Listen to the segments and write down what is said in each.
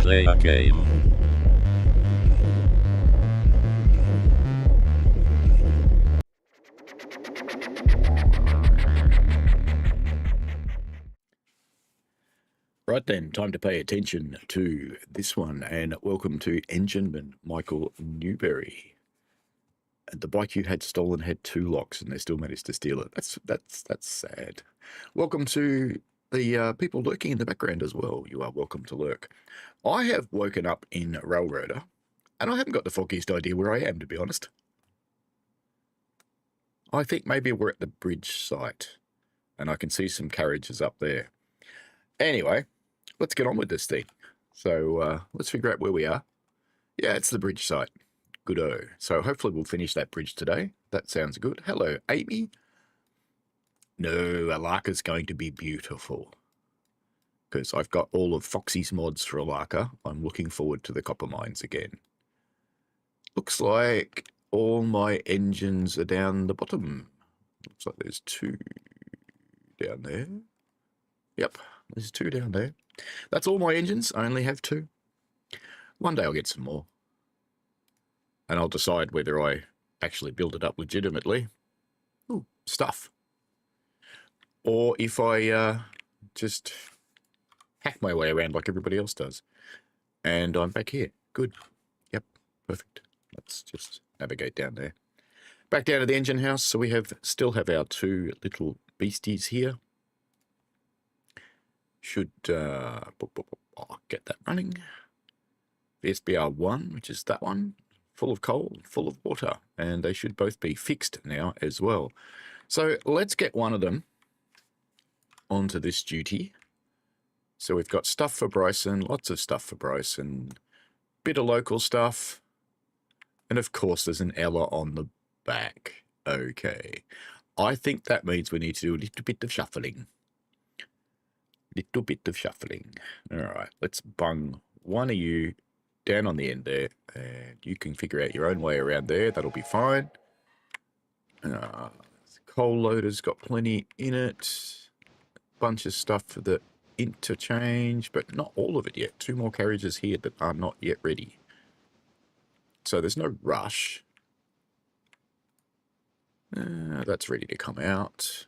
play a game. Right then, time to pay attention to this one, and welcome to Engineman Michael Newberry. The bike you had stolen had 2 locks, and they still managed to steal it. That's sad. Welcome to the people lurking in the background as well. You are welcome to lurk. I have woken up in Railroader, and I haven't got the foggiest idea where I am, to be honest. I think maybe we're at the bridge site, and I can see some carriages up there. Anyway, let's get on with this thing. So let's figure out where we are. Yeah, it's the bridge site. Good-o. So hopefully we'll finish that bridge today. That sounds good. Hello, Amy. No, Alarka's going to be beautiful. Because I've got all of Foxy's mods for Alarka. I'm looking forward to the copper mines again. Looks like all my engines are down the bottom. Looks like there's 2 down there. Yep, there's 2 down there. That's all my engines. I only have 2. One day I'll get some more. And I'll decide whether I actually build it up legitimately. Ooh, stuff. Or if I just hack my way around like everybody else does. And I'm back here. Good. Yep, perfect. Let's just navigate down there. Back down to the engine house. So we still have our 2 little beasties here. Should get that running. VSBR 1, which is that one, full of coal, full of water, and they should both be fixed now as well. So let's get one of them onto this duty. So we've got stuff for Bryson, lots of stuff for Bryson, bit of local stuff, and of course there's an Ella on the back. Okay, I think that means we need to do a little bit of shuffling. Little bit of shuffling. All right, let's bung one of you down on the end there, and you can figure out your own way around there. That'll be fine. Coal loader's got plenty in it. Bunch of stuff for the interchange, but not all of it yet. 2 more carriages here that are not yet ready. So there's no rush. That's ready to come out.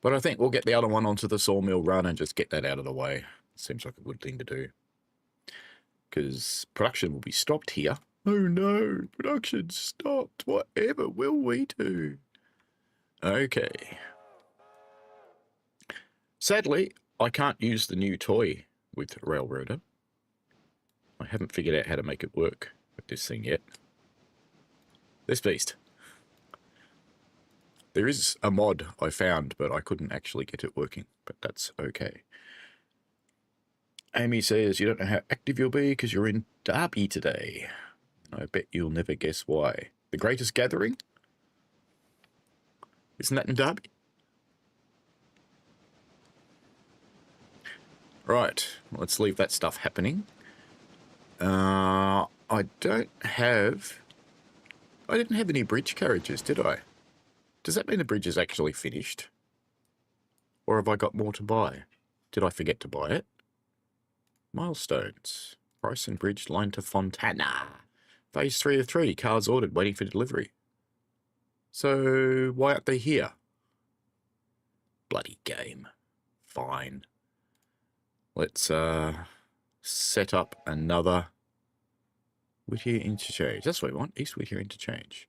But I think we'll get the other one onto the sawmill run and just get that out of the way. Seems like a good thing to do. Because production will be stopped here. Oh no, production stopped. Whatever will we do? Okay. Sadly, I can't use the new toy with Railroader. I haven't figured out how to make it work with this thing yet. This beast. There is a mod I found, but I couldn't actually get it working, but that's okay. Amy says you don't know how active you'll be because you're in Derby today. I bet you'll never guess why. The Greatest Gathering? Isn't that in Derby? Right, let's leave that stuff happening. I didn't have any bridge carriages, did I? Does that mean the bridge is actually finished? Or have I got more to buy? Did I forget to buy it? Milestones. Bryson Bridge line to Fontana. Phase 3 of 3. Cars ordered, waiting for delivery. So why aren't they here? Bloody game. Fine. Let's set up another Whittier interchange. That's what we want. East Whittier interchange.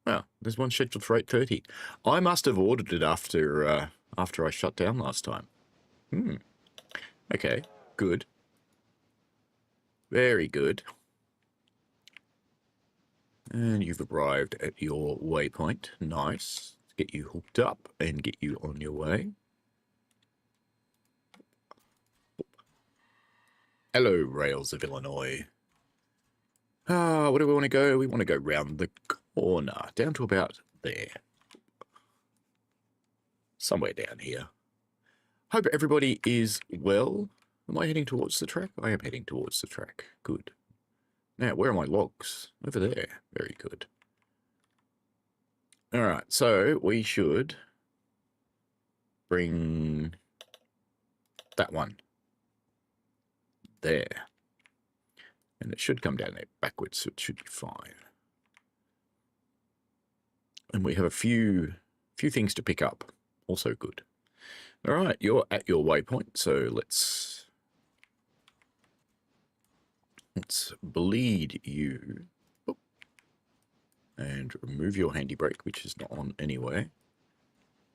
Well, there's one scheduled for 8:30. I must have ordered it after I shut down last time. Okay, good. Very good. And you've arrived at your waypoint. Nice. Let's get you hooked up and get you on your way. Hello, Rails of Illinois. Where do we want to go? We want to go round the corner, down to about there. Somewhere down here. Hope everybody is well. Am I heading towards the track? I am heading towards the track. Good. Now, where are my logs? Over there. Very good. All right, so we should bring that one there. And it should come down there backwards, so it should be fine. And we have a few things to pick up. Also good. All right, you're at your waypoint, so let's bleed you. Oh, and remove your handy brake, which is not on anyway.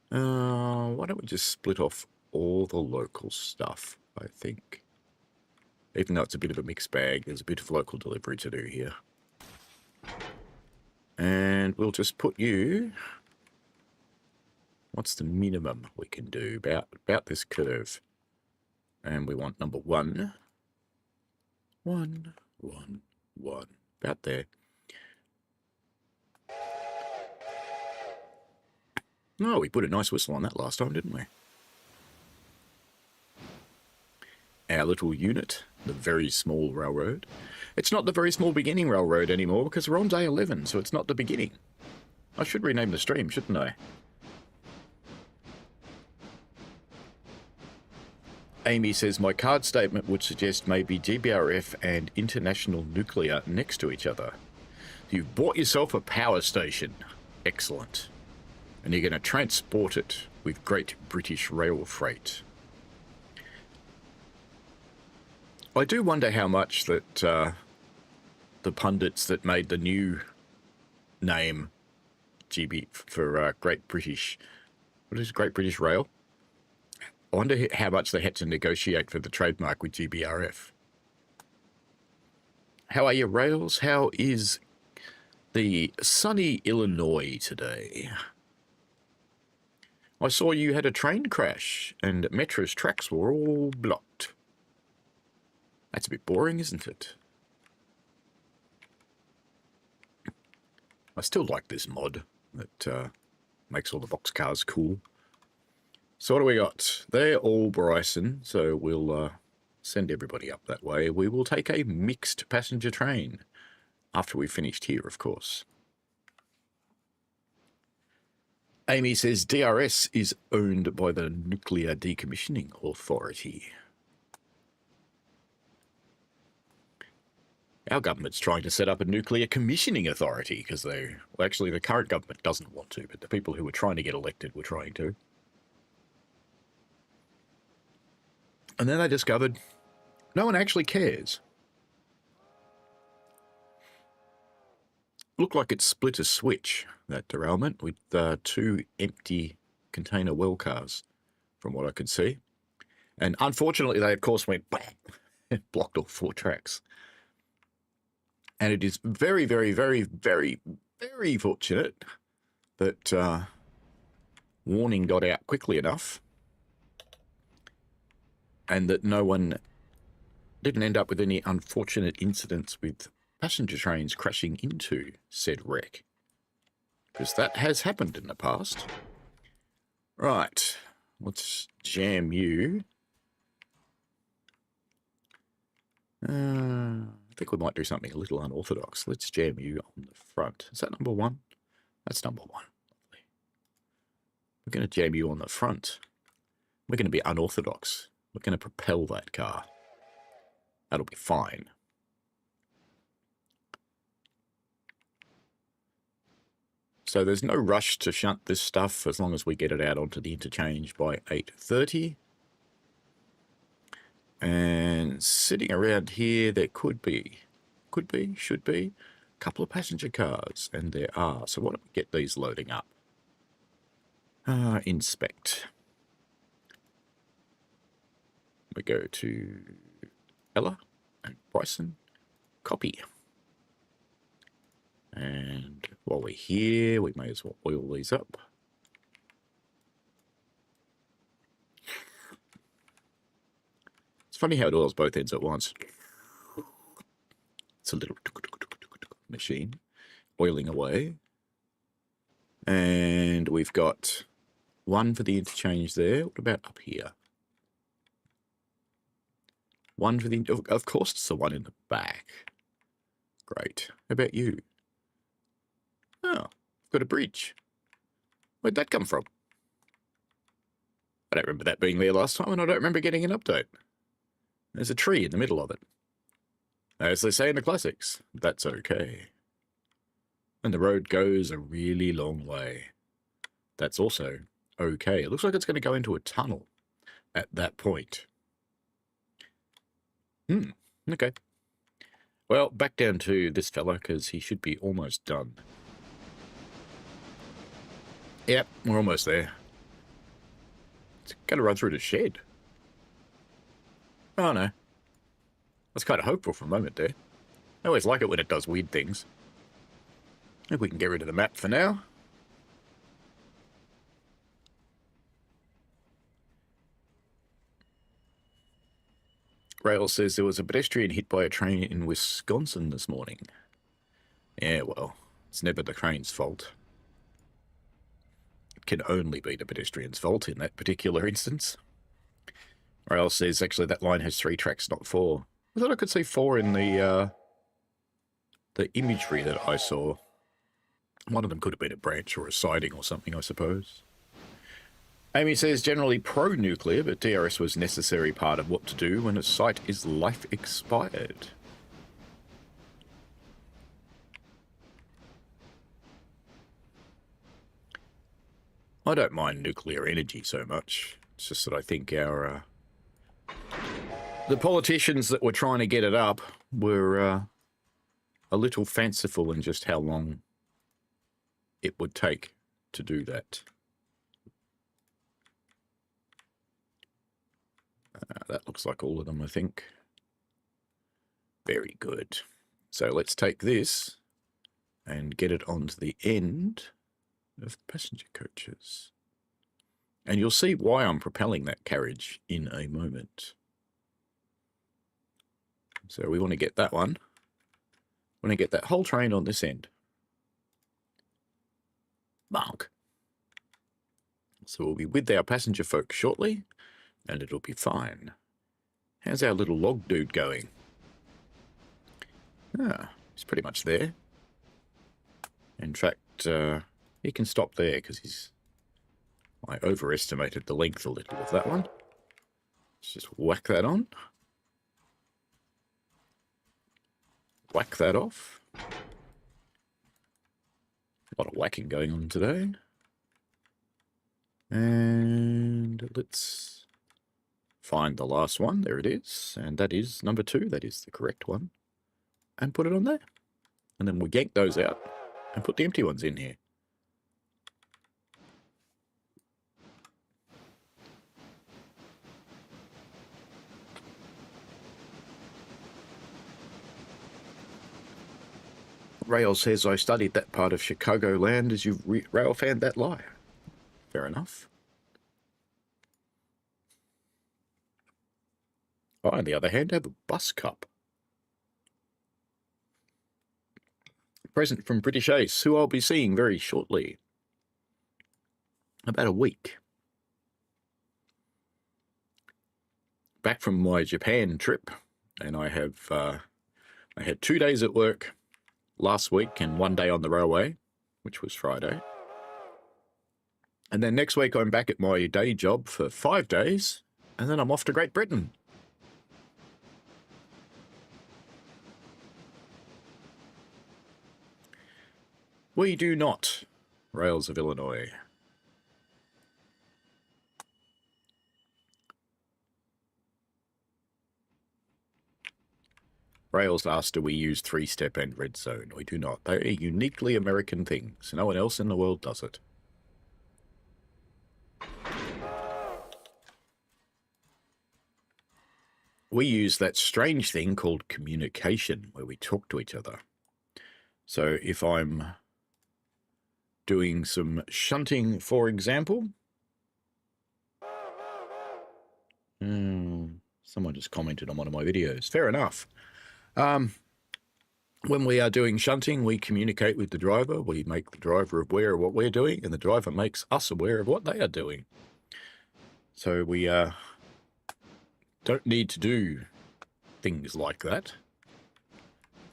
Why don't we just split off all the local stuff, I think. Even though it's a bit of a mixed bag, there's a bit of local delivery to do here. And we'll just put you... What's the minimum we can do about this curve? And we want number 1. 1, 1, 1. About there. Oh, we put a nice whistle on that last time, didn't we? Our little unit, the very small railroad. It's not the very small beginning railroad anymore because we're on day 11, so it's not the beginning. I should rename the stream, shouldn't I? Amy says, my card statement would suggest maybe GBRF and International Nuclear next to each other. You've bought yourself a power station. Excellent. And you're going to transport it with Great British Rail Freight. I do wonder how much that the pundits that made the new name GB for Great British, what is Great British Rail? I wonder how much they had to negotiate for the trademark with GBRF. How are your rails? How is the sunny Illinois today? I saw you had a train crash and Metro's tracks were all blocked. That's a bit boring, isn't it? I still like this mod that makes all the boxcars cool. So what do we got? They're all Bryson, so we'll send everybody up that way. We will take a mixed passenger train after we've finished here, of course. Amy says DRS is owned by the Nuclear Decommissioning Authority. Our government's trying to set up a nuclear commissioning authority because they, well, actually the current government doesn't want to, but the people who were trying to get elected were trying to. And then they discovered no one actually cares. Looked like it split a switch, that derailment, with 2 empty container well cars, from what I could see. And unfortunately, they, of course, went bang, and blocked all 4 tracks. And it is very, very, very, very, very fortunate that warning got out quickly enough and that no one didn't end up with any unfortunate incidents with passenger trains crashing into said wreck. Because that has happened in the past. Right, let's jam you. I think we might do something a little unorthodox. Let's jam you on the front. Is that number 1? That's number 1. Lovely. We're going to jam you on the front. We're going to be unorthodox. We're going to propel that car. That'll be fine. So there's no rush to shunt this stuff as long as we get it out onto the interchange by 8:30. And sitting around here, there should be, a couple of passenger cars, and there are. So why don't we get these loading up? Inspect. We go to Ella and Bryson, copy. And while we're here, we may as well oil these up. It's funny how it oils both ends at once. It's a little machine oiling away. And we've got 1 for the interchange there. What about up here? 1 for the... Of course it's the one in the back. Great. How about you? Oh, I've got a bridge. Where'd that come from? I don't remember that being there last time, and I don't remember getting an update. There's a tree in the middle of it. As they say in the classics, that's okay. And the road goes a really long way. That's also okay. It looks like it's going to go into a tunnel at that point. Okay. Well, back down to this fella, because he should be almost done. Yep, we're almost there. It's going to run through the shed. Oh, no. I was kind of hopeful for a moment there. I always like it when it does weird things. I think we can get rid of the map for now. Rail says there was a pedestrian hit by a train in Wisconsin this morning. Yeah, well, it's never the train's fault. It can only be the pedestrian's fault in that particular instance. Rail says actually that line has 3 tracks, not 4. I thought I could see 4 in the imagery that I saw. One of them could have been a branch or a siding or something, I suppose. Amy says generally pro-nuclear, but DRS was necessary part of what to do when a site is life expired. I don't mind nuclear energy so much. It's just that I think our the politicians that were trying to get it up were a little fanciful in just how long it would take to do that. That looks like all of them, I think. Very good. So let's take this and get it onto the end of passenger coaches. And you'll see why I'm propelling that carriage in a moment. So we want to get that one. We want to get that whole train on this end. Mark. So we'll be with our passenger folk shortly, and it'll be fine. How's our little log dude going? Ah, he's pretty much there. In fact, he can stop there because I overestimated the length a little of that one. Let's just whack that on. Whack that off. A lot of whacking going on today. And let's find the last one. There it is. And that is number 2. That is the correct one. And put it on there. And then we'll yank those out and put the empty ones in here. Rail says, I studied that part of Chicago land as you rail fanned that lie. Fair enough. I, on the other hand, have a bus cup. Present from British Ace, who I'll be seeing very shortly. About a week. Back from my Japan trip, and I had 2 days at work last week and 1 day on the railway, which was Friday. And then next week I'm back at my day job for 5 days, and then I'm off to Great Britain. We do not. Rails of Illinois. Rails asked, do we use 3-step and red zone? We do not. They are uniquely American things. No one else in the world does it. We use that strange thing called communication, where we talk to each other. So if I'm doing some shunting, for example. Someone just commented on one of my videos. Fair enough. When we are doing shunting, we communicate with the driver. We make the driver aware of what we're doing, and the driver makes us aware of what they are doing. So we don't need to do things like that.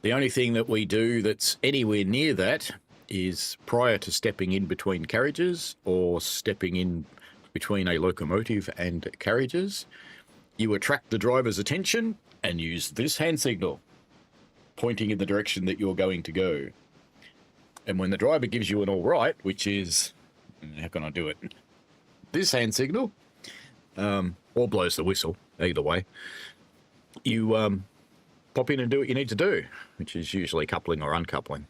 The only thing that we do that's anywhere near that is prior to stepping in between carriages or stepping in between a locomotive and carriages, you attract the driver's attention and use this hand signal. pointing in the direction that you're going to go. And when the driver gives you an all right, which is, how can I do it? This hand signal, or blows the whistle, either way, you pop in and do what you need to do, which is usually coupling or uncoupling.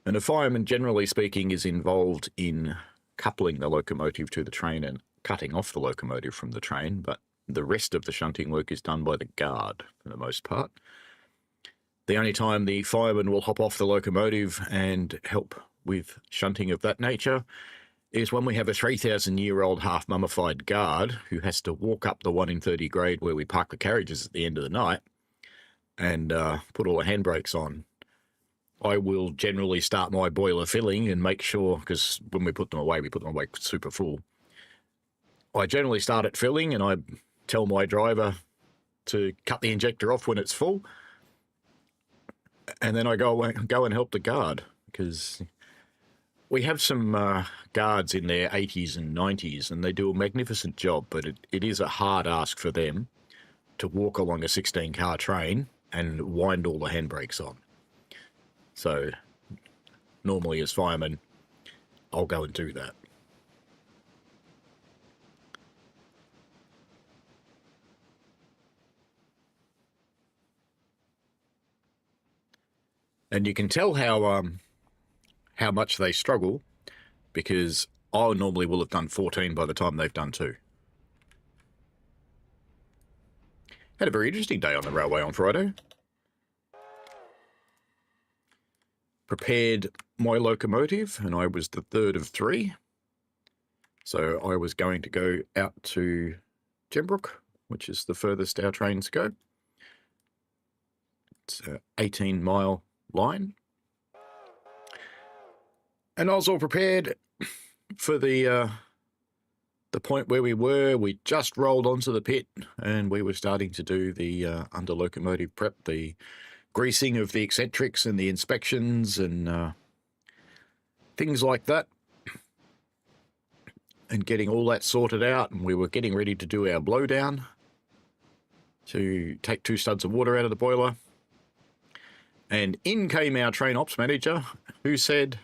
And a fireman, generally speaking, is involved in coupling the locomotive to the train and cutting off the locomotive from the train, but the rest of the shunting work is done by the guard for the most part. The only time the fireman will hop off the locomotive and help with shunting of that nature is when we have a 3,000-year-old half-mummified guard who has to walk up the 1 in 30 grade where we park the carriages at the end of the night and put all the handbrakes on. I will generally start my boiler filling and make sure, because when we put them away super full. I generally start it filling and I tell my driver to cut the injector off when it's full. And then I go and help the guard, because we have some guards in their 80s and 90s and they do a magnificent job, but it is a hard ask for them to walk along a 16-car train and wind all the handbrakes on. So normally as fireman, I'll go and do that. And you can tell how much they struggle, because I normally will have done 14 by the time they've done 2. Had a very interesting day on the railway on Friday. Prepared my locomotive, and I was the third of 3. So I was going to go out to Gembrook, which is the furthest our trains go. It's an 18-mile line. And I was all prepared for the point where we were. We just rolled onto the pit and we were starting to do the under locomotive prep, the greasing of the eccentrics and the inspections and things like that, and getting all that sorted out. And we were getting ready to do our blowdown to take 2 studs of water out of the boiler. And in came our train ops manager, who said,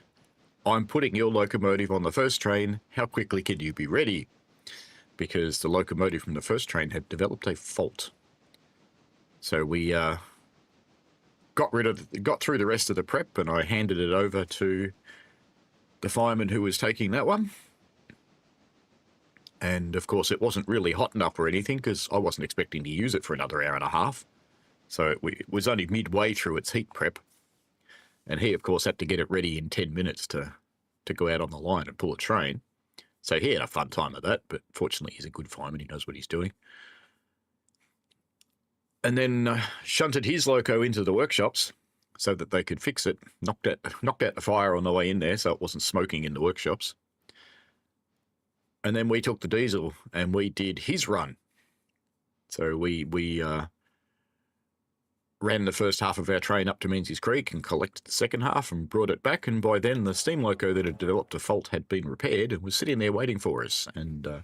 "I'm putting your locomotive on the first train. How quickly can you be ready?" Because the locomotive from the first train had developed a fault. So we got through the rest of the prep, and I handed it over to the fireman who was taking that one. And of course, it wasn't really hot enough or anything, because I wasn't expecting to use it for another hour and a half. So it was only midway through its heat prep. And he, of course, had to get it ready in 10 minutes to go out on the line and pull a train. So he had a fun time of that, but fortunately he's a good fireman. He knows what he's doing. And then shunted his loco into the workshops so that they could fix it. Knocked out the fire on the way in there so it wasn't smoking in the workshops. And then we took the diesel and we did his run. So we ran the first half of our train up to Menzies Creek and collected the second half and brought it back. And by then, the steam loco that had developed a fault had been repaired and was sitting there waiting for us. And I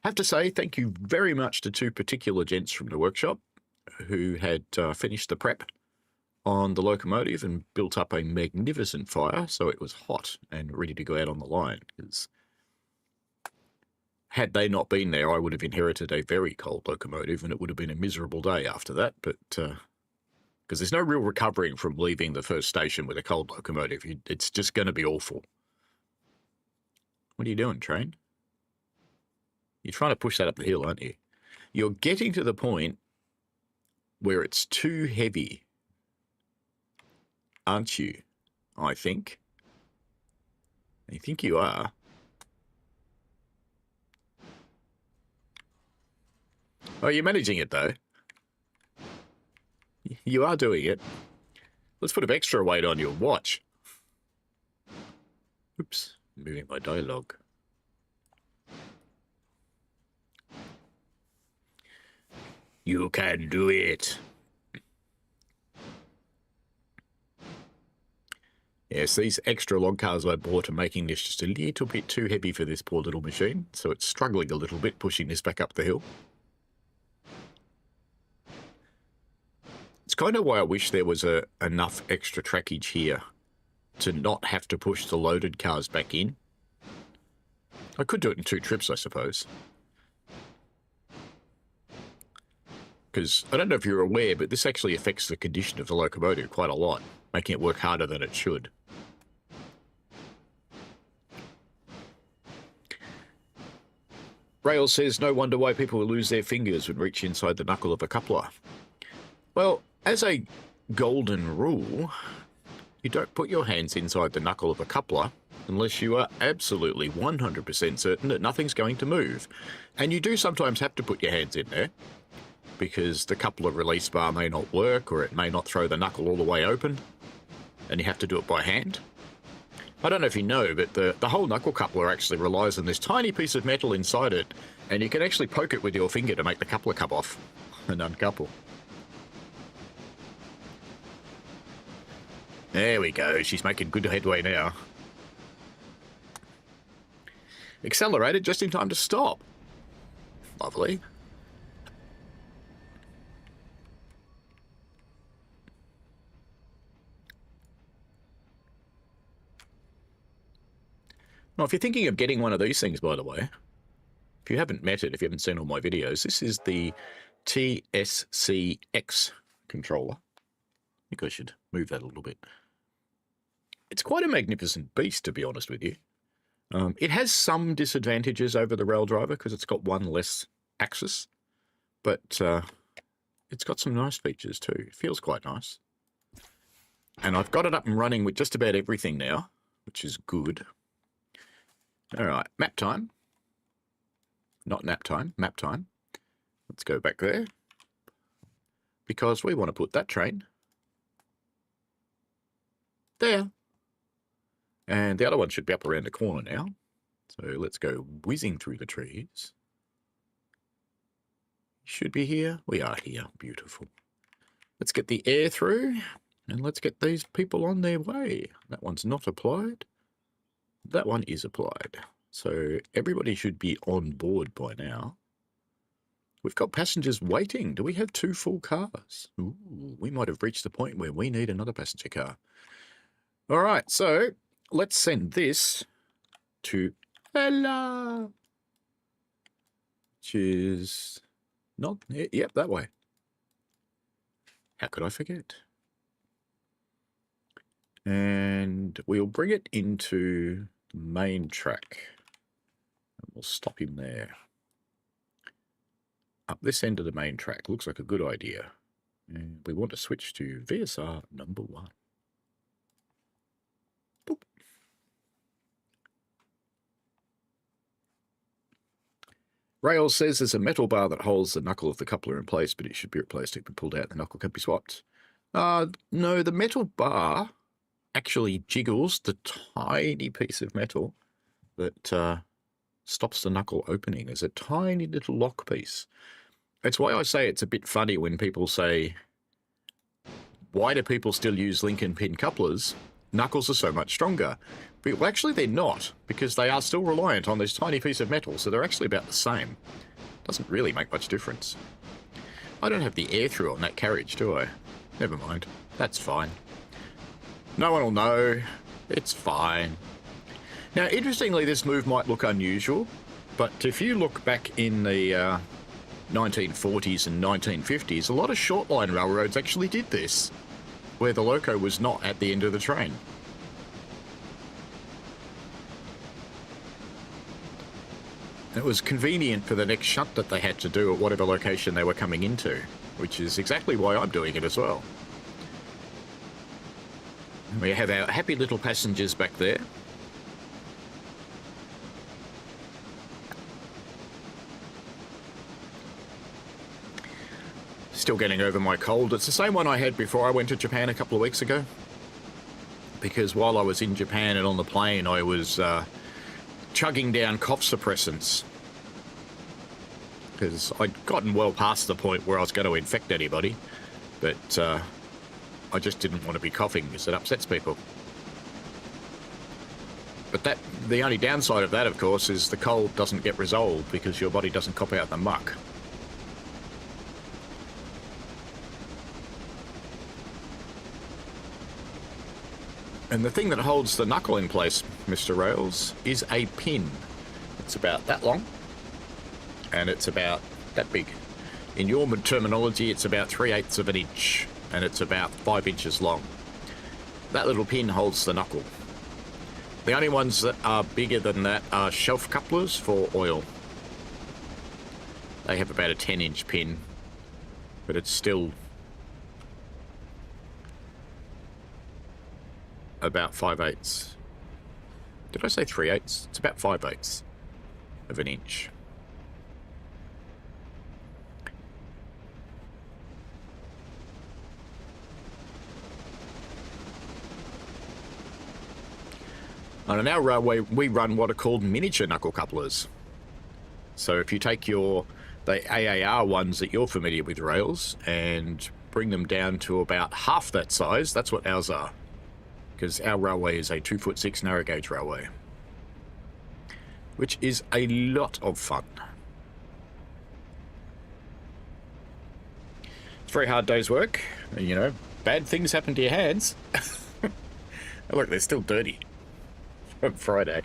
have to say thank you very much to 2 particular gents from the workshop who had finished the prep on the locomotive and built up a magnificent fire, so it was hot and ready to go out on the line. Because had they not been there, I would have inherited a very cold locomotive, and it would have been a miserable day after that. But because there's no real recovering from leaving the first station with a cold locomotive. It's just going to be awful. What are you doing, train? You're trying to push that up the hill, aren't you? You're getting to the point where it's too heavy, aren't you? I think. I think you are. Oh, you're managing it, though. You are doing it. Let's put a bit extra weight on your watch. Oops, moving my dialogue. You can do it. Yes, these extra log cars I bought are making this just a little bit too heavy for this poor little machine, so it's struggling a little bit pushing this back up the hill. kind of why I wish there was enough extra trackage here to not have to push the loaded cars back in. I could do it in 2 trips, I suppose. Because I don't know if you're aware, but this actually affects the condition of the locomotive quite a lot, making it work harder than it should. Rail says, no wonder why people will lose their fingers when reach inside the knuckle of a coupler. Well, as a golden rule, you don't put your hands inside the knuckle of a coupler unless you are absolutely 100% certain that nothing's going to move. And you do sometimes have to put your hands in there, because the coupler release bar may not work, or it may not throw the knuckle all the way open, and you have to do it by hand. I don't know if you know, but the whole knuckle coupler actually relies on this tiny piece of metal inside it, and you can actually poke it with your finger to make the coupler come off and uncouple. There we go, she's making good headway now. Accelerated just in time to stop. Lovely. Now, if you're thinking of getting one of these things, by the way, if you haven't met it, if you haven't seen all my videos, this is the TSCX controller. I think I should move that a little bit. It's quite a magnificent beast, to be honest with you. It has some disadvantages over the Rail Driver because it's got one less axis, but it's got some nice features too. It feels quite nice. And I've got it up and running with just about everything now, which is good. All right, map time. Not nap time, map time. Let's go back there, because we want to put that train there. And the other one should be up around the corner now. So let's go whizzing through the trees. Should be here. We are here. Beautiful. Let's get the air through, and let's get these people on their way. That one's not applied. That one is applied. So everybody should be on board by now. We've got passengers waiting. Do we have 2 full cars? Ooh, we might have reached the point where we need another passenger car. All right, so let's send this to Ella, which is not, yep, that way. How could I forget? And we'll bring it into the main track. And we'll stop him there. Up this end of the main track. Looks like a good idea. And we want to switch to VSR number 1. Boop. Rail says there's a metal bar that holds the knuckle of the coupler in place, but it should be replaced. It can be pulled out. The knuckle can be swapped. No, the metal bar actually jiggles the tiny piece of metal that stops the knuckle opening. There's a tiny little lock piece. That's why I say it's a bit funny when people say, why do people still use link and pin couplers? Knuckles are so much stronger. But well, actually they're not, because they are still reliant on this tiny piece of metal, so they're actually about the same. Doesn't really make much difference. I don't have the air through on that carriage, do I? Never mind. That's fine. No one will know. It's fine. Now, interestingly, this move might look unusual, but if you look back in the 1940s and 1950s, a lot of short-line railroads actually did this, where the loco was not at the end of the train. It was convenient for the next shunt that they had to do at whatever location they were coming into, which is exactly why I'm doing it as well. We have our happy little passengers back there. Still getting over my cold. It's the same one I had before I went to Japan a couple of weeks ago. Because while I was in Japan and on the plane, I was chugging down cough suppressants. Because I'd gotten well past the point where I was going to infect anybody. But I just didn't want to be coughing because it upsets people. But the only downside of that, of course, is the cold doesn't get resolved because your body doesn't cop out the muck. And the thing that holds the knuckle in place, Mr. Rails, is a pin. It's about that long, and it's about that big. In your terminology, it's about 3/8 of an inch, and it's about 5 inches long. That little pin holds the knuckle. The only ones that are bigger than that are shelf couplers for oil. They have about a 10-inch pin, but it's still about 5/8. Did I say 3/8? It's about 5/8 of an inch. On our railway, we run what are called miniature knuckle couplers. So if you take the AAR ones that you're familiar with, Rails, and bring them down to about half that size, that's what ours are. Because our railway is a 2'6" narrow gauge railway, which is a lot of fun. It's a very hard day's work. You know, bad things happen to your hands. Look, they're still dirty from Friday.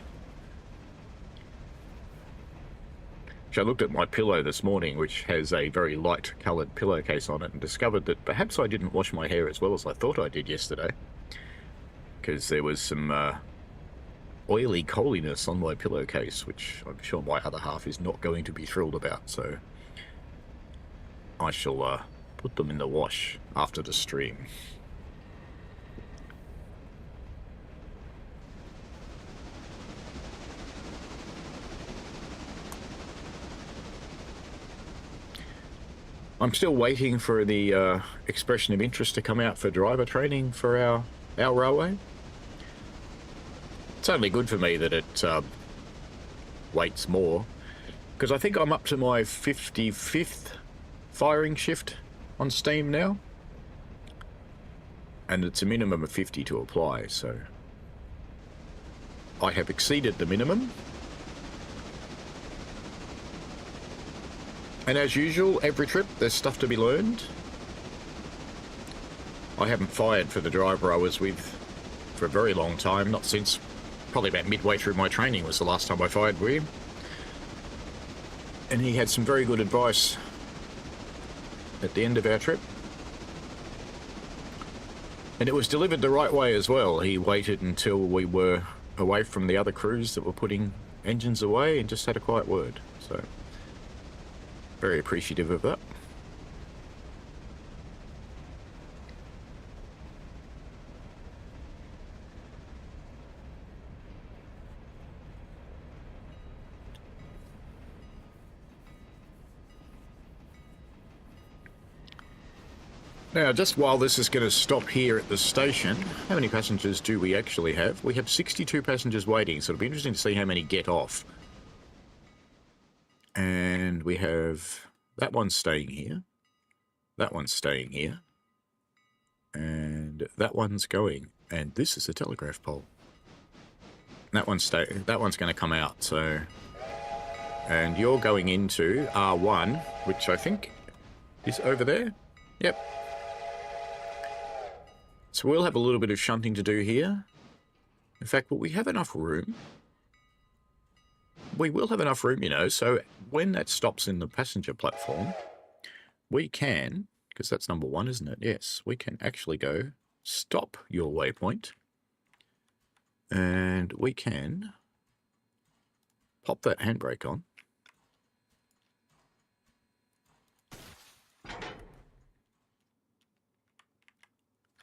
So I looked at my pillow this morning, which has a very light coloured pillowcase on it, and discovered that perhaps I didn't wash my hair as well as I thought I did yesterday, because there was some oily coaliness on my pillowcase, which I'm sure my other half is not going to be thrilled about. So I shall put them in the wash after the stream. I'm still waiting for the expression of interest to come out for driver training for our railway. It's only good for me that it waits more, because I think I'm up to my 55th firing shift on Steam now, and it's a minimum of 50 to apply, so I have exceeded the minimum. And as usual, every trip there's stuff to be learned. I haven't fired for the driver I was with for a very long time, not since probably about midway through my training was the last time I fired with him. And he had some very good advice at the end of our trip. And it was delivered the right way as well. He waited until we were away from the other crews that were putting engines away and just had a quiet word. So very appreciative of that. Now, just while this is going to stop here at the station, how many passengers do we actually have? We have 62 passengers waiting, so it'll be interesting to see how many get off. And we have that one staying here, that one's staying here, and that one's going. And this is a telegraph pole. That one's going to come out. So, and you're going into R1, which I think is over there. Yep. So we'll have a little bit of shunting to do here. In fact, will we have enough room? We will have enough room, you know, so when that stops in the passenger platform, we can, because that's number 1, isn't it? Yes, we can actually go stop your waypoint, and we can pop that handbrake on.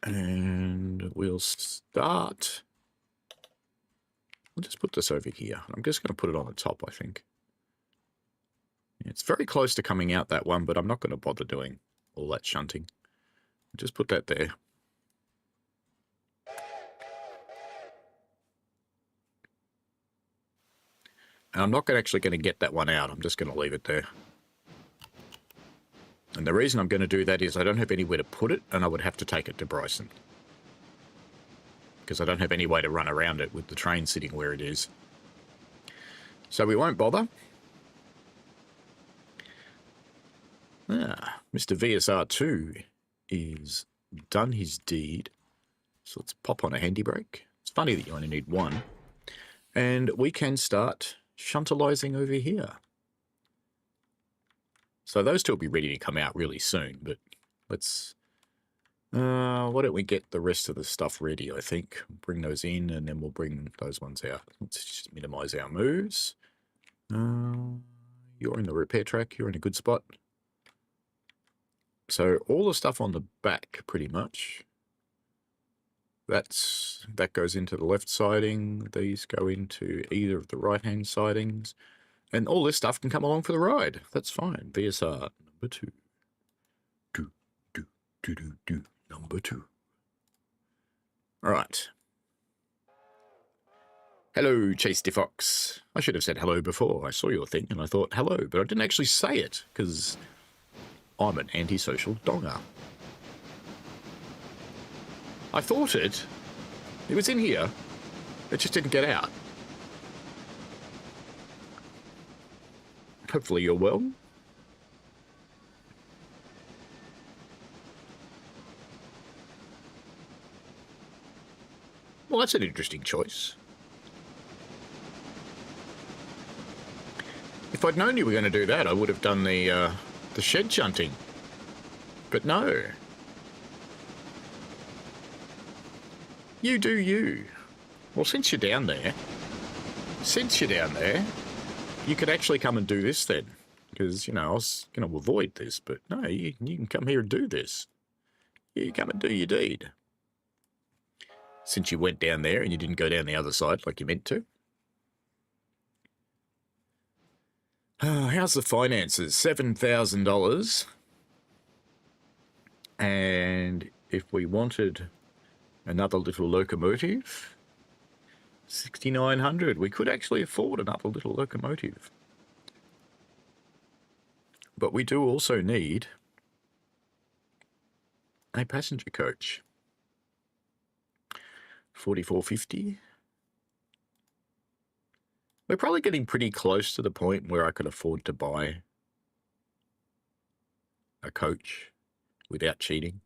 And we'll start. I'll just put this over here. I'm just going to put it on the top, I think. It's very close to coming out, that one, but I'm not going to bother doing all that shunting. Just put that there. And I'm not actually going to get that one out. I'm just going to leave it there. And the reason I'm going to do that is I don't have anywhere to put it, and I would have to take it to Bryson, because I don't have any way to run around it with the train sitting where it is. So we won't bother. Mr. VSR2 is done his deed. So let's pop on a handy brake. It's funny that you only need one. And we can start shuntalizing over here. So those two will be ready to come out really soon, but let's... why don't we get the rest of the stuff ready, I think. Bring those in, and then we'll bring those ones out. Let's just minimize our moves. You're in the repair track. You're in a good spot. So all the stuff on the back, pretty much. That goes into the left siding. These go into either of the right-hand sidings. And all this stuff can come along for the ride. That's fine. VSR number 2. Number 2. All right. Hello, Chase DeFox. I should have said hello before. I saw your thing and I thought hello, but I didn't actually say it because I'm an antisocial donger. I thought it. It was in here. It just didn't get out. Hopefully you're well. Well, that's an interesting choice. If I'd known you were going to do that, I would have done the shed shunting. But no. You do you. Well, since you're down there, you could actually come and do this then. Because, you know, I was going to avoid this, but no, you can come here and do this. You come and do your deed. Since you went down there and you didn't go down the other side like you meant to. How's the finances? $7,000. And if we wanted another little locomotive, 6,900. We could actually afford another little locomotive. But we do also need a passenger coach. 4450. We're probably getting pretty close to the point where I could afford to buy a coach without cheating,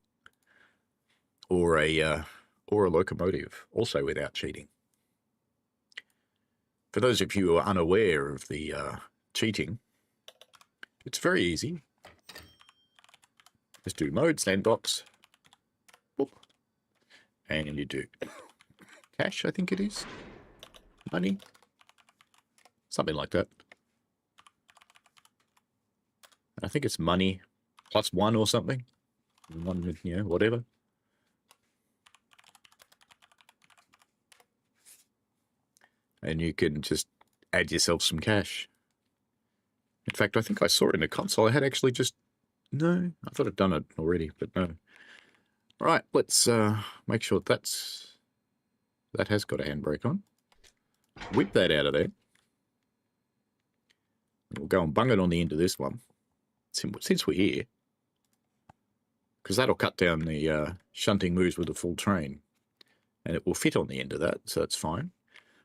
or a locomotive also without cheating. For those of you who are unaware of the cheating, it's very easy. Just do mode sandbox, whoop, and you do cash, I think it is, money, something like that. I think it's money +1 or something. One, you know, whatever. And you can just add yourself some cash. In fact, I think I saw it in the console. I had actually just... No, I thought I'd done it already, but no. Right, let's make sure that has got a handbrake on. Whip that out of there. We'll go and bung it on the end of this one, since we're here. Because that'll cut down the shunting moves with a full train. And it will fit on the end of that, so that's fine.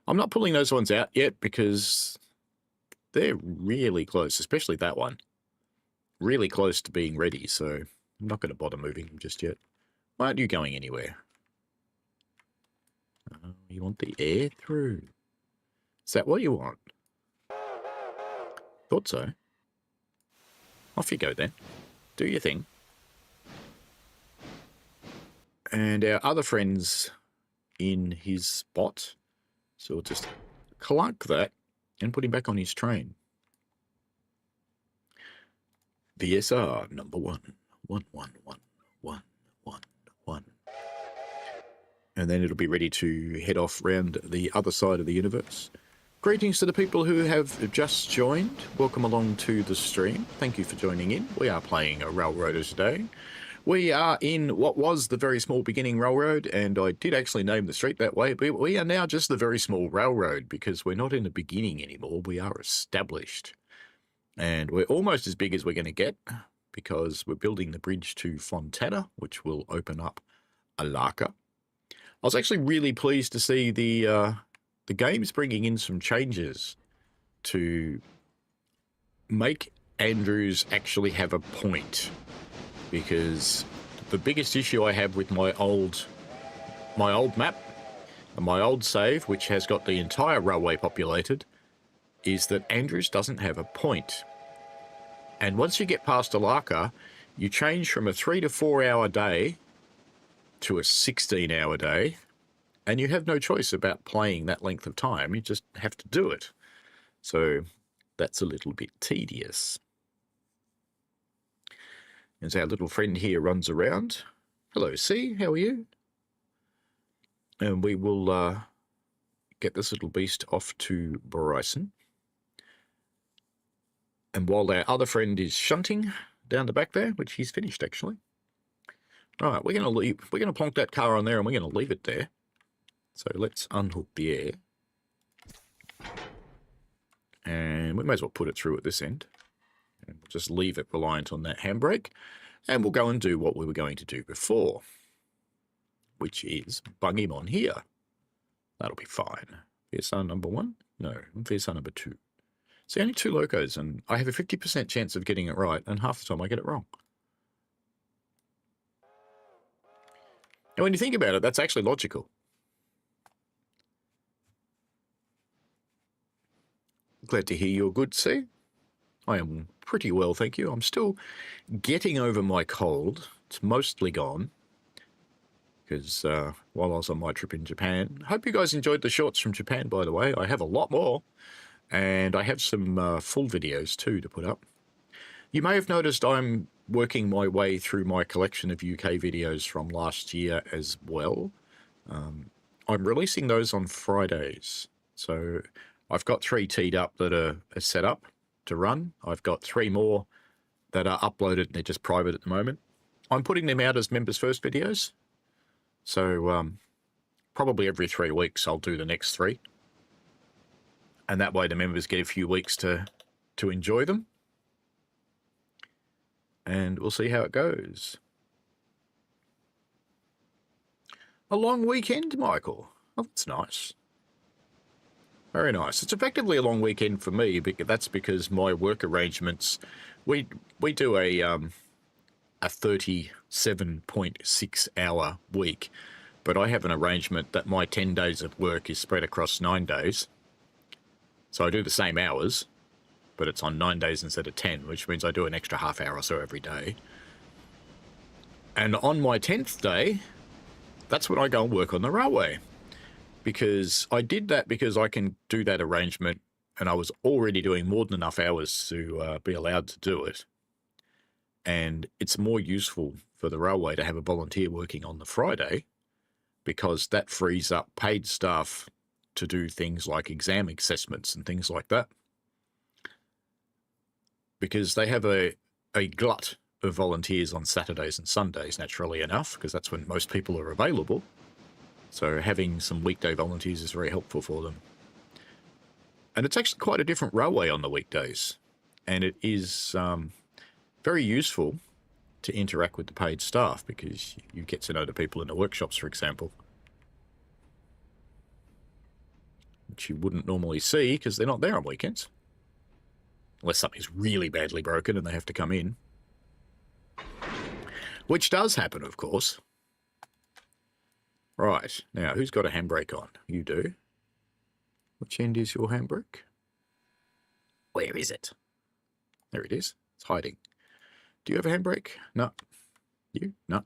I'm not pulling those ones out yet because they're really close, especially that one. Really close to being ready, so I'm not going to bother moving them just yet. Why aren't you going anywhere? Oh, you want the air through. Is that what you want? Thought so. Off you go then. Do your thing. And our other friend's in his spot. So we'll just clunk that and put him back on his train. VSR number 1. 1, 1, 1, 1, 1, 1. And then it'll be ready to head off round the other side of the universe. Greetings to the people who have just joined. Welcome along to the stream. Thank you for joining in. We are playing a Railroader today. We are in what was the very small beginning railroad, and I did actually name the street that way, but we are now just the very small railroad because we're not in the beginning anymore. We are established. And we're almost as big as we're going to get because we're building the bridge to Fontana, which will open up Alarka. I was actually really pleased to see the game's bringing in some changes to make Andrews actually have a point. Because the biggest issue I have with my old map And my old save, which has got the entire railway populated, is that Andrews doesn't have a point. And once you get past Alarka, you change from a 3 to 4 hour day to a 16-hour day, and you have no choice about playing that length of time. You just have to do it. So that's a little bit tedious. As our little friend here runs around. Hello, C, how are you? And we will get this little beast off to Bryson. And while our other friend is shunting down the back there, which he's finished actually. Right, we're going to plonk that car on there and we're going to leave it there. So let's unhook the air. And we may as well put it through at this end. And we'll just leave it reliant on that handbrake. And we'll go and do what we were going to do before, which is bung him on here. That'll be fine. VSR number 1? No, VSR number 2. See, only 2 locos, and I have a 50% chance of getting it right, and half the time I get it wrong. And when you think about it, that's actually logical. Glad to hear you're good, C. I am pretty well, thank you. I'm still getting over my cold. It's mostly gone. Because while I was on my trip in Japan, hope you guys enjoyed the shorts from Japan, by the way. I have a lot more. And I have some full videos too to put up. You may have noticed I'm working my way through my collection of UK videos from last year as well. I'm releasing those on Fridays. So I've got 3 teed up that are set up to run. I've got 3 more that are uploaded and they're just private at the moment. I'm putting them out as members first videos. So probably every 3 weeks I'll do the next 3. And that way the members get a few weeks to enjoy them. And we'll see how it goes. A long weekend, Michael. Oh, that's nice. Very nice. It's effectively a long weekend for me, but that's because my work arrangements, we do a 37.6 hour week, but I have an arrangement that my 10 days of work is spread across 9 days. So I do the same hours, but it's on 9 days instead of 10, which means I do an extra half hour or so every day. And on my 10th day, that's when I go and work on the railway. Because I did that because I can do that arrangement, and I was already doing more than enough hours to be allowed to do it. And it's more useful for the railway to have a volunteer working on the Friday, because that frees up paid staff to do things like exam assessments and things like that. Because they have a glut of volunteers on Saturdays and Sundays, naturally enough, because that's when most people are available. So having some weekday volunteers is very helpful for them. And it's actually quite a different railway on the weekdays. And it is very useful to interact with the paid staff because you get to know the people in the workshops, for example. Which you wouldn't normally see because they're not there on weekends. Unless something's really badly broken and they have to come in. Which does happen, of course. Right, now who's got a handbrake on? You do. Which end is your handbrake? Where is it? There it is. It's hiding. Do you have a handbrake? No. You? No.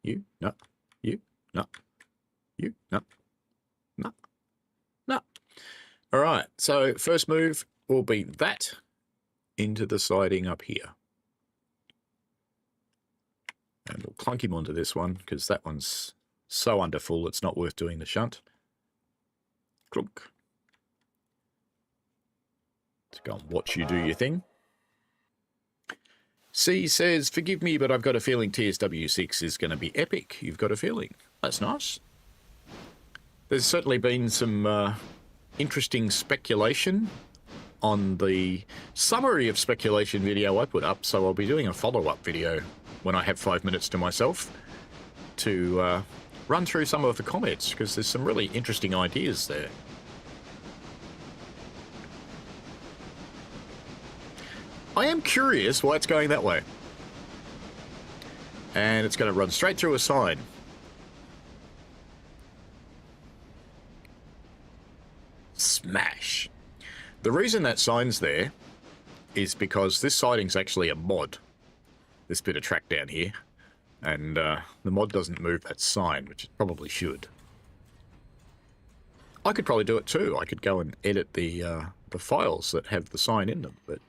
You? No. You? No. You? No. No. No. All right, so first move will be that into the siding up here. And we'll clunk him onto this one because that one's so under full it's not worth doing the shunt. Clunk. Let's go and watch you do your thing. C says, forgive me, but I've got a feeling TSW6 is going to be epic. You've got a feeling. That's nice. There's certainly been some interesting speculation on the summary of speculation video I put up, so I'll be doing a follow-up video when I have 5 minutes to myself to run through some of the comments, because there's some really interesting ideas there. I am curious why it's going that way. And it's going to run straight through a sign. Smash. The reason that sign's there is because this siding's actually a mod. This bit of track down here. And the mod doesn't move that sign, which it probably should. I could probably do it too. I could go and edit the files that have the sign in them, but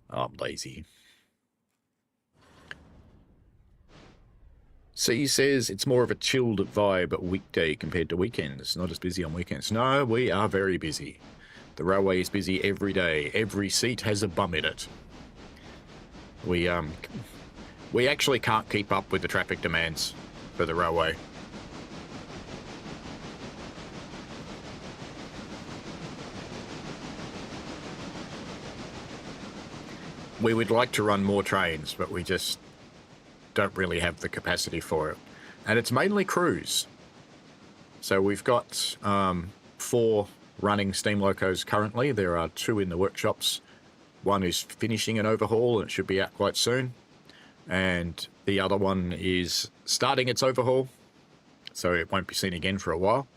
I'm lazy. C says it's more of a chilled vibe at weekday compared to weekends. Not as busy on weekends. No, we are very busy. The railway is busy every day. Every seat has a bum in it. We actually can't keep up with the traffic demands for the railway. We would like to run more trains, but we just don't really have the capacity for it. And it's mainly crews. So we've got 4 running steam locos currently. There are 2 in the workshops. One is finishing an overhaul and it should be out quite soon. And the other one is starting its overhaul, so it won't be seen again for a while.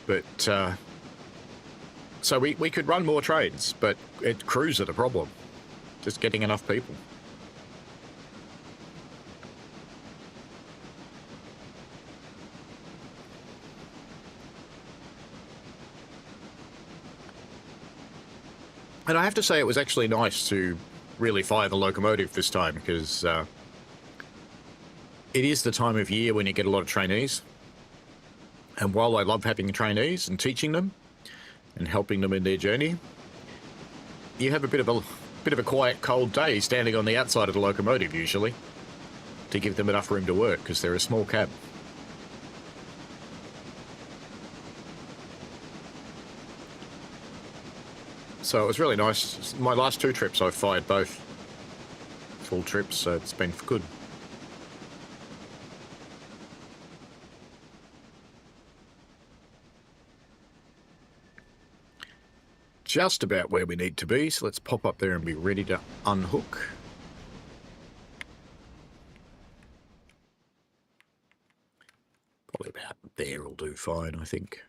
But so we could run more trains, but crews are the problem. Just getting enough people. And I have to say it was actually nice to really fire the locomotive this time, because it is the time of year when you get a lot of trainees. And while I love having trainees and teaching them and helping them in their journey, you have a bit of a quiet, cold day standing on the outside of the locomotive usually to give them enough room to work, because they're a small cab. So it was really nice. My last 2 trips I've fired both full trips, so it's been good. Just about where we need to be, so let's pop up there and be ready to unhook. Probably about there will do fine, I think.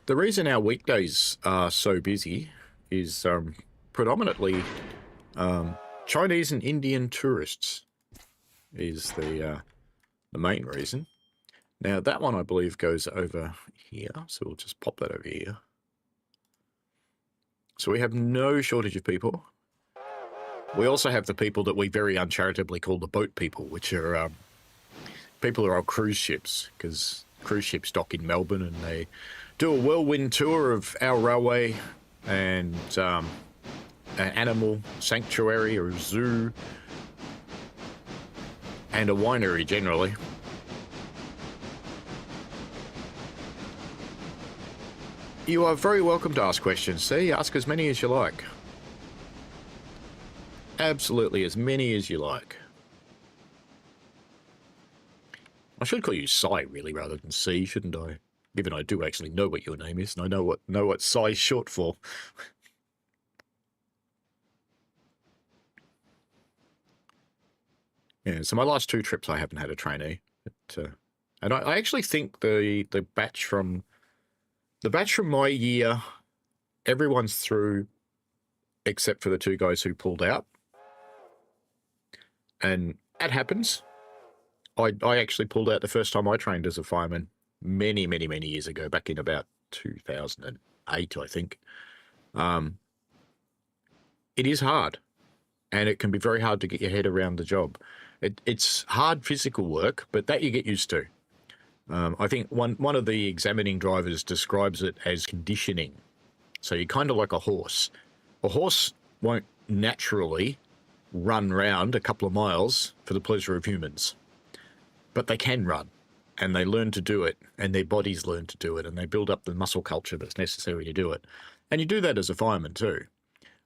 The reason our weekdays are so busy is predominantly Chinese and Indian tourists is the main reason. Now that one I believe goes over here, so we'll just pop that over here. So we have no shortage of people. We also have the people that we very uncharitably call the boat people, which are people who are on cruise ships, because cruise ships dock in Melbourne and they do a whirlwind tour of our railway and an animal sanctuary or a zoo and a winery generally. You are very welcome to ask questions. See, ask as many as you like. Absolutely as many as you like. I should call you Sai really rather than C, shouldn't I? Given I do actually know what your name is, and I know what Sai is short for. Yeah, so my last 2 trips I haven't had a trainee, but, and I actually think the batch from my year, everyone's through except for the 2 guys who pulled out, and that happens. I actually pulled out the first time I trained as a fireman many years ago, back in about 2008, I think. It is hard, and it can be very hard to get your head around the job. It's hard physical work, but that you get used to. I think one of the examining drivers describes it as conditioning. So you're kind of like a horse. A horse won't naturally run round a couple of miles for the pleasure of humans, but they can run, and they learn to do it, and their bodies learn to do it, and they build up the muscle culture that's necessary to do it. And you do that as a fireman too.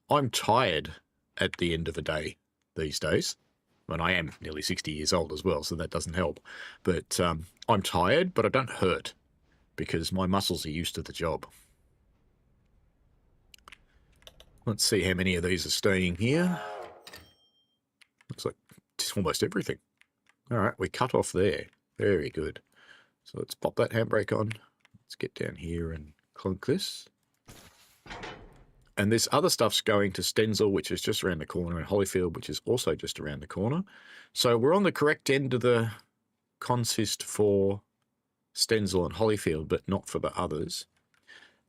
I'm tired at the end of a day these days. And I am nearly 60 years old as well, so that doesn't help. But I'm tired, but I don't hurt because my muscles are used to the job. Let's see how many of these are staying here. Looks like it's almost everything. All right, we cut off there. Very good. So let's pop that handbrake on. Let's get down here and clunk this. And this other stuff's going to Stenzel, which is just around the corner, and Holyfield, which is also just around the corner. So we're on the correct end of the consist for Stenzel and Holyfield, but not for the others.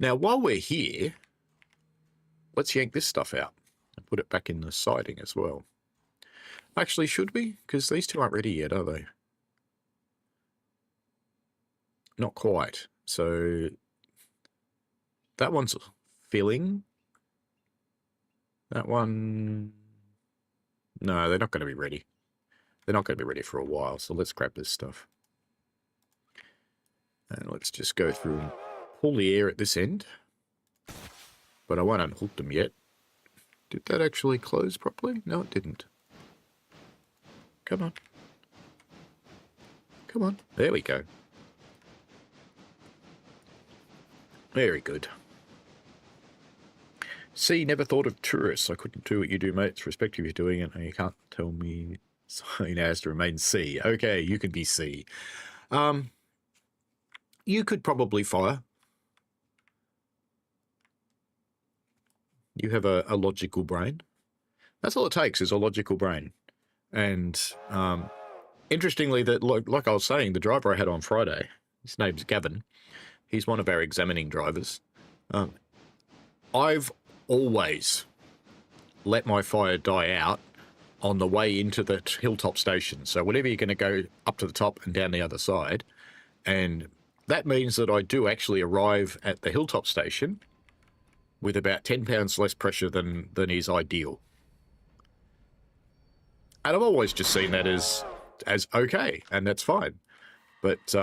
Now, while we're here, let's yank this stuff out and put it back in the siding as well. Actually, should we? Because these two aren't ready yet, are they? Not quite. So that one's filling. That one... No, they're not going to be ready. They're not going to be ready for a while, so let's grab this stuff. And let's just go through and pull the air at this end. But I won't unhook them yet. Did that actually close properly? No, it didn't. Come on. Come on. There we go. Very good. C, never thought of tourists. I couldn't do what you do, mate. It's respect if you're doing it, and you can't tell me so he has to remain C. Okay, you can be C. You could probably fire. You have a logical brain. That's all it takes, is a logical brain. And interestingly, that like I was saying, the driver I had on Friday, his name's Gavin. He's one of our examining drivers. I've always let my fire die out on the way into the hilltop station. So whenever you're going to go up to the top and down the other side, and that means that I do actually arrive at the hilltop station with about 10 pounds less pressure than is ideal. And I've always just seen that as okay, and that's fine. But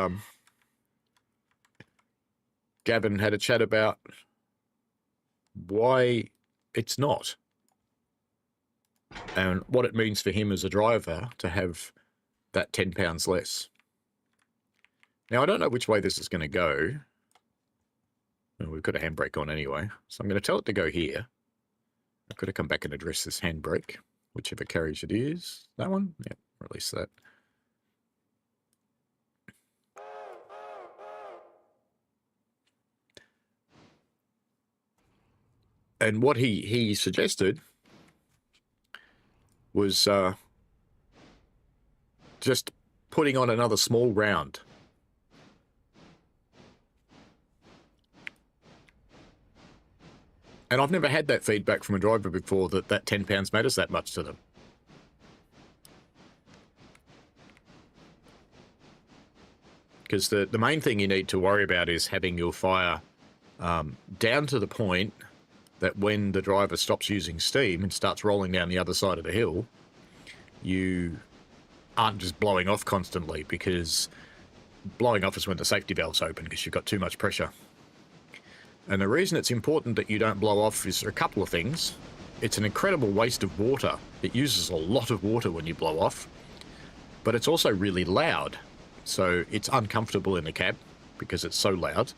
Gavin had a chat about why it's not, and what it means for him as a driver to have that 10 pounds less. Now, I don't know which way this is going to go. Well, we've got a handbrake on anyway, so I'm going to tell it to go here. I've got to come back and address this handbrake, whichever carriage it is. That one? Yep, release that. And what he suggested was just putting on another small round. And I've never had that feedback from a driver before, that 10 pounds matters that much to them. Because the main thing you need to worry about is having your fire down to the point that when the driver stops using steam and starts rolling down the other side of the hill, you aren't just blowing off constantly, because blowing off is when the safety valve's open because you've got too much pressure. And the reason it's important that you don't blow off is a couple of things. It's an incredible waste of water. It uses a lot of water when you blow off, but it's also really loud. So it's uncomfortable in the cab because it's so loud.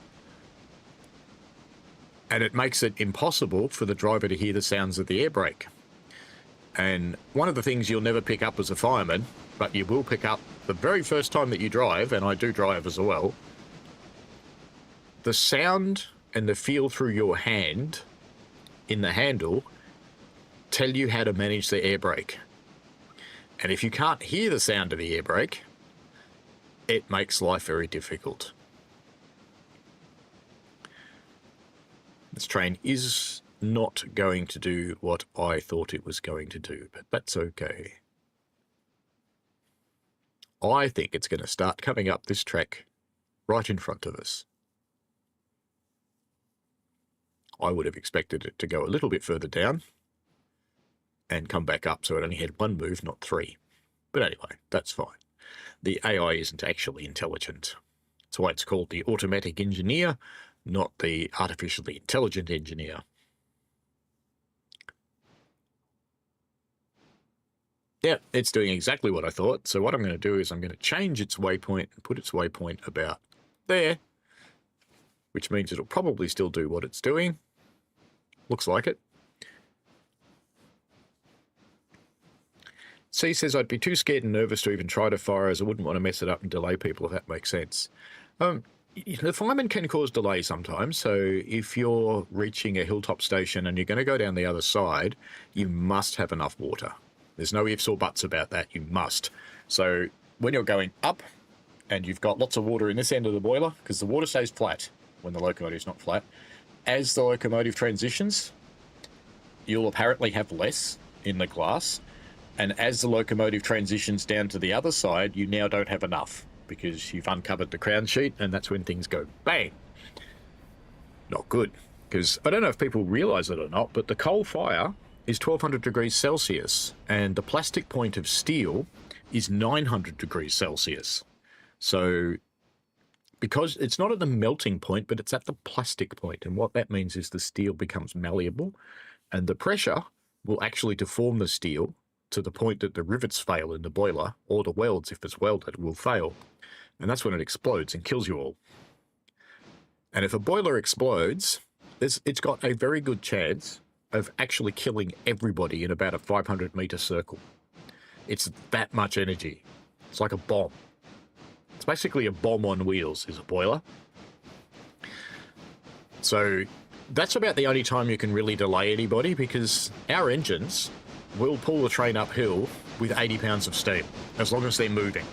And it makes it impossible for the driver to hear the sounds of the air brake. And one of the things you'll never pick up as a fireman, but you will pick up the very first time that you drive, and I do drive as well, the sound and the feel through your hand in the handle tell you how to manage the air brake. And if you can't hear the sound of the air brake, it makes life very difficult. This train is not going to do what I thought it was going to do, but that's okay. I think it's going to start coming up this track right in front of us. I would have expected it to go a little bit further down and come back up, so it only had one move, not three. But anyway, that's fine. The AI isn't actually intelligent. That's why it's called the automatic engineer, not the artificially intelligent engineer. Yeah, it's doing exactly what I thought. So what I'm going to do is I'm going to change its waypoint and put its waypoint about there, which means it'll probably still do what it's doing. Looks like it. C says, I'd be too scared and nervous to even try to fire as I wouldn't want to mess it up and delay people, if that makes sense. The fireman can cause delay sometimes, so if you're reaching a hilltop station and you're going to go down the other side, you must have enough water. There's no ifs or buts about that, you must. So when you're going up and you've got lots of water in this end of the boiler, because the water stays flat when the locomotive's not flat, as the locomotive transitions, you'll apparently have less in the glass, and as the locomotive transitions down to the other side, you now don't have enough, because you've uncovered the crown sheet, and that's when things go bang. Not good, because I don't know if people realise it or not, but the coal fire is 1200 degrees Celsius, and the plastic point of steel is 900 degrees Celsius. So, because it's not at the melting point, but it's at the plastic point, and what that means is the steel becomes malleable, and the pressure will actually deform the steel to the point that the rivets fail in the boiler, or the welds, if it's welded, will fail. And that's when it explodes and kills you all. And if a boiler explodes, it's got a very good chance of actually killing everybody in about a 500-meter circle. It's that much energy. It's like a bomb. It's basically a bomb on wheels, is a boiler. So that's about the only time you can really delay anybody, because our engines will pull the train uphill with 80 pounds of steam, as long as they're moving.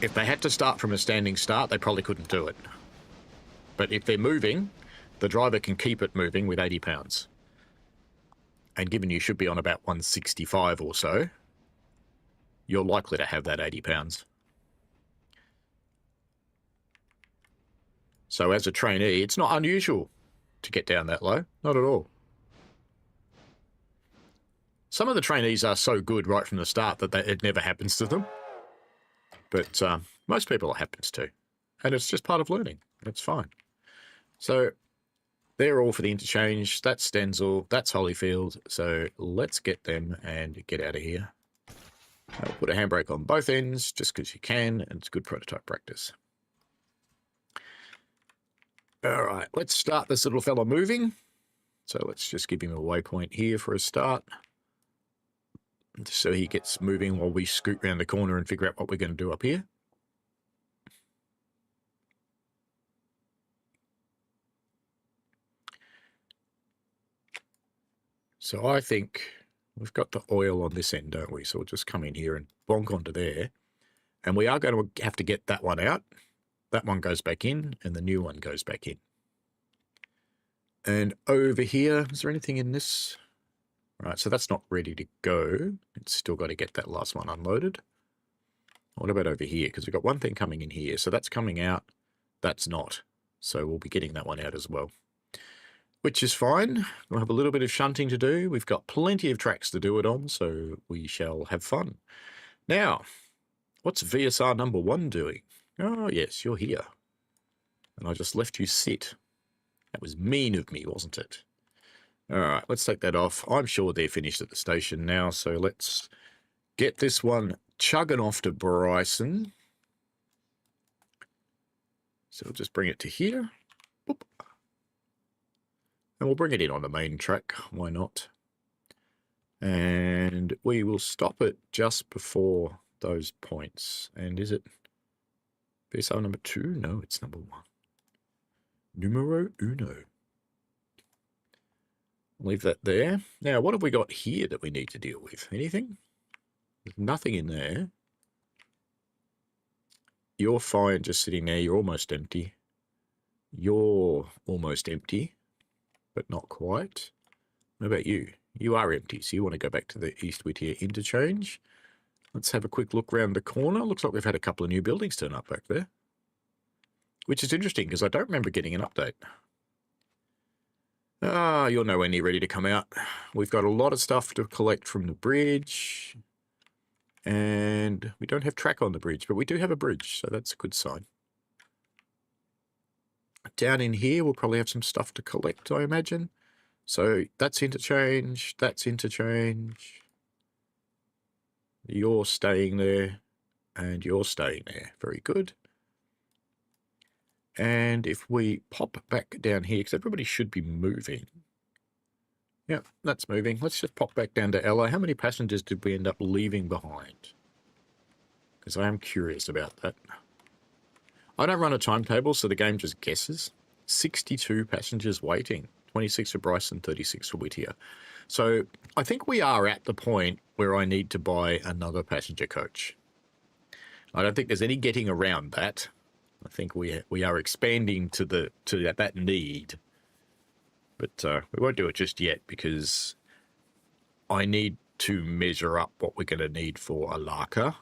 If they had to start from a standing start, they probably couldn't do it. But if they're moving, the driver can keep it moving with 80 pounds. And given you should be on about 165 or so, you're likely to have that 80 pounds. So as a trainee, it's not unusual to get down that low. Not at all. Some of the trainees are so good right from the start that it never happens to them. But most people it happens to. And it's just part of learning. It's fine. So they're all for the interchange. That's Stenzel. That's Holyfield. So let's get them and get out of here. I'll put a handbrake on both ends just because you can, and it's good prototype practice. All right, let's start this little fella moving. So let's just give him a waypoint here for a start. So he gets moving while we scoot around the corner and figure out what we're going to do up here. So I think we've got the oil on this end, don't we? So we'll just come in here and bonk onto there. And we are going to have to get that one out. That one goes back in, and the new one goes back in. And over here, is there anything in this? Right, so that's not ready to go. It's still got to get that last one unloaded. What about over here? Because we've got one thing coming in here. So that's coming out. That's not. So we'll be getting that one out as well. Which is fine. We'll have a little bit of shunting to do. We've got plenty of tracks to do it on, so we shall have fun. Now, what's VSR number 1 doing? Oh, yes, you're here. And I just left you sit. That was mean of me, wasn't it? All right, let's take that off. I'm sure they're finished at the station now, so let's get this one chugging off to Bryson. So we'll just bring it to here. Boop. And we'll bring it in on the main track. Why not? And we will stop it just before those points. And is it VSR number 2? No, it's number 1. Numero uno. Leave that there. Now, what have we got here that we need to deal with? Anything? There's nothing in there. You're fine just sitting there. You're almost empty. You're almost empty, but not quite. What about you? You are empty, so you want to go back to the East Whittier interchange. Let's have a quick look around the corner. Looks like we've had a couple of new buildings turn up back there, which is interesting because I don't remember getting an update. Ah, you're nowhere near ready to come out. We've got a lot of stuff to collect from the bridge, and we don't have track on the bridge, but we do have a bridge, so that's a good sign. Down in here, we'll probably have some stuff to collect, I imagine. So that's interchange, that's interchange. You're staying there, and you're staying there. Very good. And if we pop back down here, because everybody should be moving, Yep, that's moving. Let's just pop back down to LA. How many passengers did we end up leaving behind? Because I am curious about that. I don't run a timetable, so the game just guesses. 62 passengers waiting. 26 for Bryson, 36 for Whittier. So I think we are at the point where I need to buy another passenger coach. I don't think there's any getting around that. I think we are expanding to that need. But we won't do it just yet because I need to measure up what we're going to need for Alarka.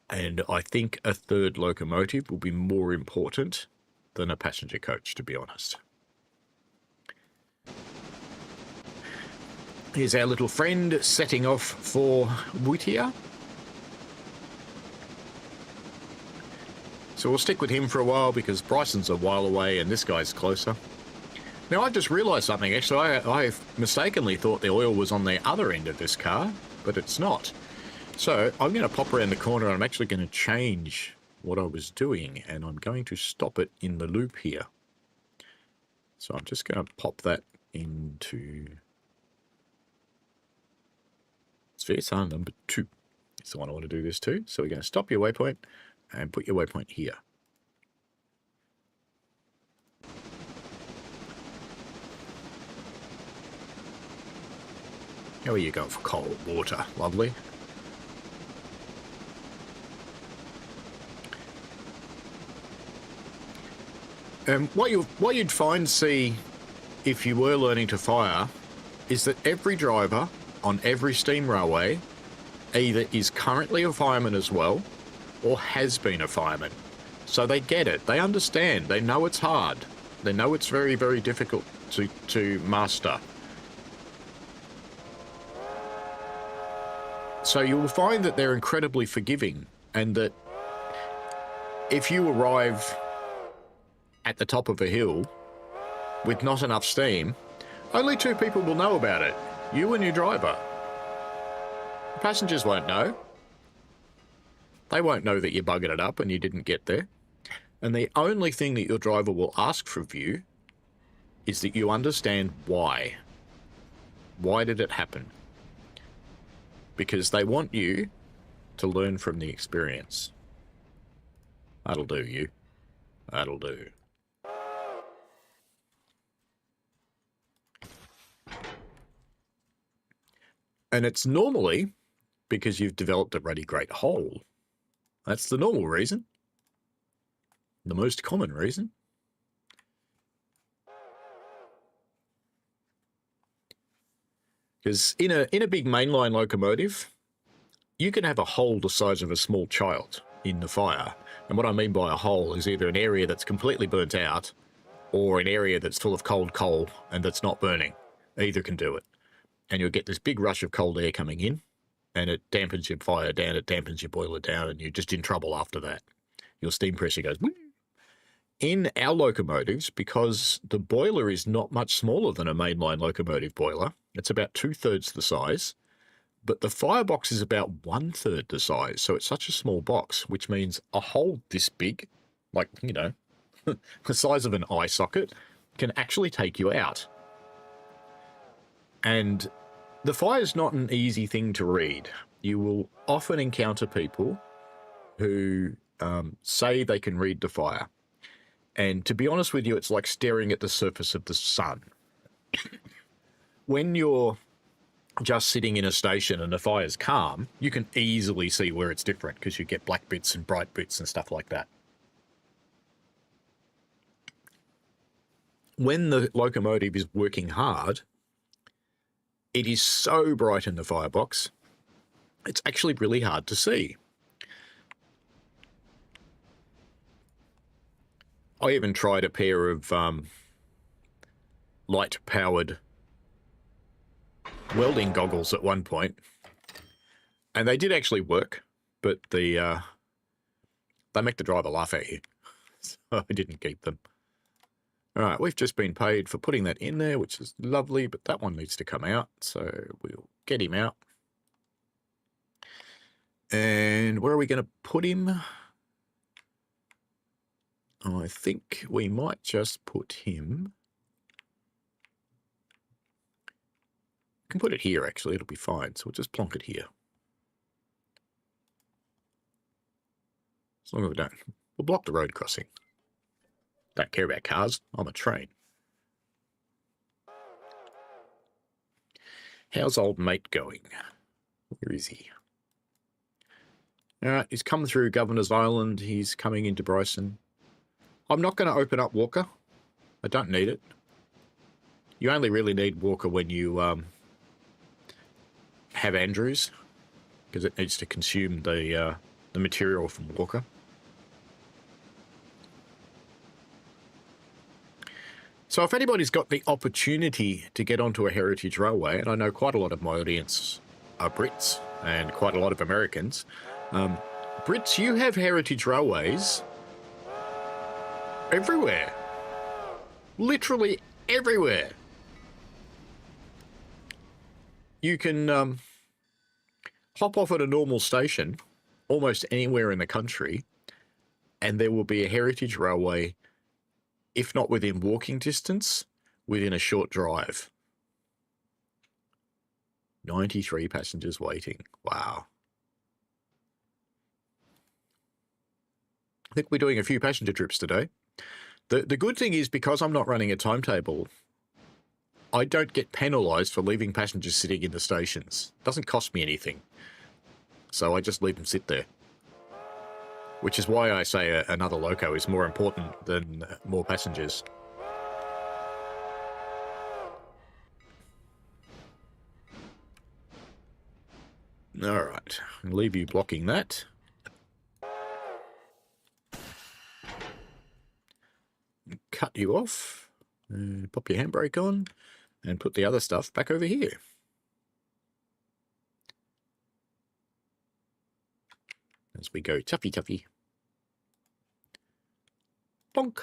And I think a third locomotive will be more important than a passenger coach, to be honest. Here's our little friend setting off for Whittier. So we'll stick with him for a while because Bryson's a while away and this guy's closer. Now, I've just realised something. Actually, I mistakenly thought the oil was on the other end of this car, but it's not. So I'm going to pop around the corner and I'm actually going to change what I was doing and I'm going to stop it in the loop here. So I'm just going to pop that into VSBR number 2. It's the one I want to do this to. So we're going to stop your waypoint and put your waypoint here. How are you going for cold water? Lovely. What you'd find, see, if you were learning to fire, is that every driver on every steam railway either is currently a fireman as well or has been a fireman. So they get it. They understand. They know it's hard. They know it's very, very difficult to master. So you will find that they're incredibly forgiving and that if you arrive at the top of a hill with not enough steam, only 2 people will know about it. You and your driver. The passengers won't know. They won't know that you buggered it up and you didn't get there. And the only thing that your driver will ask from you is that you understand why. Why did it happen? Because they want you to learn from the experience. That'll do, you. That'll do. And it's normally because you've developed a really great hole. That's the normal reason. The most common reason. Because in a big mainline locomotive, you can have a hole the size of a small child in the fire. And what I mean by a hole is either an area that's completely burnt out or an area that's full of cold coal and that's not burning. Either can do it. And you'll get this big rush of cold air coming in and it dampens your fire down, it dampens your boiler down, and you're just in trouble after that. Your steam pressure goes whoo. In our locomotives, because the boiler is not much smaller than a mainline locomotive boiler, it's about 2/3 the size, but the firebox is about 1/3 the size. So it's such a small box, which means a hole this big, like, you know, the size of an eye socket, can actually take you out. And the fire is not an easy thing to read. You will often encounter people who say they can read the fire. And to be honest with you, it's like staring at the surface of the sun. When you're just sitting in a station and the fire's calm, you can easily see where it's different because you get black bits and bright bits and stuff like that. When the locomotive is working hard, it is so bright in the firebox, it's actually really hard to see. I even tried a pair of light-powered welding goggles at one point, and they did actually work, but they make the driver laugh at you, so I didn't keep them. All right, we've just been paid for putting that in there, which is lovely, but that one needs to come out, so we'll get him out. And where are we going to put him? I think we might just put him can put it here, actually. It'll be fine. So we'll just plonk it here. As long as we don't. We'll block the road crossing. Don't care about cars. I'm a train. How's old mate going? Where is he? All right, he's come through Governor's Island. He's coming into Bryson. I'm not going to open up Walker. I don't need it. You only really need Walker when you have Andrews, because it needs to consume the material from Walker. So if anybody's got the opportunity to get onto a heritage railway, and I know quite a lot of my audience are Brits and quite a lot of Americans, Brits, you have heritage railways everywhere. Literally everywhere. You can hop off at a normal station almost anywhere in the country, and there will be a heritage railway, if not within walking distance, within a short drive. 93 passengers waiting. Wow. I think we're doing a few passenger trips today. The good thing is, because I'm not running a timetable, I don't get penalised for leaving passengers sitting in the stations. It doesn't cost me anything. So I just leave them sit there. Which is why I say another loco is more important than more passengers. All right, I'll leave you blocking that. Cut you off. Pop your handbrake on and put the other stuff back over here. As we go tuffy tuffy. Bonk.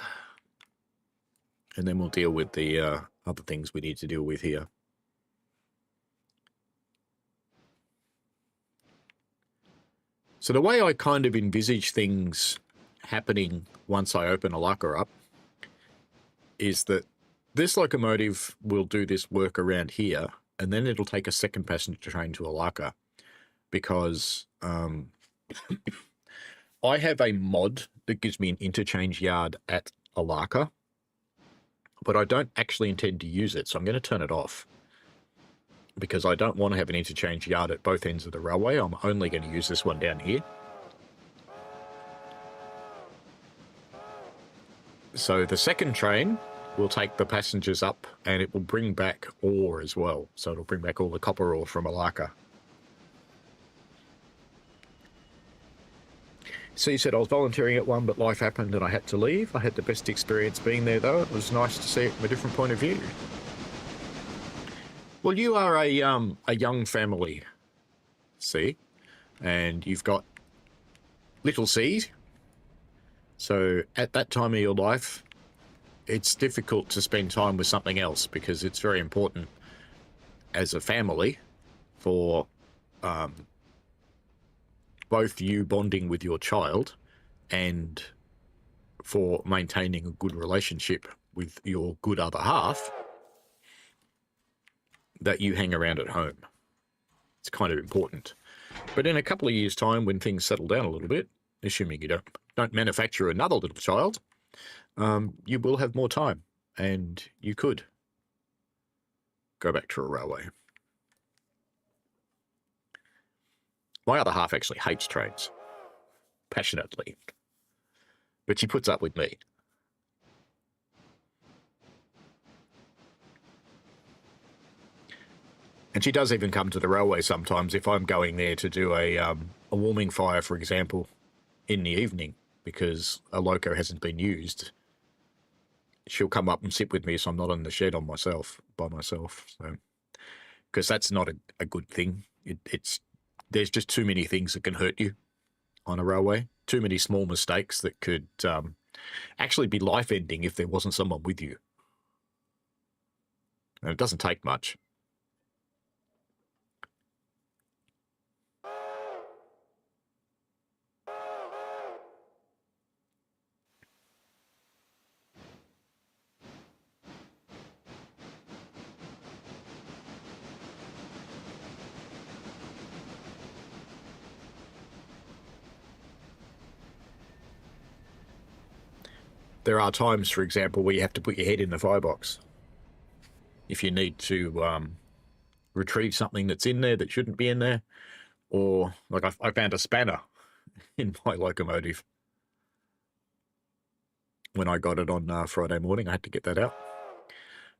And then we'll deal with the other things we need to deal with here. So the way I kind of envisage things happening once I open Alarka up is that this locomotive will do this work around here, and then it'll take a second passenger train to Alarka, because I have a mod that gives me an interchange yard at Alarka, but I don't actually intend to use it, so I'm going to turn it off, because I don't want to have an interchange yard at both ends of the railway. I'm only going to use this one down here. So the second train will take the passengers up, and it will bring back ore as well. So it'll bring back all the copper ore from Alarka. So you said I was volunteering at one, but life happened and I had to leave. I had the best experience being there, though. It was nice to see it from a different point of view. Well, you are a young family, see, and you've got little C's. So at that time of your life, it's difficult to spend time with something else, because it's very important as a family for both you bonding with your child and for maintaining a good relationship with your good other half, that you hang around at home. It's kind of important. But in a couple of years' time, when things settle down a little bit, assuming you don't manufacture another little child, you will have more time, and you could go back to a railway. My other half actually hates trains, passionately, but she puts up with me. And she does even come to the railway sometimes if I'm going there to do a warming fire, for example, in the evening, because a loco hasn't been used. She'll come up and sit with me so I'm not in the shed by myself. So, because that's not a good thing. There's just too many things that can hurt you on a railway. Too many small mistakes that could actually be life-ending if there wasn't someone with you. And it doesn't take much. there are times, for example, where you have to put your head in the firebox if you need to retrieve something that's in there that shouldn't be in there, or like I found a spanner in my locomotive when I got it on Friday morning. I had to get that out.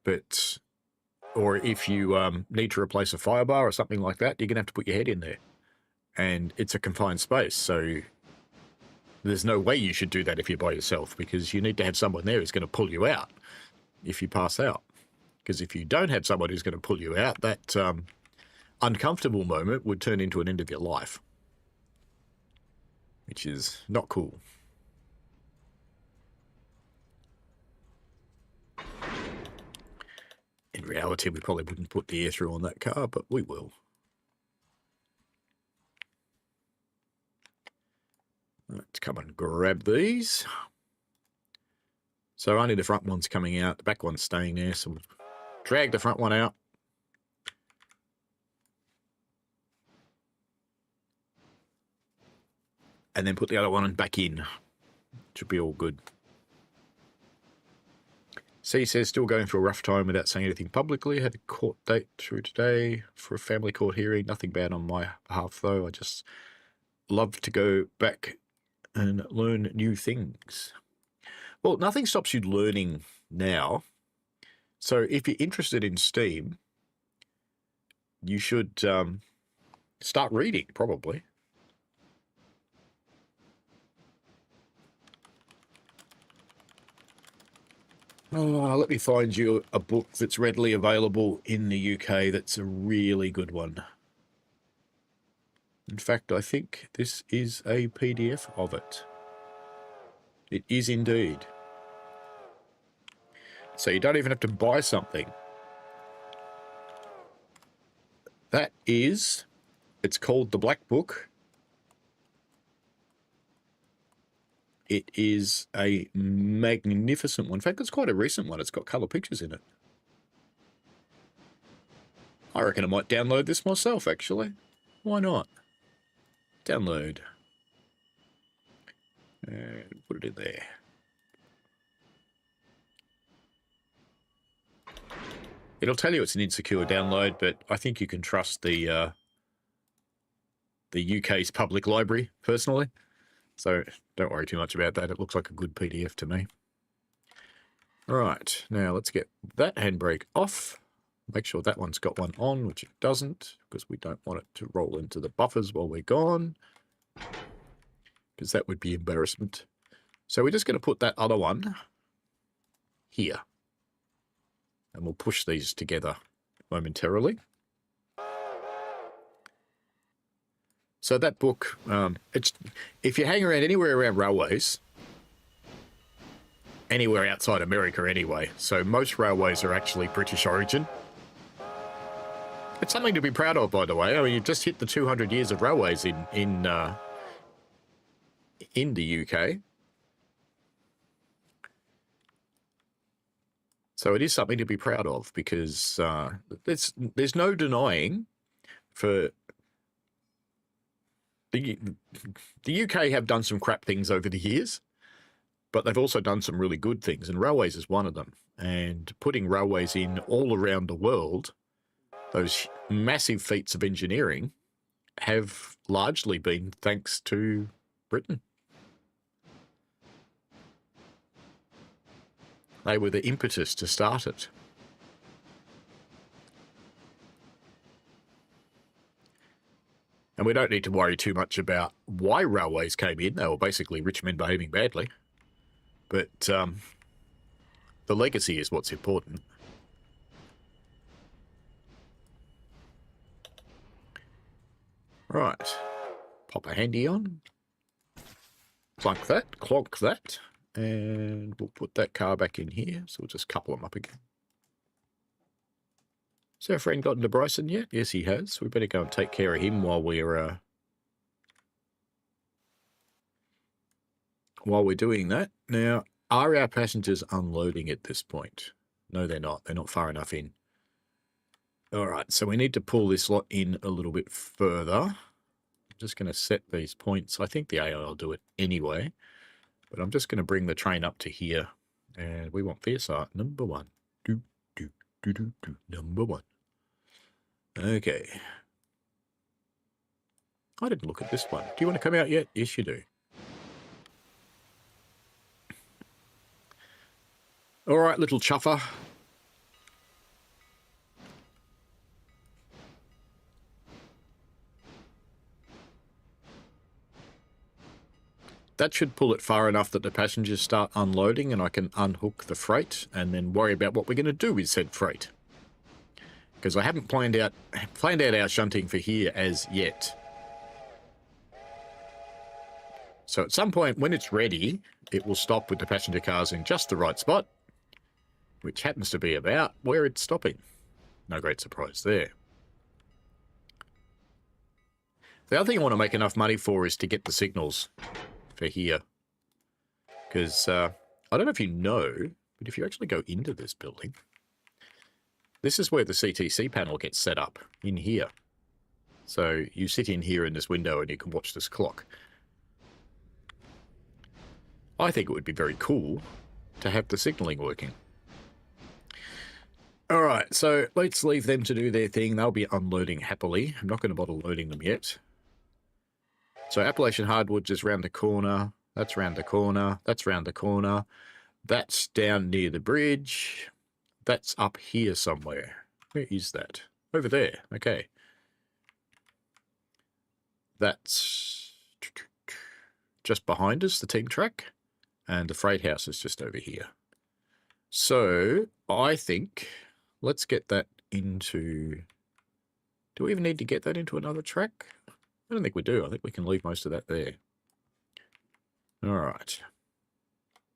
But, or if you need to replace a fire bar or something like that, you're going to have to put your head in there. And it's a confined space, so there's no way you should do that if you're by yourself, because you need to have someone there who's going to pull you out if you pass out. Because if you don't have someone who's going to pull you out, that uncomfortable moment would turn into an end of your life, which is not cool. In reality, we probably wouldn't put the air through on that car, but we will. Let's come and grab these. So only the front one's coming out, the back one's staying there, so we'll drag the front one out. And then put the other one back in. Should be all good. C says, still going through a rough time without saying anything publicly. Had a court date through today for a family court hearing. Nothing bad on my behalf, though. I just love to go back and learn new things. Well, nothing stops you learning now. So if you're interested in Steam, you should start reading, probably. Let me find you a book that's readily available in the UK that's a really good one. In fact, I think this is a PDF of it. It is indeed. So you don't even have to buy something. That is, it's called The Black Book. It is a magnificent one. In fact, it's quite a recent one. It's got colour pictures in it. I reckon I might download this myself, actually. Why not? Download. And put it in there. It'll tell you it's an insecure download, but I think you can trust the UK's public library, personally. So don't worry too much about that. It looks like a good PDF to me. All right, now let's get that handbrake off. Make sure that one's got one on, which it doesn't, because we don't want it to roll into the buffers while we're gone, because that would be embarrassment. So we're just going to put that other one here, and we'll push these together momentarily. So that book, it's, if you hang around anywhere around railways, anywhere outside America anyway, so most railways are actually British origin. It's something to be proud of, by the way. I mean, you've just hit the 200 years of railways in the UK. So it is something to be proud of, because there's no denying for the UK have done some crap things over the years, but they've also done some really good things, and railways is one of them. And putting railways in all around the world, those massive feats of engineering have largely been thanks to Britain. They were the impetus to start it. And we don't need to worry too much about why railways came in. They were basically rich men behaving badly. But the legacy is what's important. Right. Pop a handy on. Clunk that, clonk that. And we'll put that car back in here. So we'll just couple them up again. Has our friend gotten to Bryson yet? Yes, he has. We better go and take care of him while we're doing that. Now, are our passengers unloading at this point? No, they're not. They're not far enough in. All right, so we need to pull this lot in a little bit further. I'm just going to set these points. I think the AI will do it anyway, but I'm just going to bring the train up to here. And we want VSR number 1. Number 1. Okay. I didn't look at this one. Do you want to come out yet? Yes, you do. All right, little chuffer. That should pull it far enough that the passengers start unloading and I can unhook the freight and then worry about what we're going to do with said freight. Because I haven't planned out our shunting for here as yet. So at some point when it's ready, it will stop with the passenger cars in just the right spot, which happens to be about where it's stopping. No great surprise there. The other thing I want to make enough money for is to get the signals for here. Because I don't know if you know, but if you actually go into this building, this is where the CTC panel gets set up, in here. So you sit in here in this window and you can watch this clock. I think it would be very cool to have the signalling working. All right, so let's leave them to do their thing. They'll be unloading happily. I'm not going to bother loading them yet. So Appalachian Hardwoods is round the corner. That's round the corner. That's round the corner. That's down near the bridge. That's up here somewhere. Where is that? Over there. Okay. That's just behind us, the team track. And the freight house is just over here. So I think let's get that into... Do we even need to get that into another track? I don't think we do. I think we can leave most of that there. All right.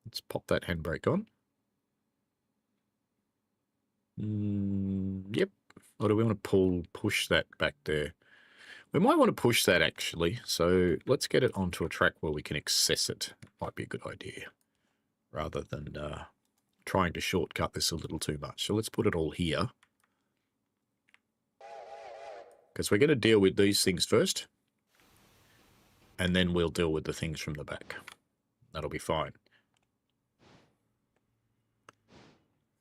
Let's pop that handbrake on. Yep. Or do we want to push that back there? We might want to push that, actually. So let's get it onto a track where we can access it. Might be a good idea. Rather than trying to shortcut this a little too much. So let's put it all here. Because we're going to deal with these things first. And then we'll deal with the things from the back. That'll be fine.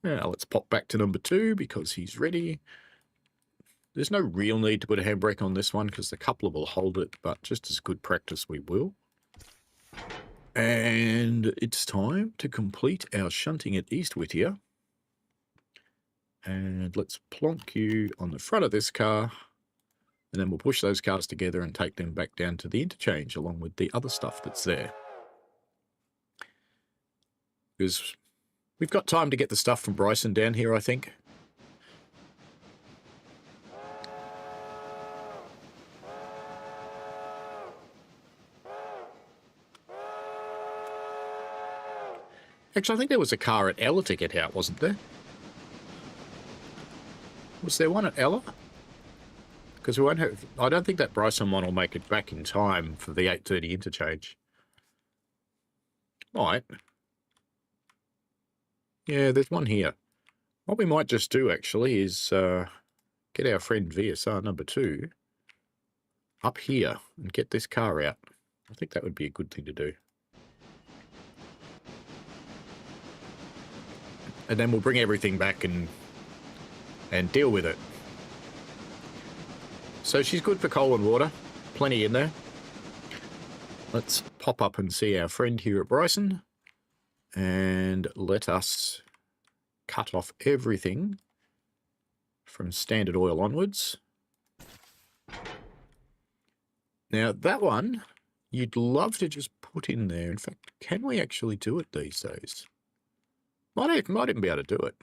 Now let's pop back to number 2 because he's ready. There's no real need to put a handbrake on this one because the coupler will hold it, but just as good practice we will. And it's time to complete our shunting at East Whittier. And let's plonk you on the front of this car. And then we'll push those cars together and take them back down to the interchange along with the other stuff that's there. Because we've got time to get the stuff from Bryson down here, I think. Actually, I think there was a car at Ella to get out, wasn't there? Was there one at Ella? Because we won't have... I don't think that Bryson one will make it back in time for the 8:30 interchange. Might. Yeah, there's one here. What we might just do, actually, is get our friend VSR number 2 up here and get this car out. I think that would be a good thing to do. And then we'll bring everything back and deal with it. So she's good for coal and water. Plenty in there. Let's pop up and see our friend here at Bryson. And let us cut off everything from Standard Oil onwards. Now that one, you'd love to just put in there. In fact, can we actually do it these days? Might even be able to do it.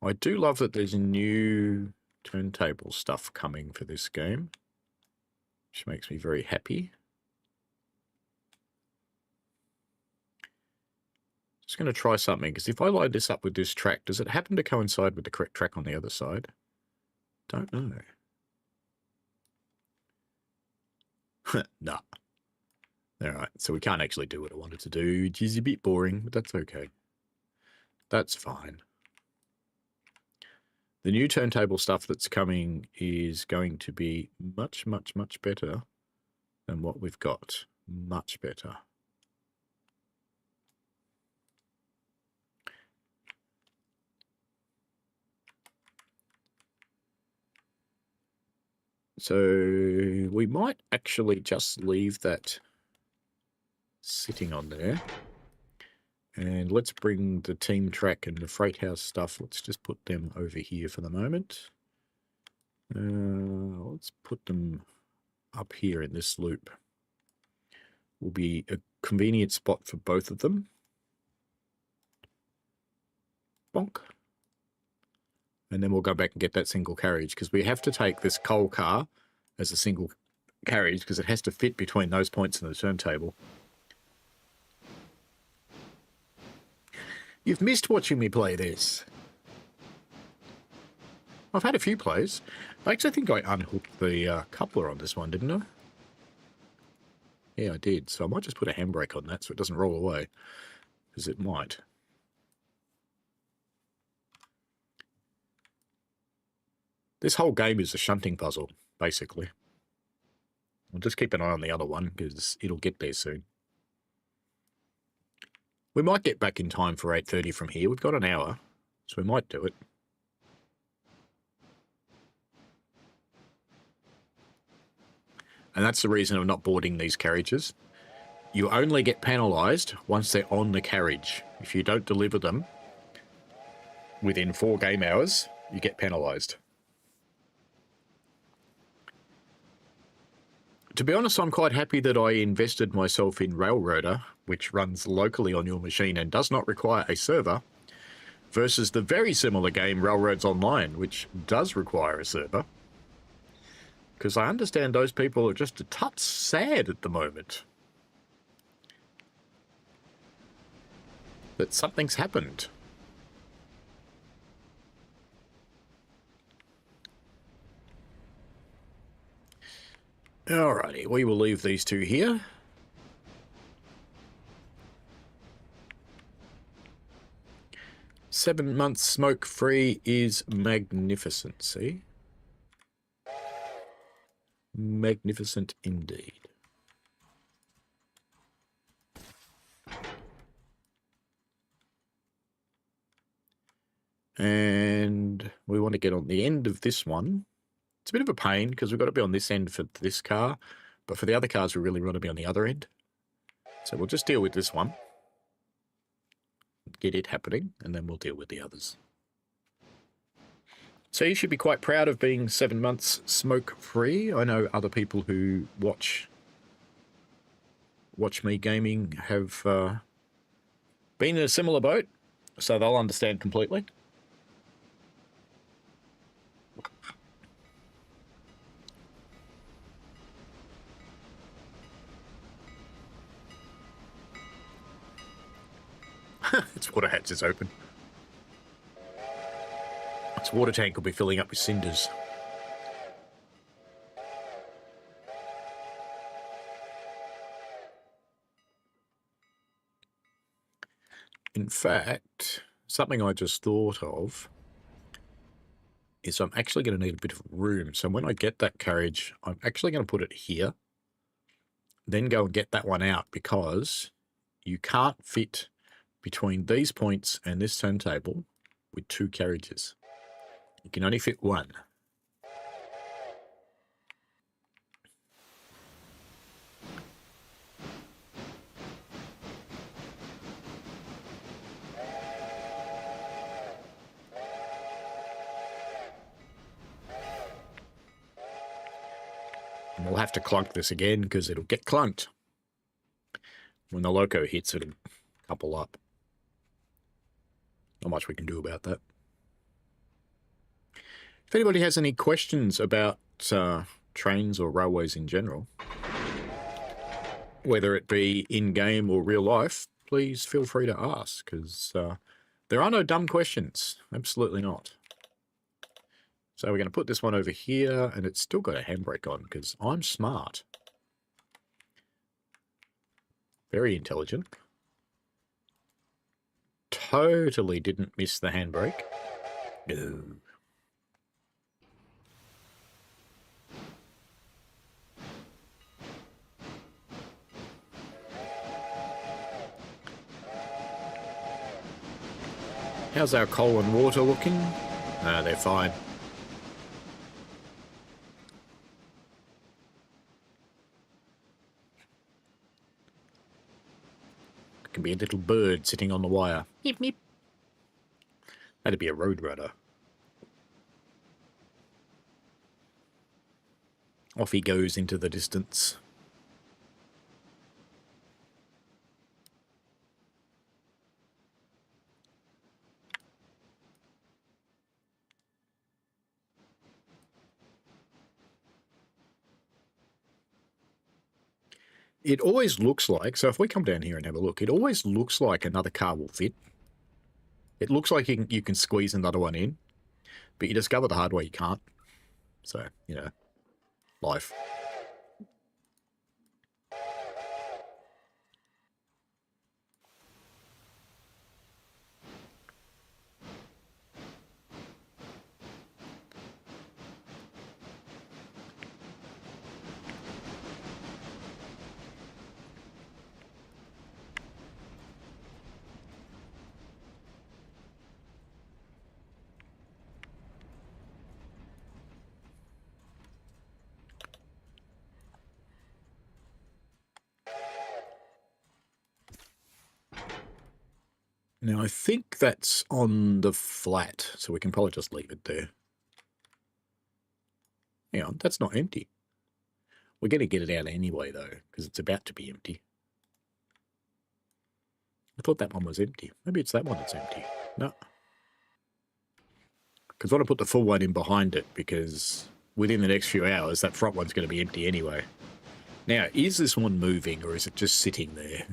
I do love that there's new turntable stuff coming for this game, which makes me very happy. Just going to try something, because if I line this up with this track, does it happen to coincide with the correct track on the other side? Don't know. Nah. Alright, so we can't actually do what I wanted to do, which is a bit boring, but that's okay. That's fine. The new turntable stuff that's coming is going to be much, much, much better than what we've got. Much better. So we might actually just leave that sitting on there. And let's bring the team track and the freight house stuff. Let's just put them over here for the moment. Let's put them up here in this loop. Will be a convenient spot for both of them. Bonk. And then we'll go back and get that single carriage, because we have to take this coal car as a single carriage because it has to fit between those points in the turntable. You've missed watching me play this. I've had a few plays. I actually think I unhooked the coupler on this one, didn't I? Yeah, I did. So I might just put a handbrake on that so it doesn't roll away, because it might. This whole game is a shunting puzzle, basically. We'll just keep an eye on the other one, because it'll get there soon. We might get back in time for 8:30 from here. We've got an hour, so we might do it. And that's the reason of not boarding these carriages. You only get penalised once they're on the carriage. If you don't deliver them within 4 game hours, you get penalised. To be honest, I'm quite happy that I invested myself in Railroader, which runs locally on your machine and does not require a server, versus the very similar game Railroads Online, which does require a server. Because I understand those people are just a tut sad at the moment that something's happened. Alrighty, we will leave these two here. Seven months smoke-free is magnificent, see? Magnificent indeed. And we want to get on the end of this one. It's a bit of a pain because we've got to be on this end for this car, but for the other cars we really want to be on the other end. So we'll just deal with this one. Get it happening, and then we'll deal with the others. So you should be quite proud of being 7 months smoke-free. I know other people who watch me gaming have been in a similar boat, so they'll understand completely. Its water hatch is open. Its water tank will be filling up with cinders. In fact, something I just thought of is I'm actually going to need a bit of room. So when I get that carriage, I'm actually going to put it here, then go and get that one out, because you can't fit between these points and this turntable with 2 carriages. You can only fit 1. And we'll have to clunk this again because it'll get clunked. When the loco hits, it'll couple up. Not much we can do about that. If anybody has any questions about trains or railways in general, whether it be in-game or real life, please feel free to ask, because there are no dumb questions. Absolutely not. So we're going to put this one over here, and it's still got a handbrake on, because I'm smart. Very intelligent. Totally didn't miss the handbrake. No. How's our coal and water looking? They're fine. can be a little bird sitting on the wire. Meep, meep. That'd be a roadrunner. Off he goes into the distance. It always looks like, so if we come down here and have a look, it always looks like another car will fit. It looks like you can squeeze another one in, but you discover the hard way you can't. So, you know, life. Now, I think that's on the flat, so we can probably just leave it there. Hang on, that's not empty. We're going to get it out anyway, though, because it's about to be empty. I thought that one was empty. Maybe it's that one that's empty. No. Because I want to put the full one in behind it, because within the next few hours, that front one's going to be empty anyway. Now, is this one moving, or is it just sitting there?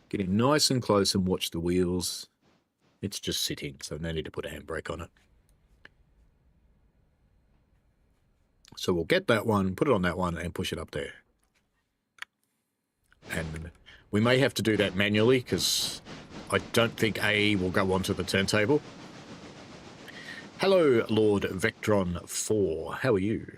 Getting nice and close and watch the wheels. It's just sitting, so no need to put a handbrake on it. So we'll get that one, put it on that one, and push it up there. And we may have to do that manually, because I don't think A will go onto the turntable. Hello, Lord Vectron 4. How are you?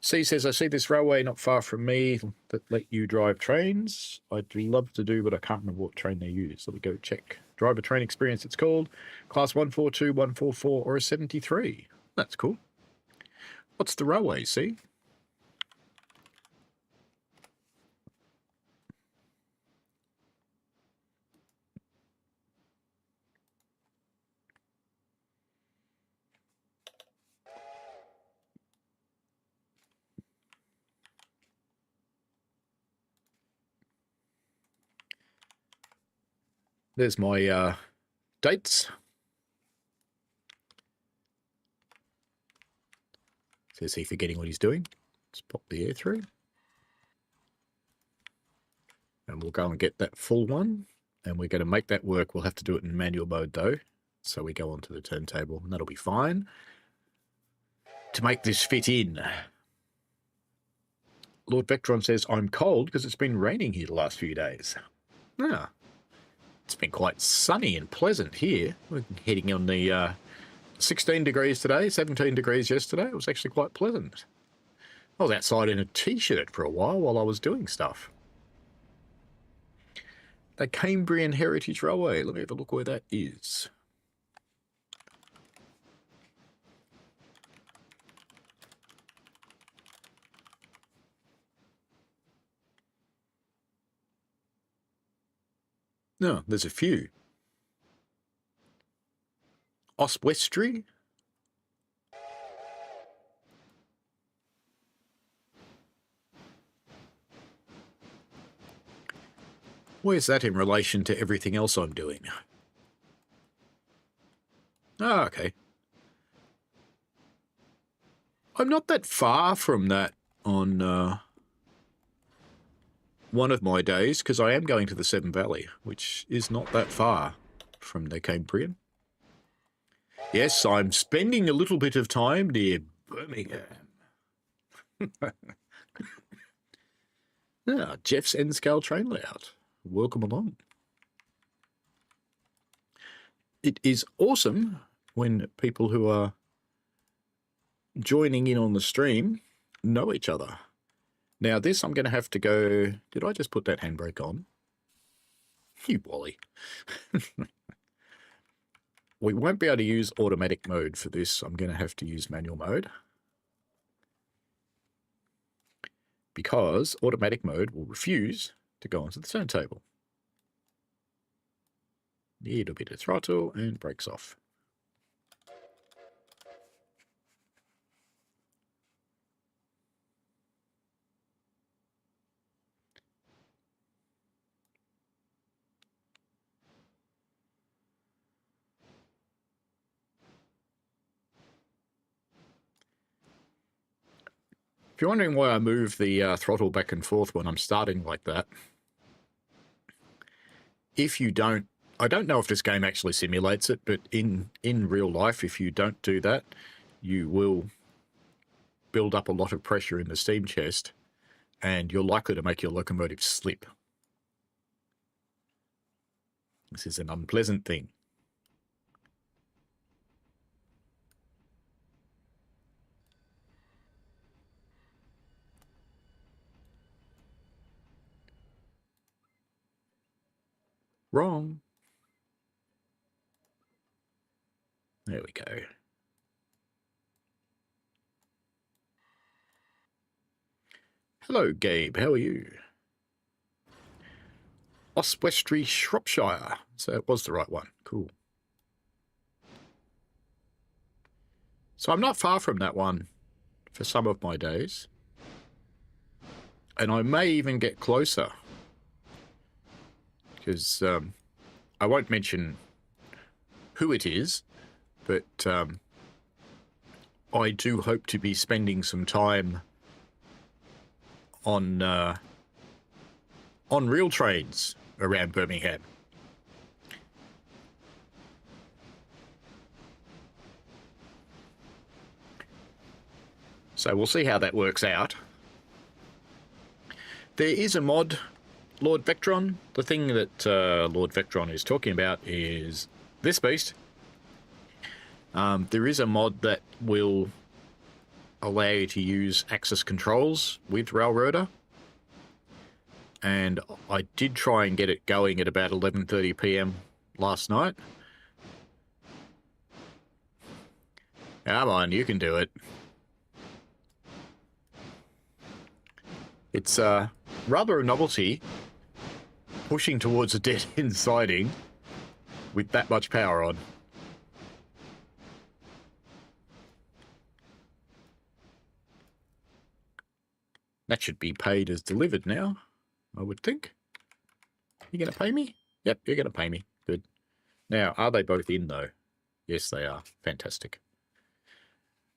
C says, I see this railway not far from me that let you drive trains. I'd love to do, but I can't remember what train they use. Let me go check. Driver train experience, it's called. Class 142, 144, or a 73. That's cool. What's the railway, see? There's my dates. Is he forgetting what he's doing? Let's pop the air through. And we'll go and get that full one. And we're going to make that work. We'll have to do it in manual mode, though. So we go onto the turntable, and that'll be fine. To make this fit in. Lord Vectron says, I'm cold because it's been raining here the last few days. Ah. It's been quite sunny and pleasant here. We're heading on the 16 degrees today, 17 degrees yesterday. It was actually quite pleasant. I was outside in a t-shirt for a while I was doing stuff. The Cambrian Heritage Railway. Let me have a look where that is. No, there's a few. Oswestry. Where's that in relation to everything else I'm doing? Ah, okay. I'm not that far from that on one of my days, because I am going to the Severn Valley, which is not that far from the Cambrian. Yes, I'm spending a little bit of time near Birmingham. Ah, Jeff's N-scale train layout. Welcome along. It is awesome when people who are joining in on the stream know each other. Now this, I'm going to have to go... Did I just put that handbrake on? You Wally. We won't be able to use automatic mode for this. I'm going to have to use manual mode. Because automatic mode will refuse to go onto the turntable. Little bit of throttle and brakes off. If you're wondering why I move the throttle back and forth when I'm starting like that, if you don't, I don't know if this game actually simulates it, but in real life, if you don't do that, you will build up a lot of pressure in the steam chest, and you're likely to make your locomotive slip. This is an unpleasant thing. Wrong. There we go. Hello, Gabe. How are you? Oswestry, Shropshire. So it was the right one. Cool. So I'm not far from that one for some of my days. And I may even get closer. Because I won't mention who it is, but I do hope to be spending some time on rail trains around Birmingham. So we'll see how that works out. There is a mod, Lord Vectron. The thing that Lord Vectron is talking about is this beast. There is a mod that will allow you to use axis controls with Railroader. And I did try and get it going at about 11:30 p.m. last night. Come on, you can do it. It's rather a novelty pushing towards a dead-end siding with that much power on. That should be paid as delivered now, I would think. You going to pay me? Yep, you're going to pay me. Good. Now, are they both in, though? Yes, they are. Fantastic.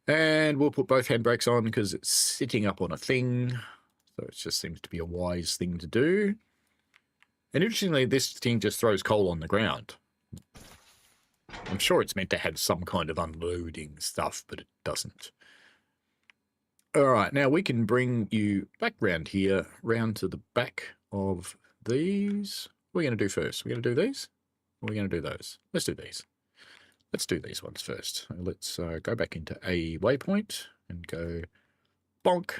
And we'll put both handbrakes on because it's sitting up on a thing. So it just seems to be a wise thing to do. And interestingly, this thing just throws coal on the ground. I'm sure it's meant to have some kind of unloading stuff, but it doesn't. All right, now we can bring you back round here, round to the back of these. What are we going to do first? We're going to do these? Or are we going to do those? Let's do these. Let's do these ones first. Let's go back into a waypoint and go bonk.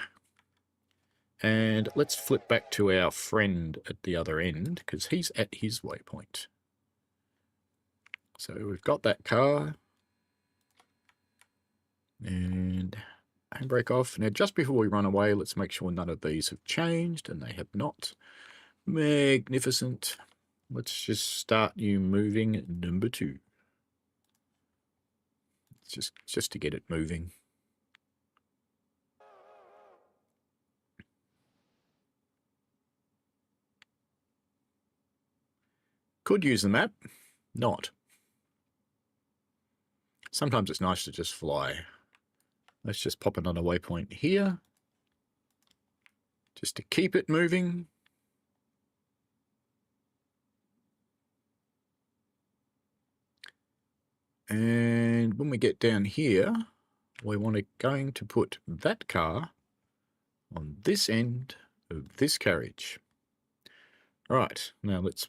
And let's flip back to our friend at the other end because he's at his waypoint. So we've got that car. And handbrake off. Now, just before we run away, let's make sure none of these have changed, and they have not. Magnificent. Let's just start you moving number 2. Just to get it moving. Could use the map. Not. Sometimes it's nice to just fly. Let's just pop it on a waypoint here. Just to keep it moving. And when we get down here, we want to going to put that car on this end of this carriage. All right, now let's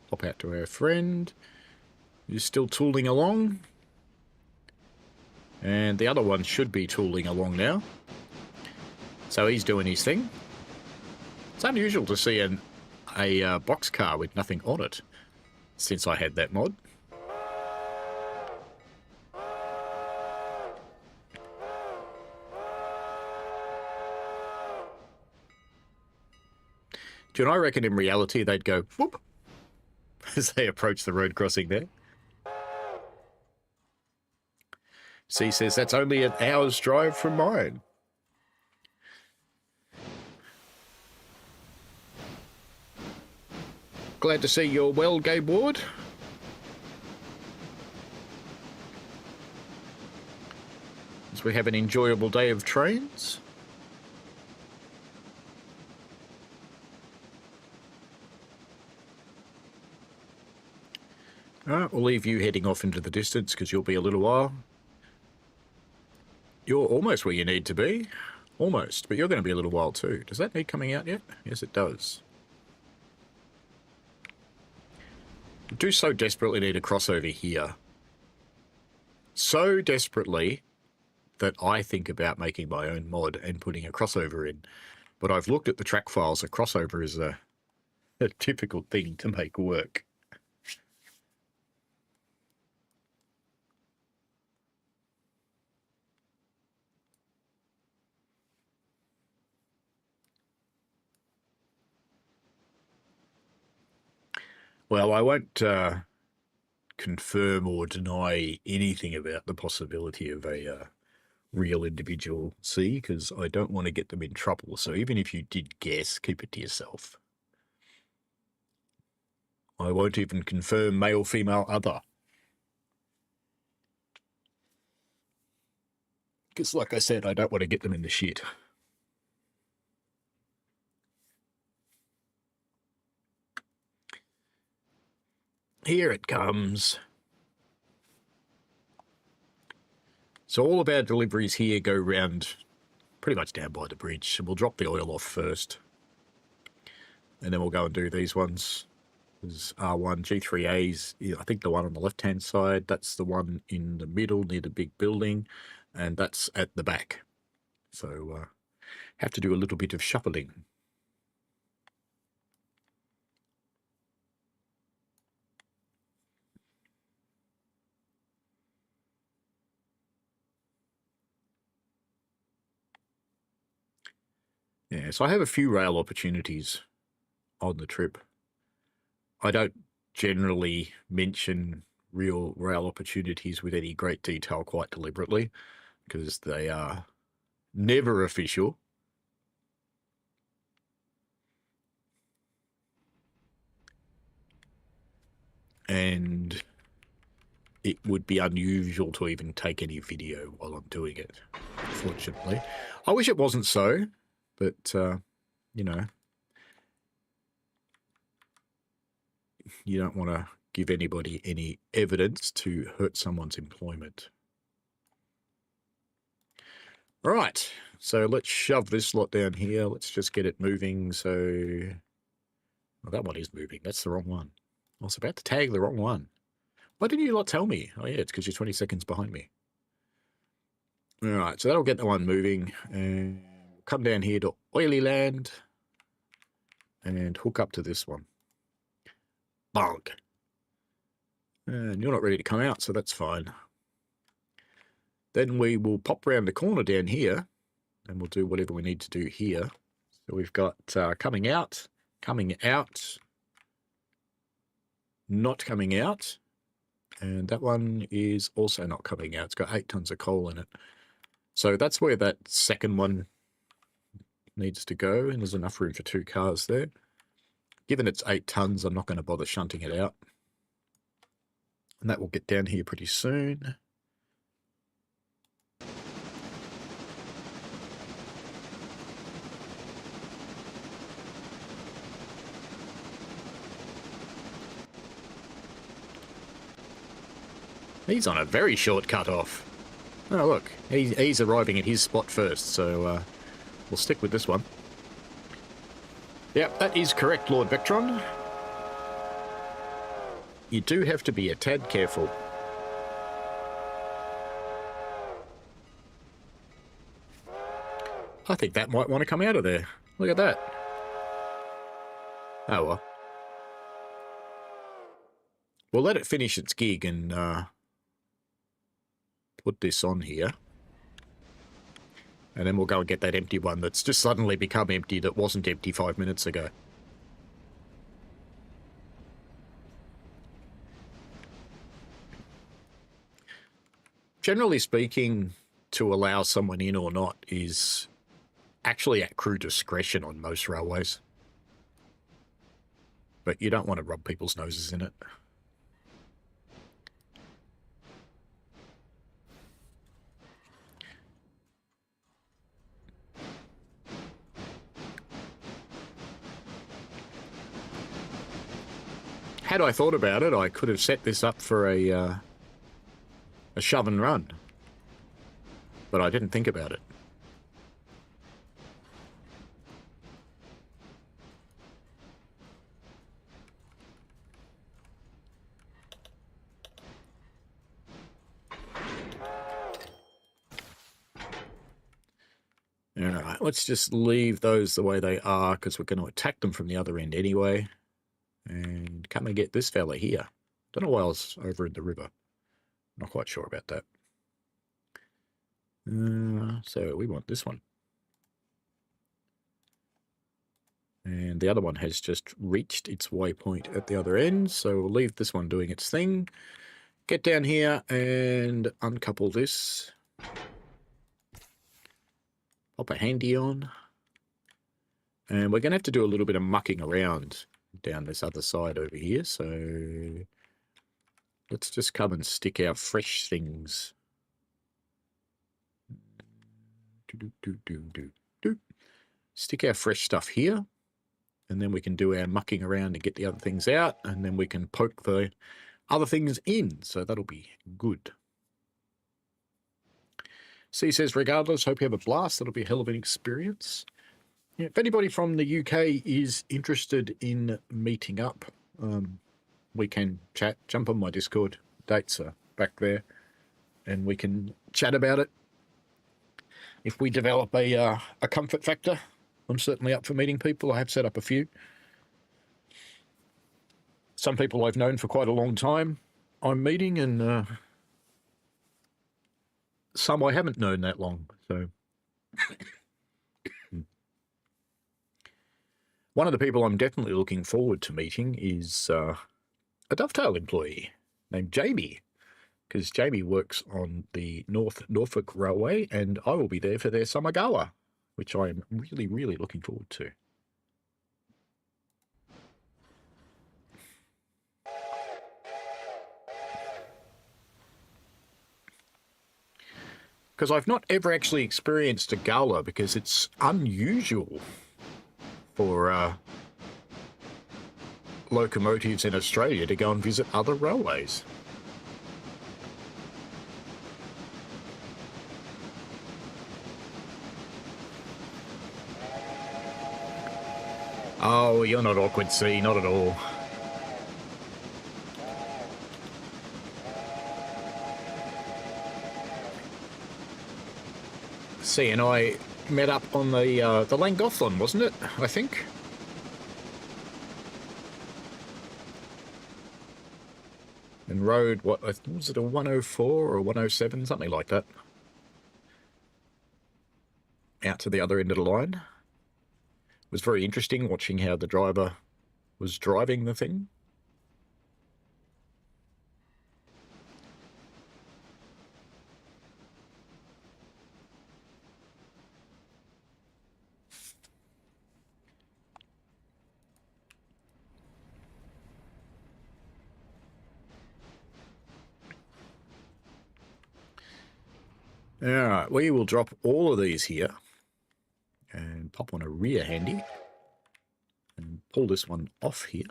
pop out to our friend who's still tooling along. And the other one should be tooling along now. So he's doing his thing. It's unusual to see a boxcar with nothing on it since I had that mod. Do you know, I reckon in reality they'd go, whoop. as they approach the road crossing there. C says that's only an hour's drive from mine. Glad to see you're well, Gabe Ward. As we have an enjoyable day of trains. Alright, we'll leave you heading off into the distance because you'll be a little while. You're almost where you need to be. Almost, but you're going to be a little while too. Does that need coming out yet? Yes, it does. I do so desperately need a crossover here. So desperately that I think about making my own mod and putting a crossover in. But I've looked at the track files. A crossover is a difficult thing to make work. Well, I won't confirm or deny anything about the possibility of a real individual C, because I don't want to get them in trouble. So even if you did guess, keep it to yourself. I won't even confirm male, female, other. Because like I said, I don't want to get them in the shit. Here it comes. So all of our deliveries here go round pretty much down by the bridge. We'll drop the oil off first. And then we'll go and do these ones. There's R1, G3As, I think the one on the left-hand side. That's the one in the middle near the big building. And that's at the back. So have to do a little bit of shuffling. Yeah, so I have a few rail opportunities on the trip. I don't generally mention real rail opportunities with any great detail quite deliberately, because they are never official. And it would be unusual to even take any video while I'm doing it, fortunately. I wish it wasn't so, but, you know, you don't want to give anybody any evidence to hurt someone's employment. Right, so let's shove this lot down here. Let's just get it moving. So, well, that one is moving. That's the wrong one. I was about to tag the wrong one. Why didn't you lot tell me? Oh, yeah, it's because you're 20 seconds behind me. All right, so that'll get the one moving. And come down here to Oily Land and hook up to this one. Bonk. And you're not ready to come out, so that's fine. Then we will pop around the corner down here and we'll do whatever we need to do here. So we've got coming out, not coming out, and that one is also not coming out. It's got 8 tons of coal in it. So that's where that second one needs to go, and there's enough room for 2 cars there. Given it's 8 tons, I'm not going to bother shunting it out. And that will get down here pretty soon. He's on a very short cut-off. Oh, look, he's arriving at his spot first, so we'll stick with this one. Yep, that is correct, Lord Vectron. You do have to be a tad careful. I think that might want to come out of there. Look at that. Oh, well. We'll let it finish its gig and put this on here. And then we'll go and get that empty one that's just suddenly become empty that wasn't empty 5 minutes ago. generally speaking, to allow someone in or not is actually at crew discretion on most railways. But you don't want to rub people's noses in it. Had I thought about it, I could have set this up for a shove and run. But I didn't think about it. All right, let's just leave those the way they are because we're going to attack them from the other end anyway. And come and get this fella here. Don't know why I was over in the river. Not quite sure about that. So we want this one. And the other one has just reached its waypoint at the other end, so we'll leave this one doing its thing. Get down here and uncouple this. Pop a handy on. And we're going to have to do a little bit of mucking around down this other side over here, so let's just come and stick our fresh things. Stick our fresh stuff here, and then we can do our mucking around and get the other things out, and then we can poke the other things in, so that'll be good. C says, regardless, hope you have a blast. That'll be a hell of an experience. Yeah, if anybody from the UK is interested in meeting up, we can chat. Jump on my Discord. Dates are back there, and we can chat about it. If we develop a comfort factor, I'm certainly up for meeting people. I have set up a few. Some people I've known for quite a long time I'm meeting, and some I haven't known that long. So one of the people I'm definitely looking forward to meeting is a Dovetail employee named Jamie, because Jamie works on the North Norfolk Railway, and I will be there for their summer gala, which I am really, really looking forward to. Because I've not ever actually experienced a gala, because it's unusual for locomotives in Australia to go and visit other railways. Oh, you're not awkward, C, not at all. C and I met up on the Llangollen, wasn't it? I think. And rode, what was it, a 104 or 107, something like that. Out to the other end of the line. It was very interesting watching how the driver was driving the thing. All right, we will drop all of these here and pop on a rear handy and pull this one off here.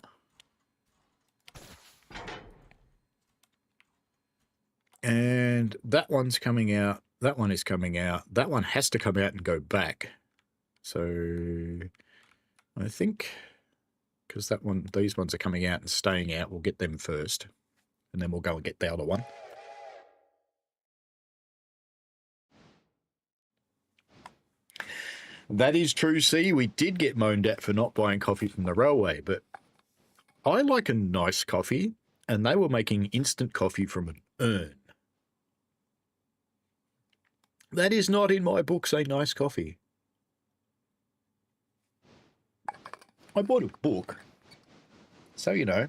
And that one's coming out. That one is coming out. That one has to come out and go back. So I think because that one, these ones are coming out and staying out, we'll get them first, and then we'll go and get the other one. That is true, C. We did get moaned at for not buying coffee from the railway, but I like a nice coffee, and they were making instant coffee from an urn. That is not in my books a nice coffee. I bought a book, so you know.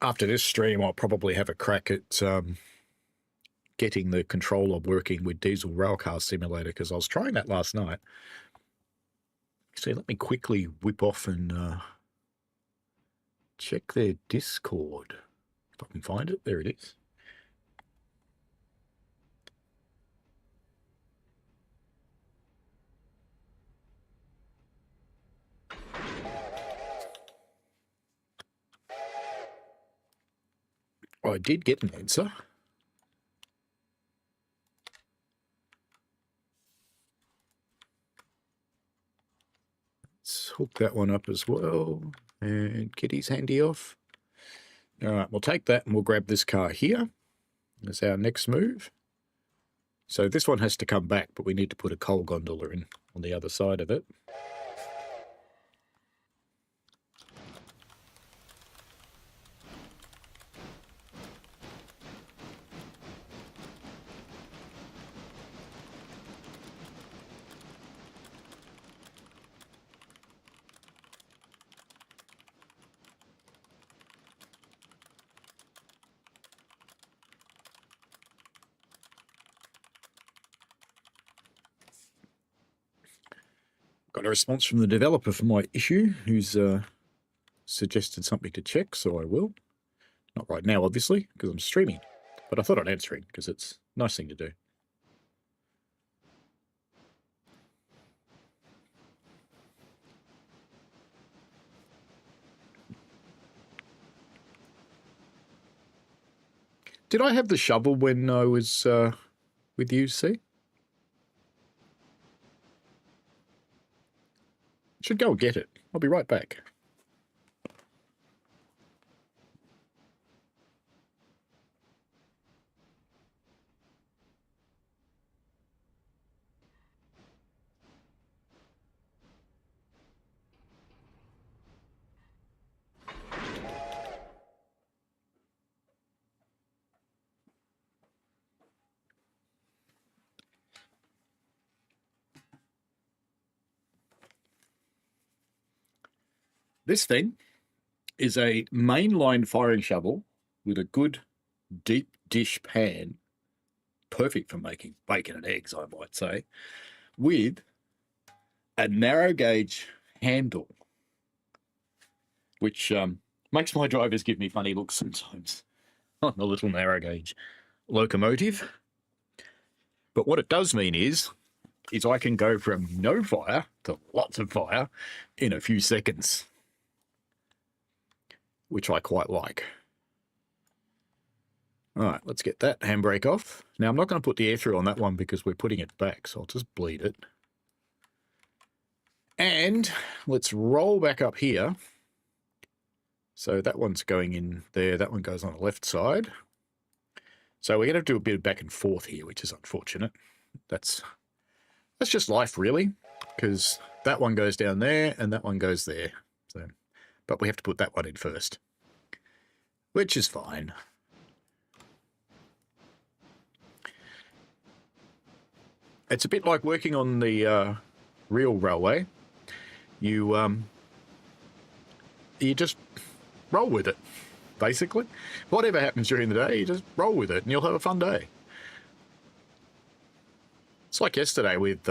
after this stream, I'll probably have a crack at getting the controller working with Diesel Railcar Simulator, because I was trying that last night. So let me quickly whip off and check their Discord. If I can find it. There it is. I did get an answer. Let's hook that one up as well. And Kitty's handy off. All right, we'll take that and we'll grab this car here. That's our next move. So this one has to come back, but we need to put a coal gondola in on the other side of it. Got a response from the developer for my issue, who's suggested something to check, so I will. Not right now, obviously, because I'm streaming. But I thought I'd answer it, because it's a nice thing to do. Did I have the shovel when I was with you, see? Should go and get it. I'll be right back. This thing is a mainline firing shovel with a good deep dish pan, perfect for making bacon and eggs, I might say, with a narrow gauge handle, which makes my drivers give me funny looks sometimes on the little narrow gauge locomotive. But what it does mean is I can go from no fire to lots of fire in a few seconds, which I quite like. All right, let's get that handbrake off. Now, I'm not going to put the air through on that one because we're putting it back, so I'll just bleed it. And let's roll back up here. So that one's going in there. That one goes on the left side. So we're going to do a bit of back and forth here, which is unfortunate. That's just life, really, because that one goes down there and that one goes there. So, but we have to put that one in first, which is fine. It's a bit like working on the real railway. You just roll with it, basically. Whatever happens during the day, you just roll with it and you'll have a fun day. It's like yesterday with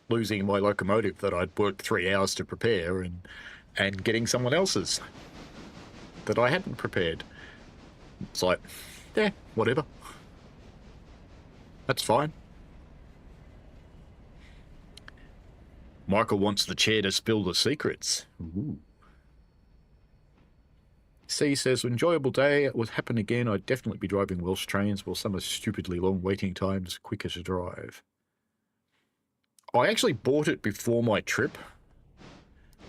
losing my locomotive that I'd worked 3 hours to prepare and getting someone else's that I hadn't prepared. It's like, yeah, whatever. That's fine. Michael wants the chair to spill the secrets. Ooh. C says, enjoyable day. It would happen again. I'd definitely be driving Welsh trains, while some are stupidly long waiting times, quicker to drive. I actually bought it before my trip,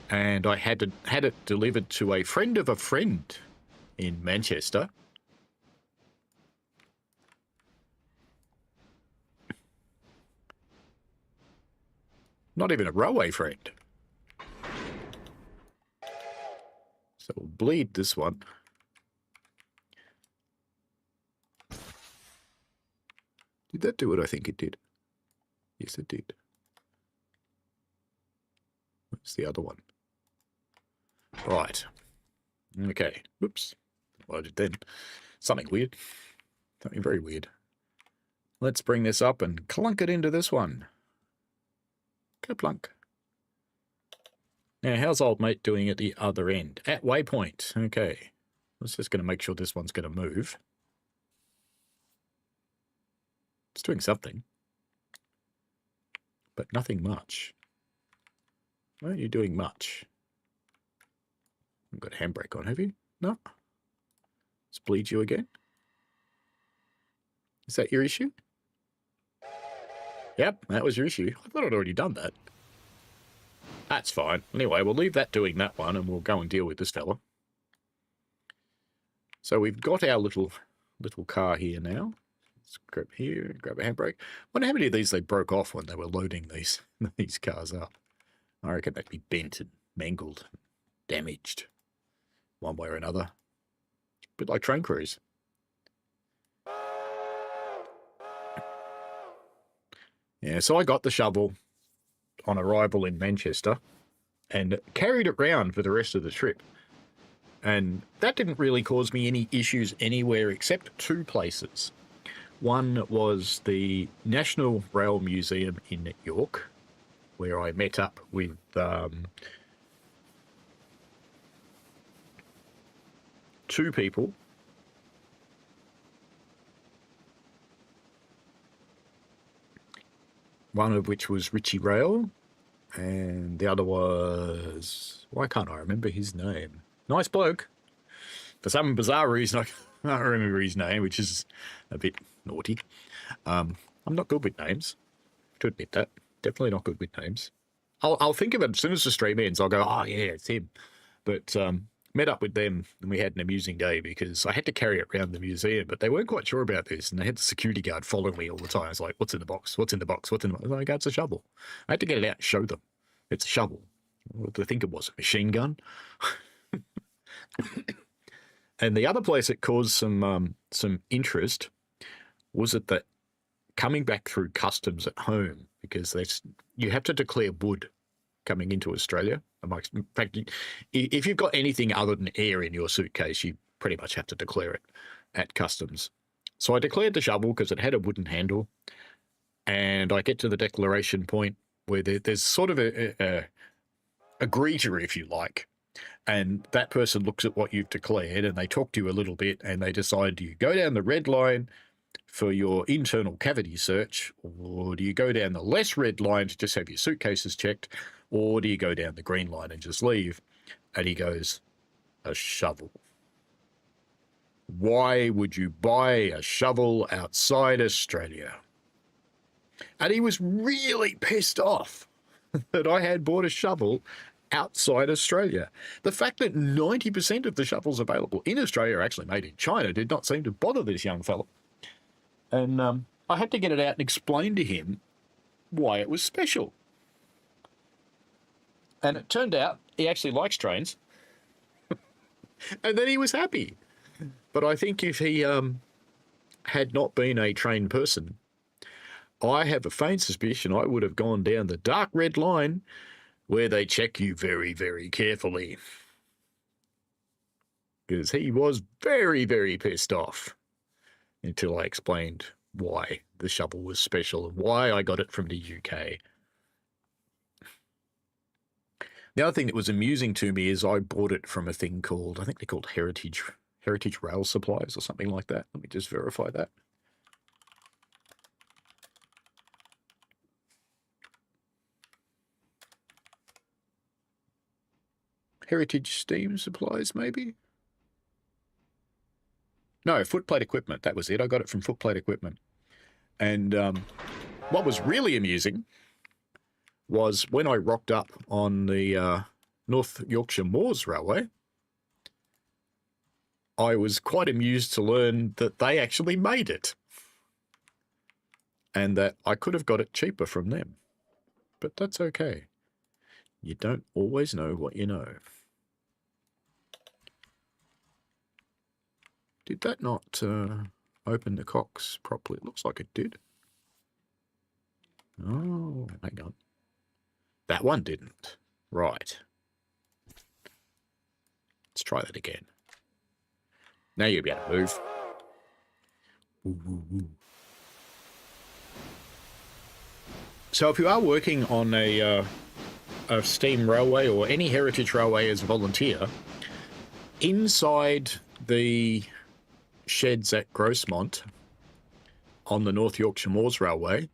and I had it delivered to a friend of a friend in Manchester. Not even a railway friend. So we'll bleed this one. Did that do what I think it did? Yes, it did. What's the other one? Right. Okay. Whoops. uploaded then. Something weird. Something very weird. Let's bring this up and clunk it into this one. Kaplunk. Now, how's old mate doing at the other end? At waypoint. Okay. Let's just going to make sure this one's going to move. It's doing something. But nothing much. Why aren't you doing much? You've got a handbrake on, have you? No? Let's bleed you again. Is that your issue? Yep, that was your issue. I thought I'd already done that. That's fine. Anyway, we'll leave that doing that one and we'll go and deal with this fella. So we've got our little car here now. Let's grab here, grab a handbrake. I wonder how many of these they broke off when they were loading these cars up. I reckon they'd be bent and mangled, damaged, one way or another. A bit like train crews. Yeah, so I got the shovel on arrival in Manchester and carried it round for the rest of the trip. And that didn't really cause me any issues anywhere except two places. One was the National Rail Museum in York, where I met up with two people. One of which was Richie Rail, and the other was... Why can't I remember his name? Nice bloke. For some bizarre reason, I can't remember his name, which is a bit naughty. I'm not good with names, to admit that. Definitely not good with names. I'll think of it as soon as the stream ends. I'll go, oh, yeah, it's him. But met up with them, and we had an amusing day because I had to carry it around the museum, but they weren't quite sure about this, and they had the security guard following me all the time. I was like, what's in the box? What's in the box? What's in the box? I was like, it's a shovel. I had to get it out and show them. It's a shovel. What do they think it was? A machine gun? And the other place that caused some interest was at the coming back through customs at home, because you have to declare wood coming into Australia. In fact, if you've got anything other than air in your suitcase, you pretty much have to declare it at customs. So I declared the shovel because it had a wooden handle, and I get to the declaration point where there's sort of a greeter, if you like, and that person looks at what you've declared and they talk to you a little bit and they decide, do you go down the red line for your internal cavity search, or do you go down the less red line to just have your suitcases checked, or do you go down the green line and just leave? And he goes, a shovel. Why would you buy a shovel outside Australia? And he was really pissed off that I had bought a shovel outside Australia. The fact that 90% of the shovels available in Australia are actually made in China did not seem to bother this young fellow. And I had to get it out and explain to him why it was special. And it turned out he actually likes trains. And then he was happy. But I think if he had not been a trained person, I have a faint suspicion I would have gone down the dark red line where they check you very, very carefully. Because he was very, very pissed off until I explained why the shovel was special and why I got it from the UK. The other thing that was amusing to me is I bought it from a thing called, I think they're called Heritage Rail Supplies or something like that. Let me just verify that. Heritage Steam Supplies, maybe? No, Footplate Equipment. That was it. I got it from Footplate Equipment. And what was really amusing was when I rocked up on the North Yorkshire Moors Railway, I was quite amused to learn that they actually made it and that I could have got it cheaper from them. But that's okay. You don't always know what you know. Did that not open the cocks properly? It looks like it did. Oh, hang on. That one didn't. Right. Let's try that again. Now you'll be able to move. So if you are working on a steam railway or any heritage railway as a volunteer, inside the sheds at Grossmont on the North Yorkshire Moors Railway,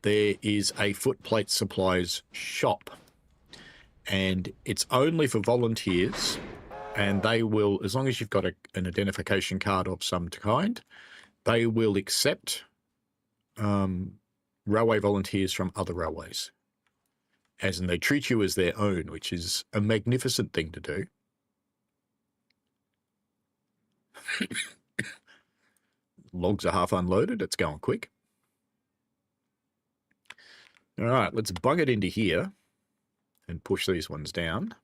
there is a footplate supplies shop, and it's only for volunteers, and they will, as long as you've got an identification card of some kind, they will accept railway volunteers from other railways, as in they treat you as their own, which is a magnificent thing to do. Logs are half unloaded. It's going quick. All right, let's bung it into here and push these ones down.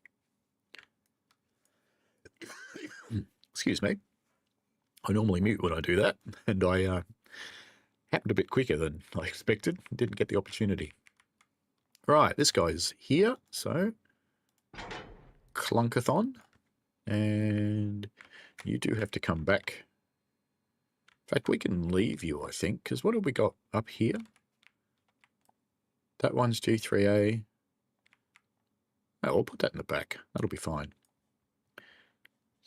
Excuse me. I normally mute when I do that, and I happened a bit quicker than I expected. Didn't get the opportunity. Right, this guy's here, so clunkathon, and you do have to come back. In fact, we can leave you, I think, because what have we got up here? That one's G3A. Oh, we'll put that in the back. That'll be fine.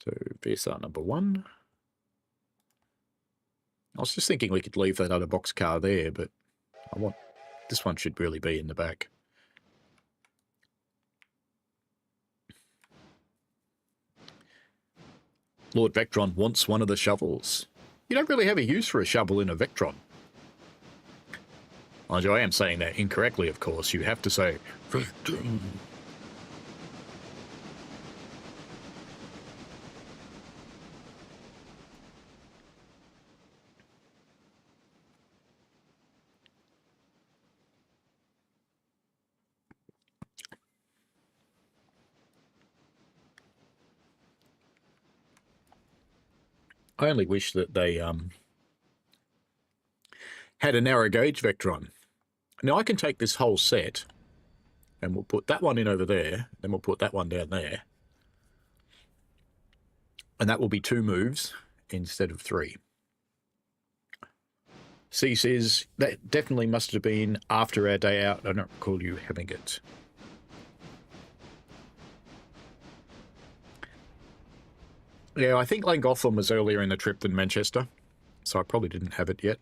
So VSR number 1. I was just thinking we could leave that other boxcar there, but this one should really be in the back. Lord Vectron wants one of the shovels. You don't really have a use for a shovel in a Vectron. Mind you, I am saying that incorrectly, of course. You have to say Vectron. I only wish that they had a narrow gauge Vectron. Now I can take this whole set and we'll put that one in over there, then we'll put that one down there. And that will be 2 moves instead of 3. C says, that definitely must have been after our day out. I don't recall you having it. Yeah, I think Llangollen was earlier in the trip than Manchester, so I probably didn't have it yet.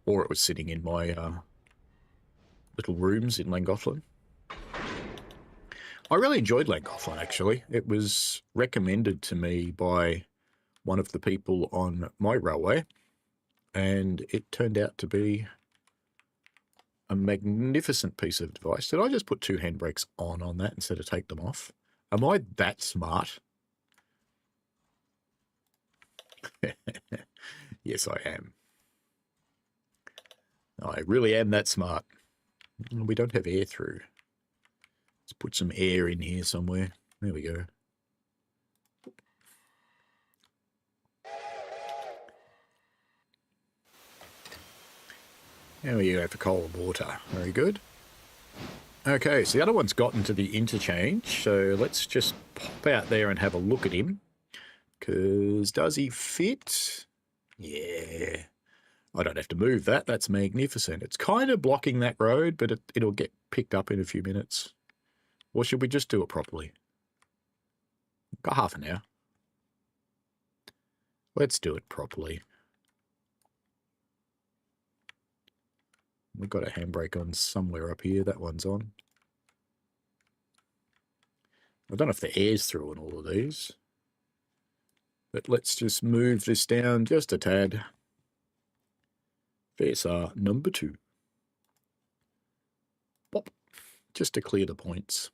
Or it was sitting in my little rooms in Llangollen. I really enjoyed Llangollen, actually. It was recommended to me by one of the people on my railway, and it turned out to be a magnificent piece of advice. Did I just put 2 handbrakes on that instead of take them off? Am I that smart? Yes, I am. I really am that smart. We don't have air through. Let's put some air in here somewhere. There we go. There we go for cold water. Very good. Okay, so the other one's gotten to the interchange, so let's just pop out there and have a look at him. Because does he fit? Yeah. I don't have to move that. That's magnificent. It's kind of blocking that road, but it'll get picked up in a few minutes. Or should we just do it properly? Got half an hour. Let's do it properly. We've got a handbrake on somewhere up here. That one's on. I don't know if the air's through in all of these. But let's just move this down just a tad. VSR number 2. Pop. Just to clear the points.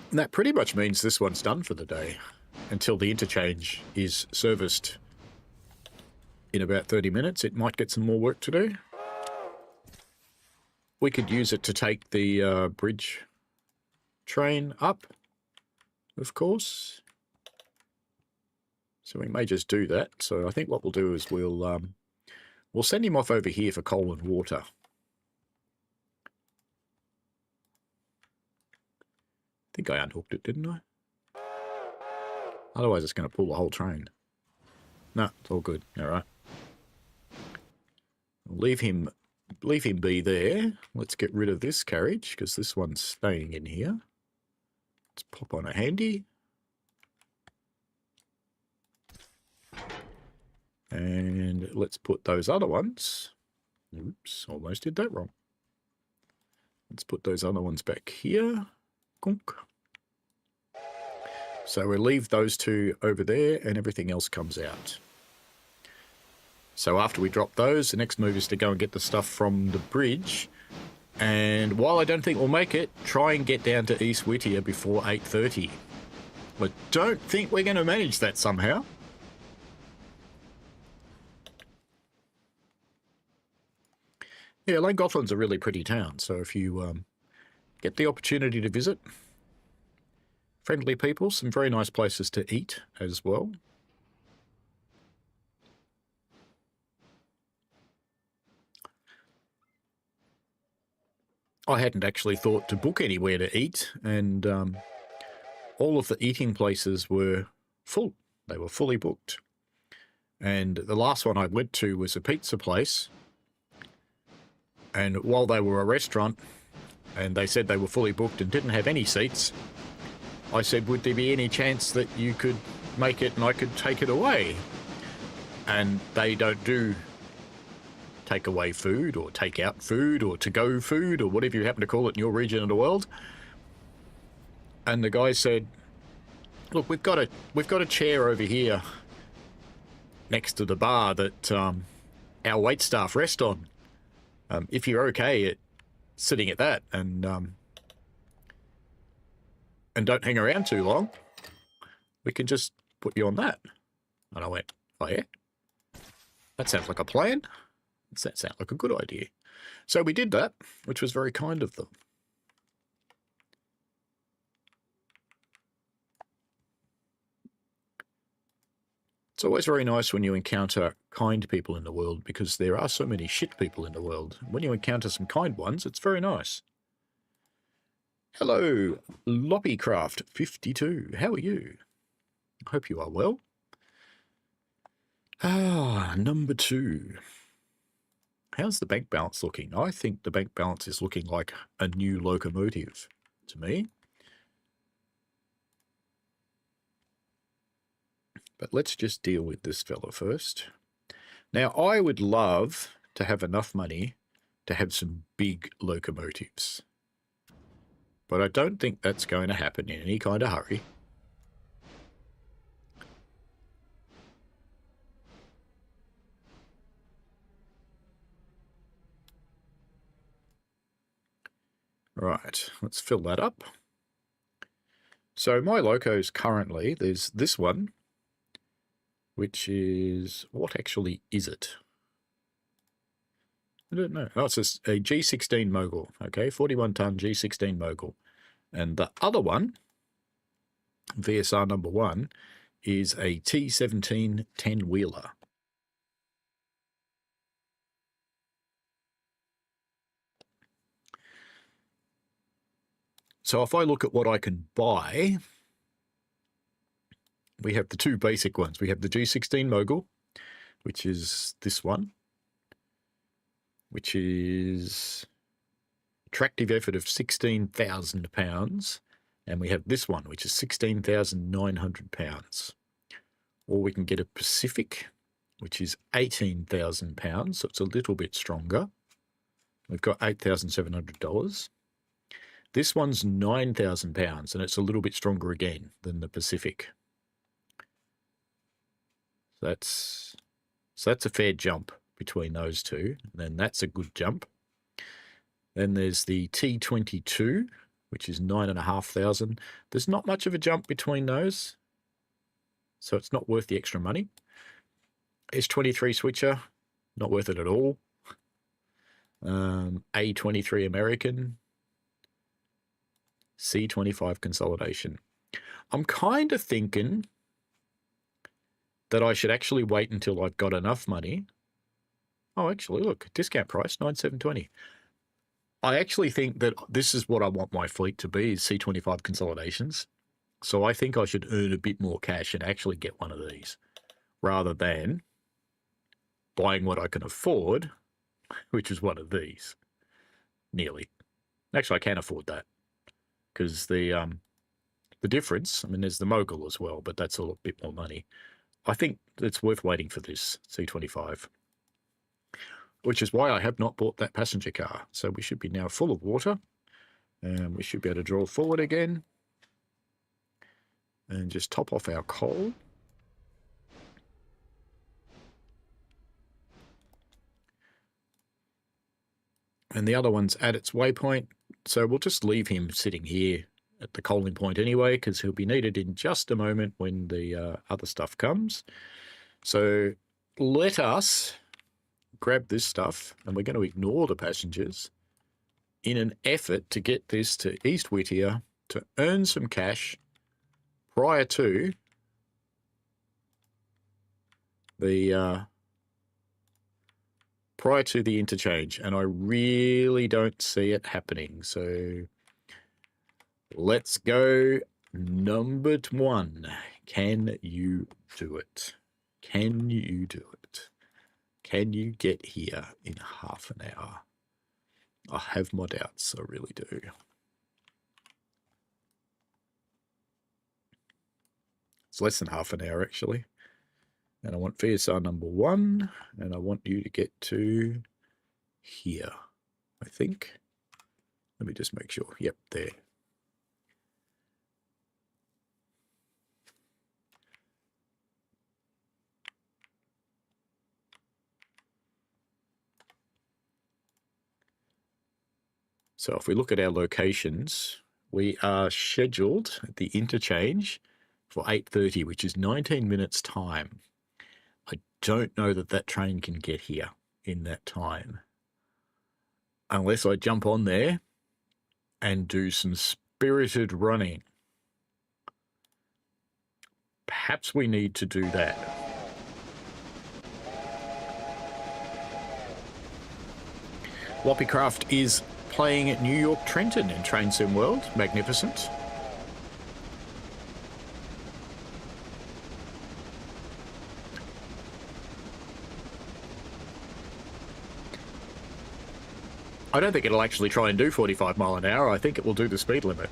And that pretty much means this one's done for the day until the interchange is serviced in about 30 minutes. It might get some more work to do. We could use it to take the bridge train up, of course. So we may just do that. So I think what we'll do is we'll send him off over here for coal and water. I think I unhooked it, didn't I? Otherwise it's going to pull the whole train. No, it's all good. All right. Leave him be there. Let's get rid of this carriage because this one's staying in here. Let's pop on a handy. And let's put those other ones. Oops, almost did that wrong. Let's put those other ones back here. Gunk. So we'll leave those two over there and everything else comes out. So after we drop those, the next move is to go and get the stuff from the bridge. And while I don't think we'll make it, try and get down to East Whittier before 8:30. I don't think we're going to manage that somehow. Yeah, Lane Gotland's a really pretty town, so if you get the opportunity to visit, friendly people, some very nice places to eat as well. I hadn't actually thought to book anywhere to eat, and all of the eating places were full. They were fully booked. And the last one I went to was a pizza place. And while they were a restaurant, and they said they were fully booked and didn't have any seats, I said, would there be any chance that you could make it and I could take it away? And they don't do takeaway food or take-out food or to-go food or whatever you happen to call it in your region of the world. And the guy said, look, we've got a chair over here next to the bar that our waitstaff rest on. If you're okay at sitting at that and don't hang around too long, we can just put you on that. And I went, oh yeah? That sounds like a plan. That sounds like a good idea. So we did that, which was very kind of them. It's always very nice when you encounter kind people in the world because there are so many shit people in the world. When you encounter some kind ones, it's very nice. Hello, Loppycraft52. How are you? I hope you are well. Number 2. How's the bank balance looking? I think the bank balance is looking like a new locomotive to me. But let's just deal with this fella first. Now, I would love to have enough money to have some big locomotives. But I don't think that's going to happen in any kind of hurry. Right, let's fill that up. So my locos currently, there's this one, which is, what actually is it? I don't know. Oh, it's a G16 Mogul, okay, 41-ton G16 Mogul. And the other one, VSR number 1, is a T17 10-wheeler. So if I look at what I can buy, we have the two basic ones. We have the G16 Mogul, which is this one, which is attractive effort of £16,000. And we have this one, which is £16,900. Or we can get a Pacific, which is £18,000, so it's a little bit stronger. We've got $8,700. This one's £9,000, and it's a little bit stronger again than the Pacific. So that's a fair jump between those two. And then that's a good jump. Then there's the T22, which is $9,500. There's not much of a jump between those, so it's not worth the extra money. S23 switcher, not worth it at all. A23 American. C25 consolidation. I'm kind of thinking that I should actually wait until I've got enough money. Oh, actually, look, discount price, 9,720. I actually think that this is what I want my fleet to be, is C25 consolidations. So I think I should earn a bit more cash and actually get one of these, rather than buying what I can afford, which is one of these, nearly. Actually, I can afford that, because the difference, I mean, there's the Mogul as well, but that's a bit more money. I think it's worth waiting for this C25, which is why I have not bought that passenger car. So we should be now full of water, and we should be able to draw forward again and just top off our coal. And the other one's at its waypoint, so we'll just leave him sitting here at the coaling point anyway, because he'll be needed in just a moment when the other stuff comes. So let us grab this stuff, and we're going to ignore the passengers in an effort to get this to East Whittier to earn some cash prior to the interchange, and I really don't see it happening. So let's go. Number 1. Can you do it? Can you do it? Can you get here in half an hour? I have my doubts, I really do. It's less than half an hour, actually. And I want VSR number 1, and I want you to get to here, I think. Let me just make sure. Yep, there. So if we look at our locations, we are scheduled at the interchange for 8:30, which is 19 minutes time. I don't know that that train can get here in that time, unless I jump on there and do some spirited running. Perhaps we need to do that. Whoppycraft is playing at New York Trenton in Train Sim World. Magnificent. I don't think it'll actually try and do 45 mile an hour. I think it will do the speed limit.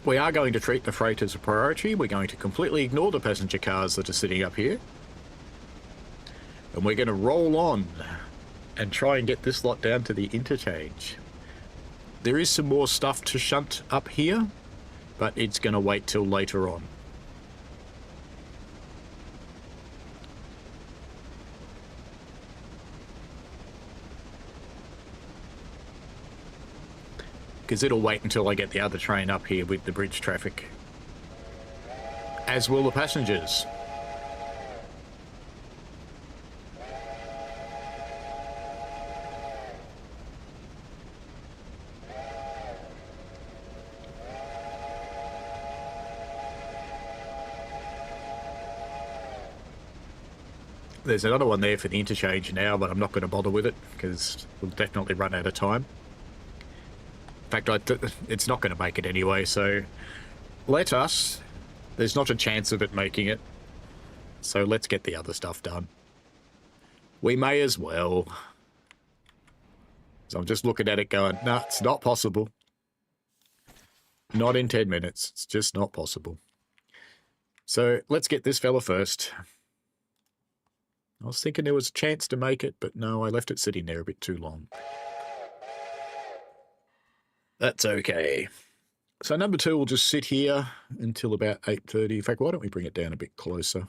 We are going to treat the freight as a priority. We're going to completely ignore the passenger cars that are sitting up here. And we're going to roll on and try and get this lot down to the interchange. There is some more stuff to shunt up here, but it's going to wait till later on. Because it'll wait until I get the other train up here with the bridge traffic. As will the passengers. There's another one there for the interchange now, but I'm not going to bother with it because we'll definitely run out of time. In fact, it's not going to make it anyway, so let us. There's not a chance of it making it, so let's get the other stuff done. We may as well. So I'm just looking at it going, no, it's not possible. Not in 10 minutes. It's just not possible. So let's get this fella first. I was thinking there was a chance to make it, but no, I left it sitting there a bit too long. That's okay. So number 2 will just sit here until about 8:30. In fact, why don't we bring it down a bit closer?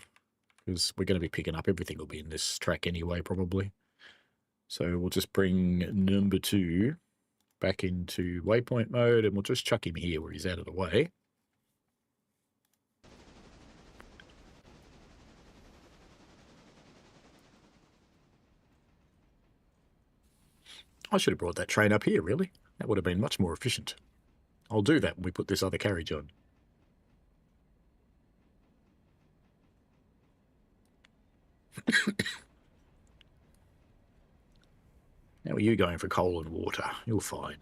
Because we're going to be picking up everything will be in this track anyway, probably. So we'll just bring number 2 back into waypoint mode, and we'll just chuck him here where he's out of the way. I should have brought that train up here, really. That would have been much more efficient. I'll do that when we put this other carriage on. How are you going for coal and water? You're fine.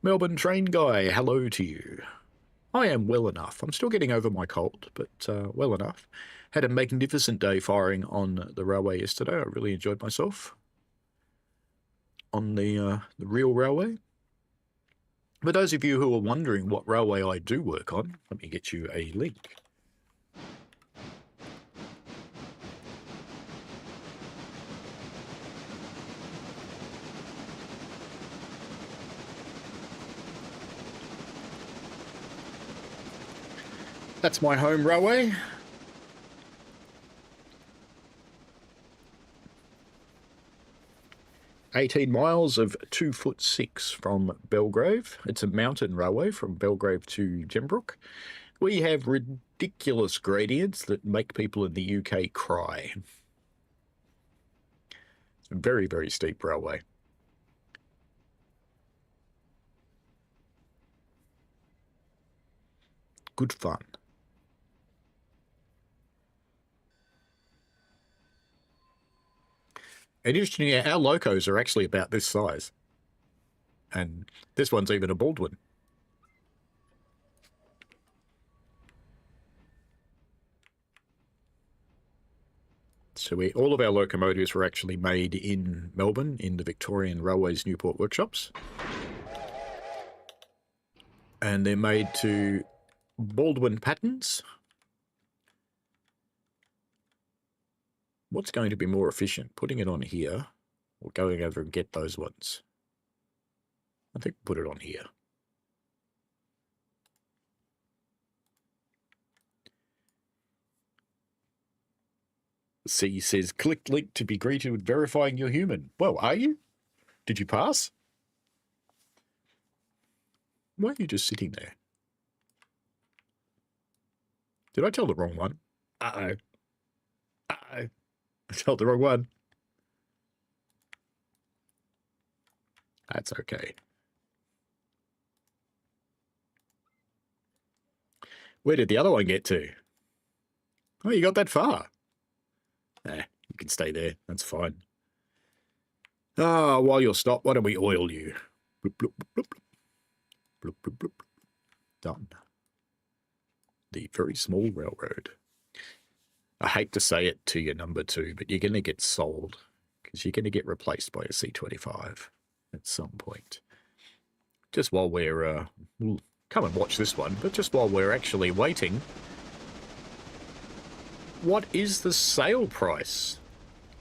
Melbourne train guy, hello to you. I am well enough. I'm still getting over my cold, but well enough. Had a magnificent day firing on the railway yesterday. I really enjoyed myself on the real railway. For those of you who are wondering what railway I do work on, let me get you a link. That's my home railway. "18 miles of 2'6" from Belgrave. It's a mountain railway from Belgrave to Gembrook. We have ridiculous gradients that make people in the UK cry. It's a very, very steep railway. Good fun. And interestingly, our locos are actually about this size. And this one's even a Baldwin. So all of our locomotives were actually made in Melbourne, in the Victorian Railways Newport workshops. And they're made to Baldwin patterns. What's going to be more efficient, putting it on here or going over and get those ones? I think put it on here. C says, click link to be greeted with verifying you're human. Well, are you? Did you pass? Why are you just sitting there? Did I tell the wrong one? Uh-oh. Uh-oh. I told the wrong one. That's okay. Where did the other one get to? Oh, you got that far. Nah, you can stay there. That's fine. Ah, while you're stopped, why don't we oil you? Bloop, bloop, bloop, bloop. Bloop, bloop, bloop. Done. The very small railroad. I hate to say it to you, number 2, but you're going to get sold because you're going to get replaced by a C25 at some point. Just while we're, we'll come and watch this one, but just while we're actually waiting, what is the sale price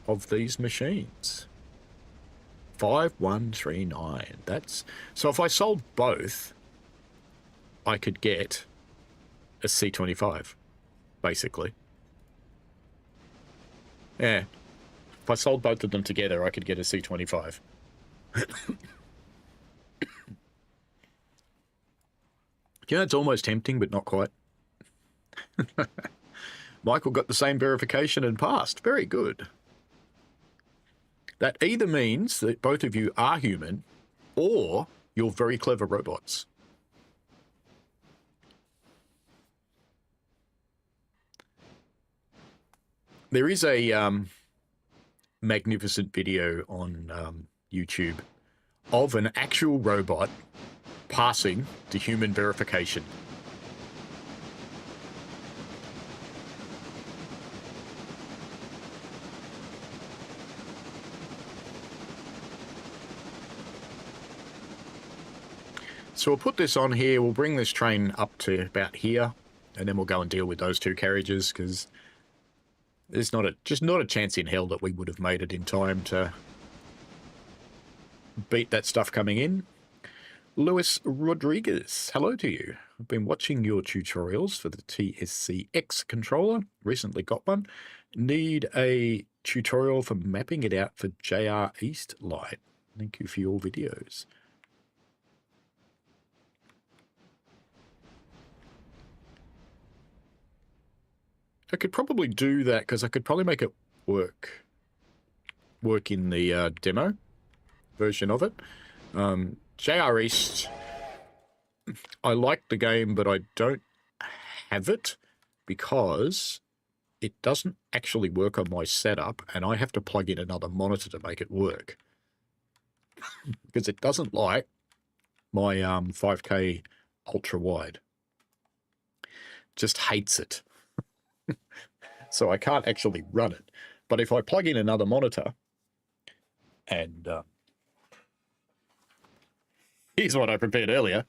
of these machines? 5139. That's so if I sold both, I could get a C25, basically. Yeah. If I sold both of them together, I could get a C25. You know, it's almost tempting, but not quite. Michael got the same verification and passed. Very good. That either means that both of you are human or you're very clever robots. There is a magnificent video on YouTube of an actual robot passing the human verification. So we'll put this on here, we'll bring this train up to about here, and then we'll go and deal with those 2 carriages, because there's just not a chance in hell that we would have made it in time to beat that stuff coming in. Luis Rodriguez, hello to you. I've been watching your tutorials for the TSCX controller. Recently got one. Need a tutorial for mapping it out for JR East Line. Thank you for your videos. I could probably do that because I could probably make it work work in the demo version of it. JR East, I like the game, but I don't have it because it doesn't actually work on my setup, and I have to plug in another monitor to make it work. Because it doesn't like my 5K ultra wide. Just hates it. So I can't actually run it. But if I plug in another monitor, and here's what I prepared earlier.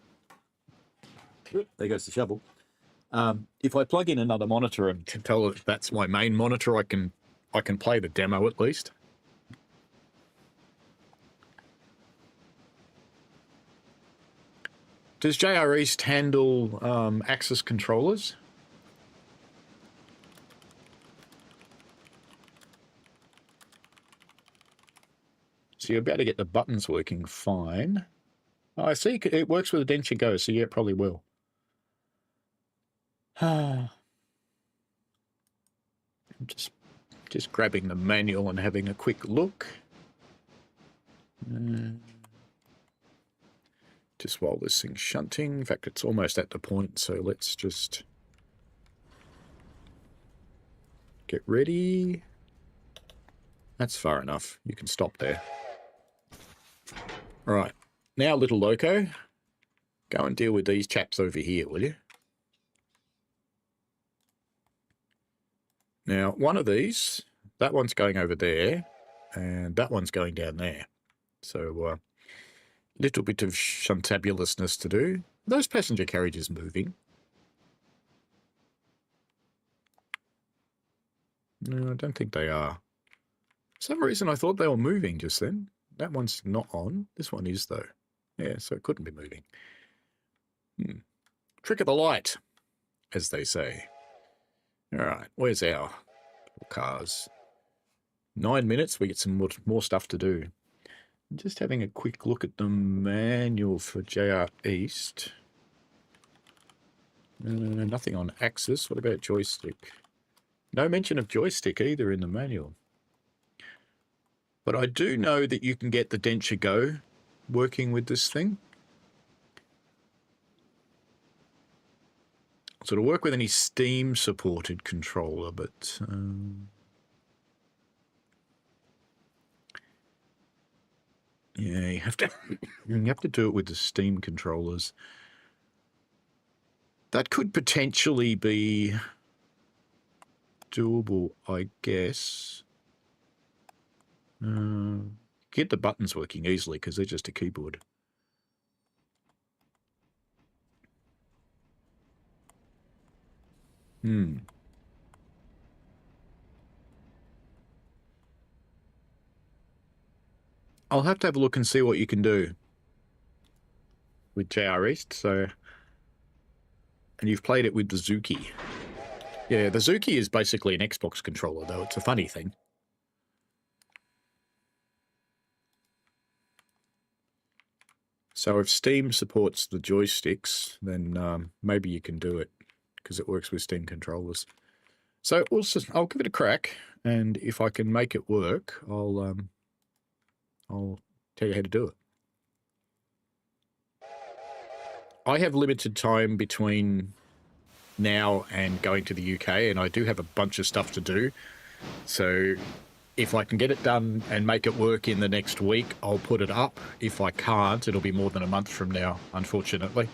There goes the shovel. If I plug in another monitor and tell it that's my main monitor, I can play the demo at least. Does JR East handle access controllers? So you're about to get the buttons working fine. Oh, I see it works with a Denture Go, so yeah, it probably will. I'm just grabbing the manual and having a quick look. Just while this thing's shunting. In fact, it's almost at the point, so let's just get ready. That's far enough. You can stop there. All right. Now, little loco, go and deal with these chaps over here, will you? Now, one of these, that one's going over there, and that one's going down there. So, little bit of shuntabulousness to do. Those passenger carriages moving. No, I don't think they are. For some reason, I thought they were moving just then. That one's not on. This one is, though. Yeah, so it couldn't be moving. Trick of the light, as they say. All right, where's our cars? 9 minutes, we get some more stuff to do. I'm just having a quick look at the manual for JR East. Nothing on axis. What about joystick? No mention of joystick either in the manual. But I do know that you can get the Denture Go working with this thing. So it'll work with any Steam-supported controller, but... yeah, you have to do it with the Steam controllers. That could potentially be doable, I guess. Get the buttons working easily because they're just a keyboard. I'll have to have a look and see what you can do with JR East. So, and you've played it with the Zuki. Yeah, the Zuki is basically an Xbox controller, though. It's a funny thing. So if Steam supports the joysticks, then maybe you can do it because it works with Steam controllers. So I'll give it a crack, and if I can make it work, I'll tell you how to do it. I have limited time between now and going to the UK, and I do have a bunch of stuff to do. So if I can get it done and make it work in the next week, I'll put it up. If I can't, it'll be more than a month from now, unfortunately.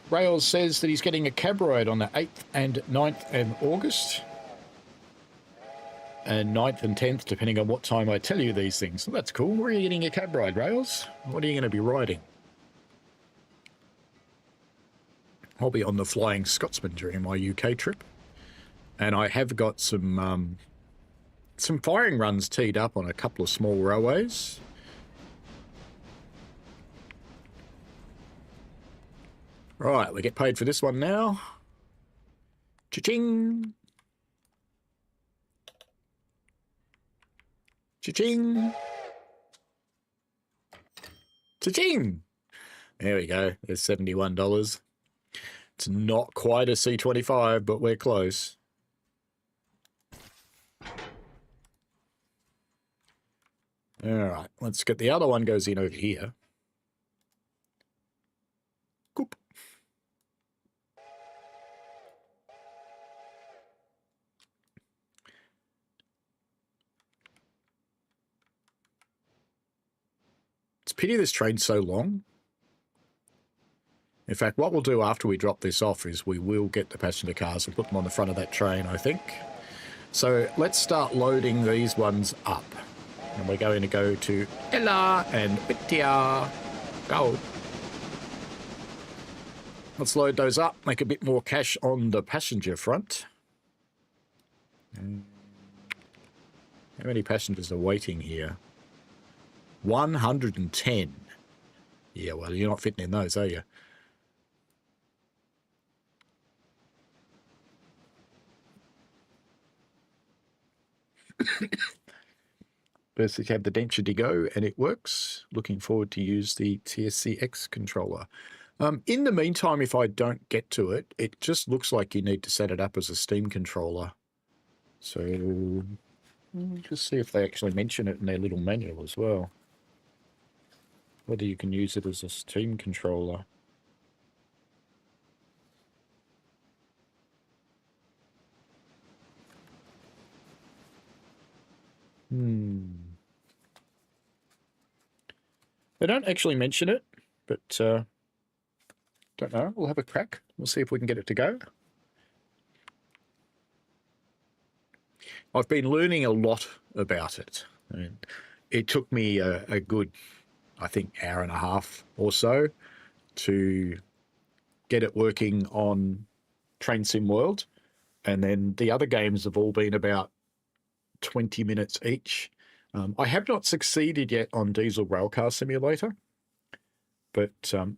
Rails says that he's getting a cab ride on the 8th and 9th of August. And 9th and 10th, depending on what time I tell you these things. So that's cool. Where are you getting a cab ride, Rails? What are you going to be riding? I'll be on the Flying Scotsman during my UK trip. And I have got some firing runs teed up on a couple of small railways. Right, we get paid for this one now. Cha-ching! Cha-ching! Cha-ching! There we go. There's $71. It's not quite a C25, but we're close. All right, let's get the other one goes in over here. Coop. It's a pity this train's so long. In fact, what we'll do after we drop this off is we will get the passenger cars and put them on the front of that train, I think. So let's start loading these ones up. And we're going to go to Ella and Whittier. Go. Let's load those up, make a bit more cash on the passenger front. How many passengers are waiting here? 110. Yeah, well, you're not fitting in those, are you? First, you have the density go, and it works. Looking forward to use the TSCX controller. In the meantime, if I don't get to it, it just looks like you need to set it up as a Steam controller. So just see if they actually mention it in their little manual as well. Whether you can use it as a Steam controller. They don't actually mention it, but don't know. We'll have a crack. We'll see if we can get it to go. I've been learning a lot about it. And it took me a good, I think, hour and a half or so to get it working on Train Sim World. And then the other games have all been about 20 minutes each. I have not succeeded yet on Diesel Railcar Simulator, but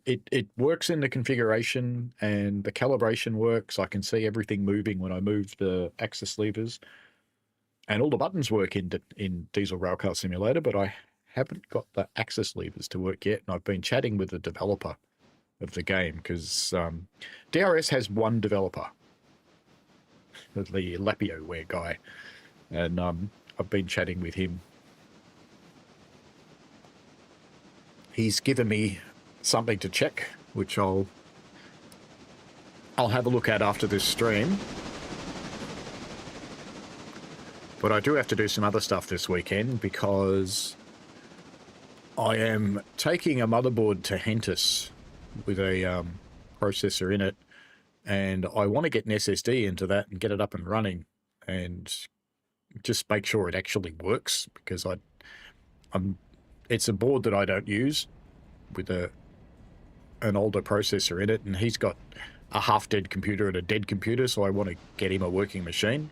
it works in the configuration and the calibration works. I can see everything moving when I move the axis levers, and all the buttons work in Diesel Railcar Simulator, but I haven't got the axis levers to work yet, and I've been chatting with the developer of the game because DRS has one developer, the LapioWare guy, and I've been chatting with him. He's given me something to check, which I'll have a look at after this stream. But I do have to do some other stuff this weekend because I am taking a motherboard to Hentus with a processor in it, and I want to get an SSD into that and get it up and running and just make sure it actually works, because it's a board that I don't use with an older processor in it, and he's got a half-dead computer and a dead computer, so I want to get him a working machine.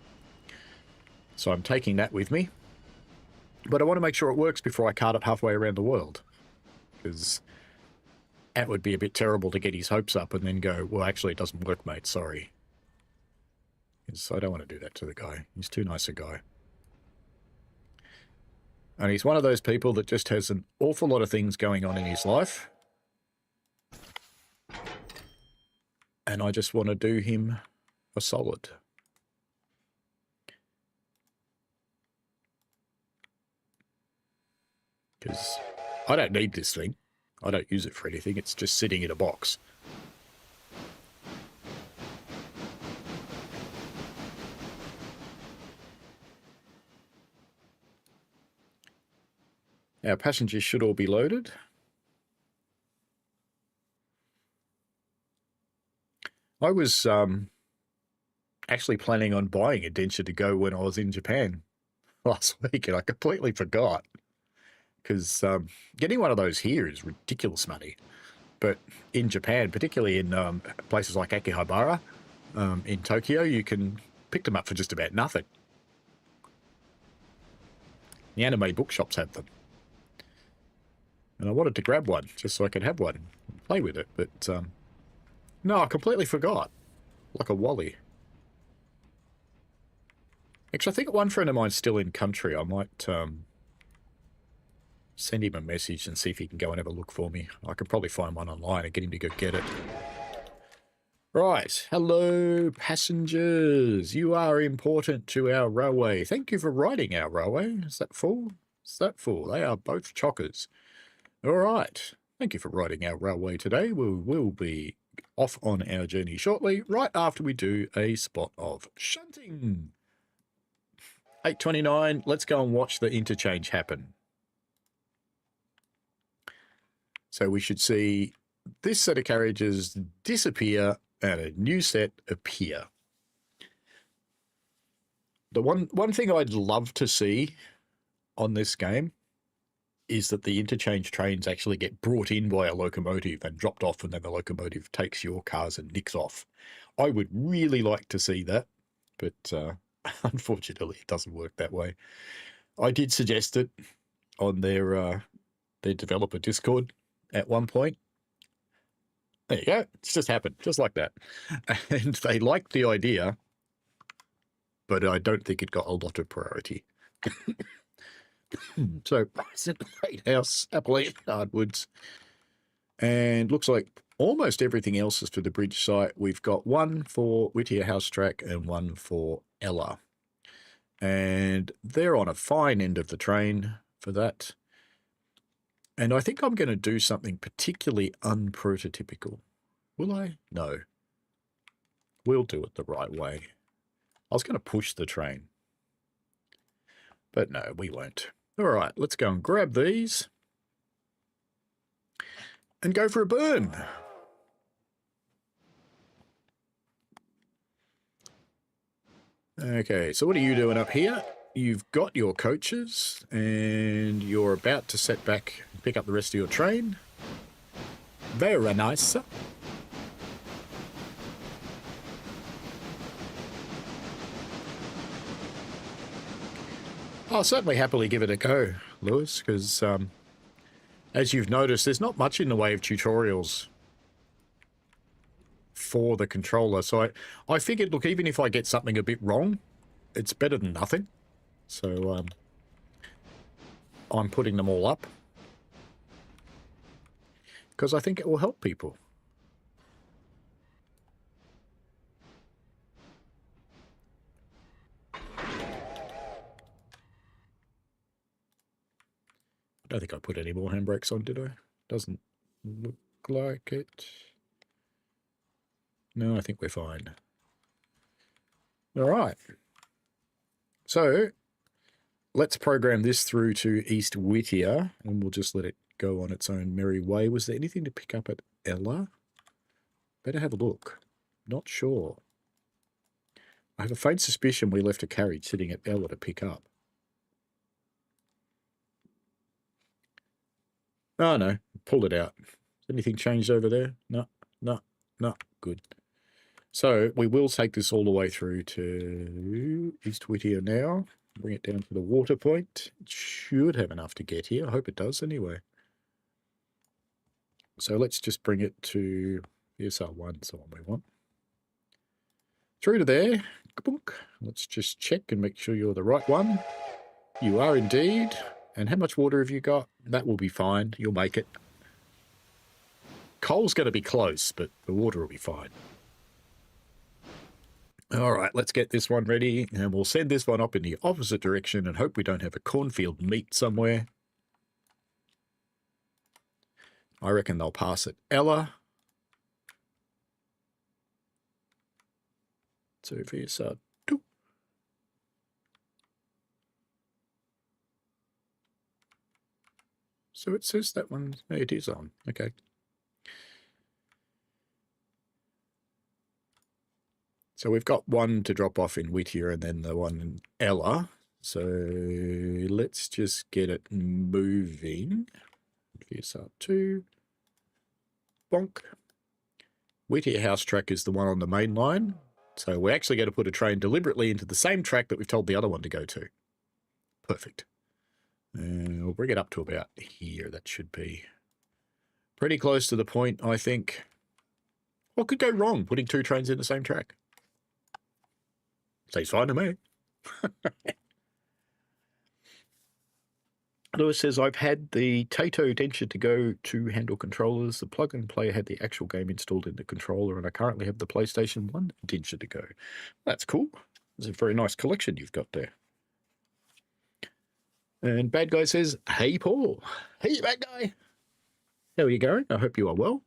So I'm taking that with me. But I want to make sure it works before I cart it halfway around the world, because that would be a bit terrible to get his hopes up and then go, well, actually, it doesn't work, mate, sorry. Because I don't want to do that to the guy. He's too nice a guy. And he's one of those people that just has an awful lot of things going on in his life. And I just want to do him a solid. Because I don't need this thing. I don't use it for anything. It's just sitting in a box. Our passengers should all be loaded. I was actually planning on buying a Densha to go when I was in Japan last week, and I completely forgot. Because getting one of those here is ridiculous money. But in Japan, particularly in places like Akihabara, in Tokyo, you can pick them up for just about nothing. The anime bookshops have them. And I wanted to grab one just so I could have one and play with it. But no, I completely forgot. Like a wally. Actually, I think one friend of mine's still in country. I might send him a message and see if he can go and have a look for me. I could probably find one online and get him to go get it. Right. Hello, passengers. You are important to our railway. Thank you for riding our railway. Is that full? What's that for? They are both chockers. All right. Thank you for riding our railway today. We will be off on our journey shortly, right after we do a spot of shunting. 8:29. Let's go and watch the interchange happen. So we should see this set of carriages disappear and a new set appear. The one thing I'd love to see on this game is that the interchange trains actually get brought in by a locomotive and dropped off, and then the locomotive takes your cars and nicks off. I would really like to see that, but unfortunately it doesn't work that way. I did suggest it on their developer Discord at one point. There you go. It's just happened, just like that. And they liked the idea, but I don't think it got a lot of priority. So, Great House, Appalachian Hardwoods, and looks like almost everything else is for the bridge site. We've got one for Whittier House Track and one for Ella. And they're on a fine end of the train for that. And I think I'm going to do something particularly unprototypical. Will I? No. We'll do it the right way. I was going to push the train. But no, we won't. All right, let's go and grab these and go for a burn. Okay, so what are you doing up here? You've got your coaches and you're about to set back and pick up the rest of your train. Very nice. I'll certainly happily give it a go, Lewis, because as you've noticed, there's not much in the way of tutorials for the controller. So I figured, look, even if I get something a bit wrong, it's better than nothing. So I'm putting them all up because I think it will help people. I don't think I put any more handbrakes on, did I? Doesn't look like it. No, I think we're fine. All right. So let's program this through to East Whittier, and we'll just let it go on its own merry way. Was there anything to pick up at Ella? Better have a look. Not sure. I have a faint suspicion we left a carriage sitting at Ella to pick up. Oh, no. Pulled it out. Has anything changed over there? No, no, no. Good. So we will take this all the way through to East Whittier now. Bring it down to the water point. It should have enough to get here. I hope it does anyway. So let's just bring it to VSR1, is the one we want. Through to there. Let's just check and make sure you're the right one. You are indeed. And how much water have you got? That will be fine. You'll make it. Coal's going to be close, but the water will be fine. All right, let's get this one ready, and we'll send this one up in the opposite direction and hope we don't have a cornfield meet somewhere. I reckon they'll pass at Ella. So VSR 2. So it says that one, it is on. Okay. So we've got one to drop off in Whittier and then the one in Ella. So let's just get it moving. VSR 2. Bonk. Whittier House Track is the one on the main line. So we're actually going to put a train deliberately into the same track that we've told the other one to go to. Perfect. And we'll bring it up to about here. That should be pretty close to the point, I think. What could go wrong putting two trains in the same track? Seems fine to me. Lewis says, I've had the Tato denture to go to handle controllers. The plug-in player had the actual game installed in the controller, and I currently have the PlayStation 1 denture to go. That's cool. It's a very nice collection you've got there. And Bad Guy says, hey, Paul. Hey, Bad Guy. How are you going? I hope you are well.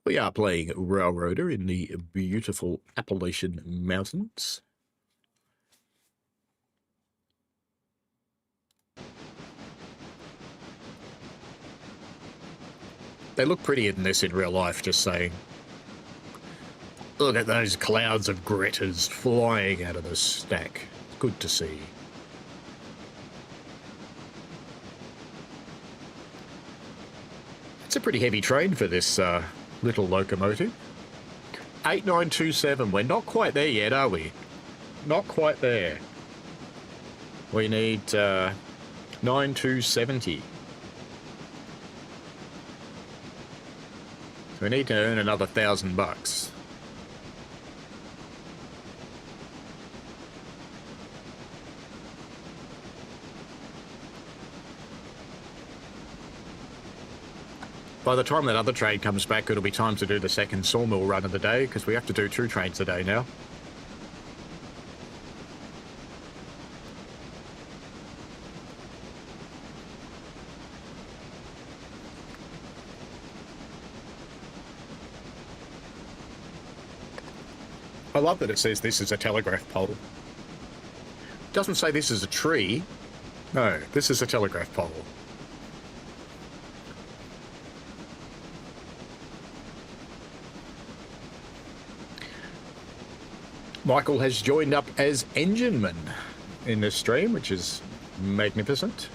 We are playing Railroader in the beautiful Appalachian Mountains. They look pretty in this in real life, just saying. Look at those clouds of gritters flying out of the stack. Good to see. It's a pretty heavy train for this little locomotive. 8927. We're not quite there yet, are we? Not quite there. We need 9270. So we need to earn another $1,000. By the time that other train comes back, it'll be time to do the second sawmill run of the day, because we have to do 2 trains a day now. I love that it says this is a telegraph pole. It doesn't say this is a tree. No, this is a telegraph pole. Michael has joined up as engineman in this stream, which is magnificent.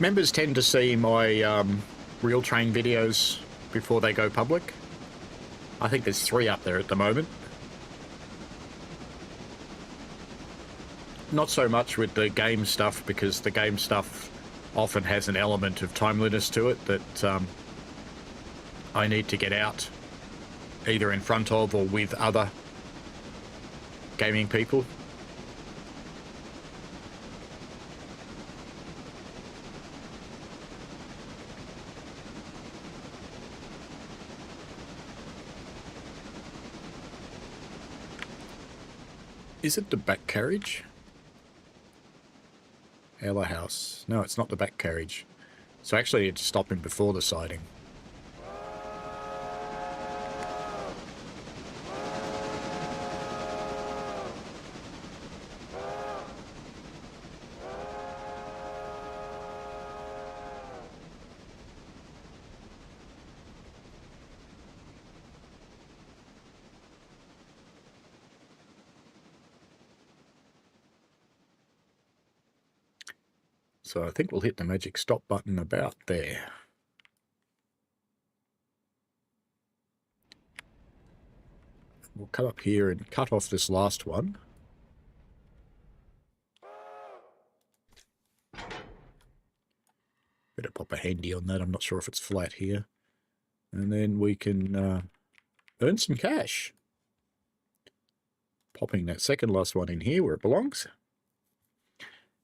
Members tend to see my real train videos before they go public. I think there's 3 up there at the moment. Not so much with the game stuff, because the game stuff often has an element of timeliness to it that I need to get out either in front of or with other gaming people. Is it the back carriage? Ella House. No, it's not the back carriage. So actually it's stopping before the siding. So I think we'll hit the magic stop button about there. We'll cut up here and cut off this last one. Better pop a handy on that. I'm not sure if it's flat here. And then we can earn some cash. Popping that second last one in here where it belongs.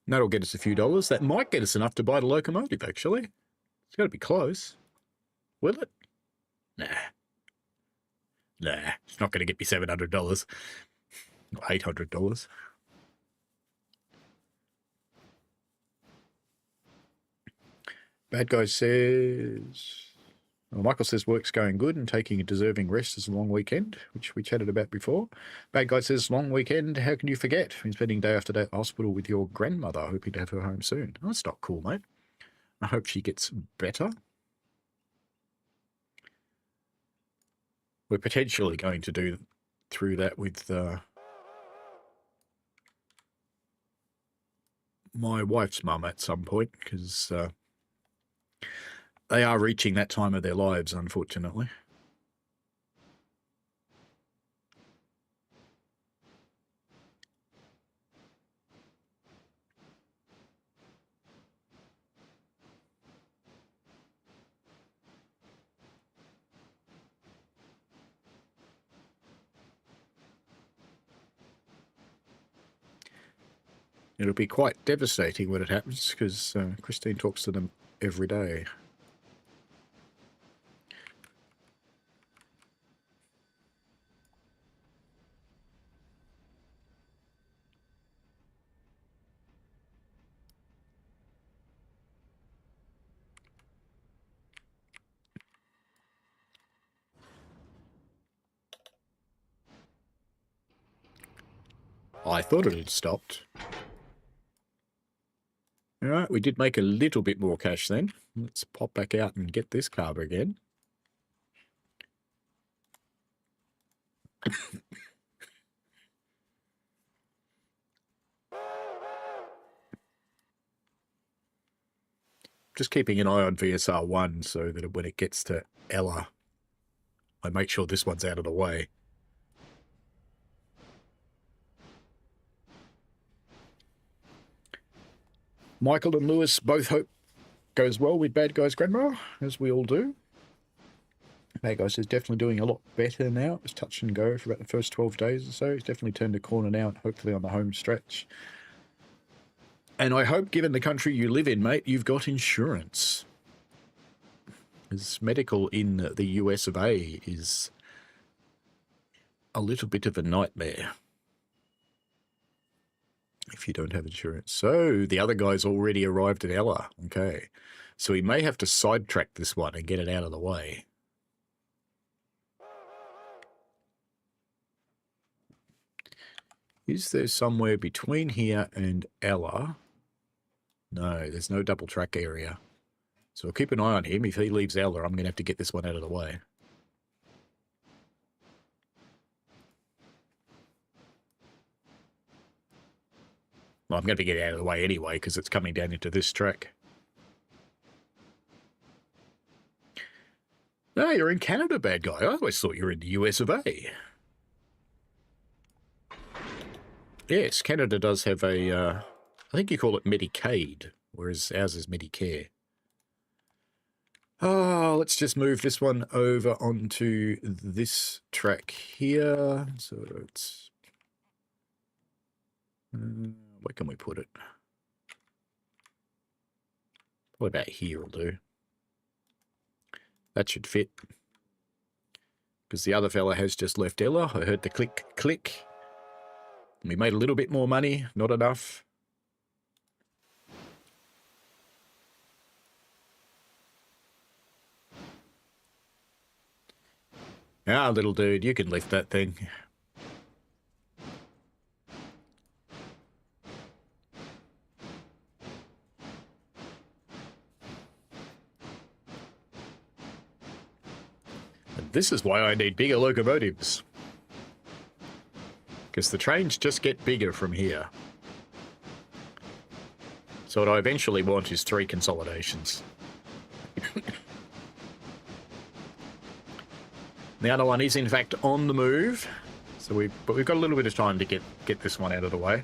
And that'll get us a few dollars. That might get us enough to buy the locomotive, actually. It's got to be close. Will it? Nah. Nah, it's not going to get me $700. Or $800. Bad Guy says... Well, Michael says work's going good and taking a deserving rest is a long weekend, which we chatted about before. Bad Guy says, long weekend, how can you forget? Been spending day after day at the hospital with your grandmother, hoping to have her home soon. Oh, that's not cool, mate. I hope she gets better. We're potentially going to do through that with my wife's mum at some point, because they are reaching that time of their lives, unfortunately. It'll be quite devastating when it happens, because Christine talks to them every day. I thought it had stopped. All right, we did make a little bit more cash then. Let's pop back out and get this carb again. Just keeping an eye on VSR1 so that when it gets to Ella, I make sure this one's out of the way. Michael and Lewis both hope goes well with Bad Guys Grandma, as we all do. Bad Guys is definitely doing a lot better now. It was touch and go for about the first 12 days or so. He's definitely turned a corner now, and hopefully on the home stretch. And I hope, given the country you live in, mate, you've got insurance. Because medical in the US of A is a little bit of a nightmare if you don't have insurance. So the other guy's already arrived at Ella. Okay. So he may have to sidetrack this one and get it out of the way. Is there somewhere between here and Ella? No, there's no double track area. So I'll keep an eye on him. If he leaves Ella, I'm going to have to get this one out of the way. Well, I'm going to get it out of the way anyway because it's coming down into this track. No, you're in Canada, bad guy. I always thought you were in the US of A. Yes, Canada does have a, I think you call it Medicaid, whereas ours is Medicare. Oh, let's just move this one over onto this track here. So it's... where can we put it? Probably about here will do. That should fit. Because the other fella has just left Ella. I heard the click, click. We made a little bit more money, not enough. Ah, little dude, you can lift that thing. And this is why I need bigger locomotives. Because the trains just get bigger from here. So what I eventually want is 3 consolidations. The other one is in fact on the move. So but we've got a little bit of time to get this one out of the way.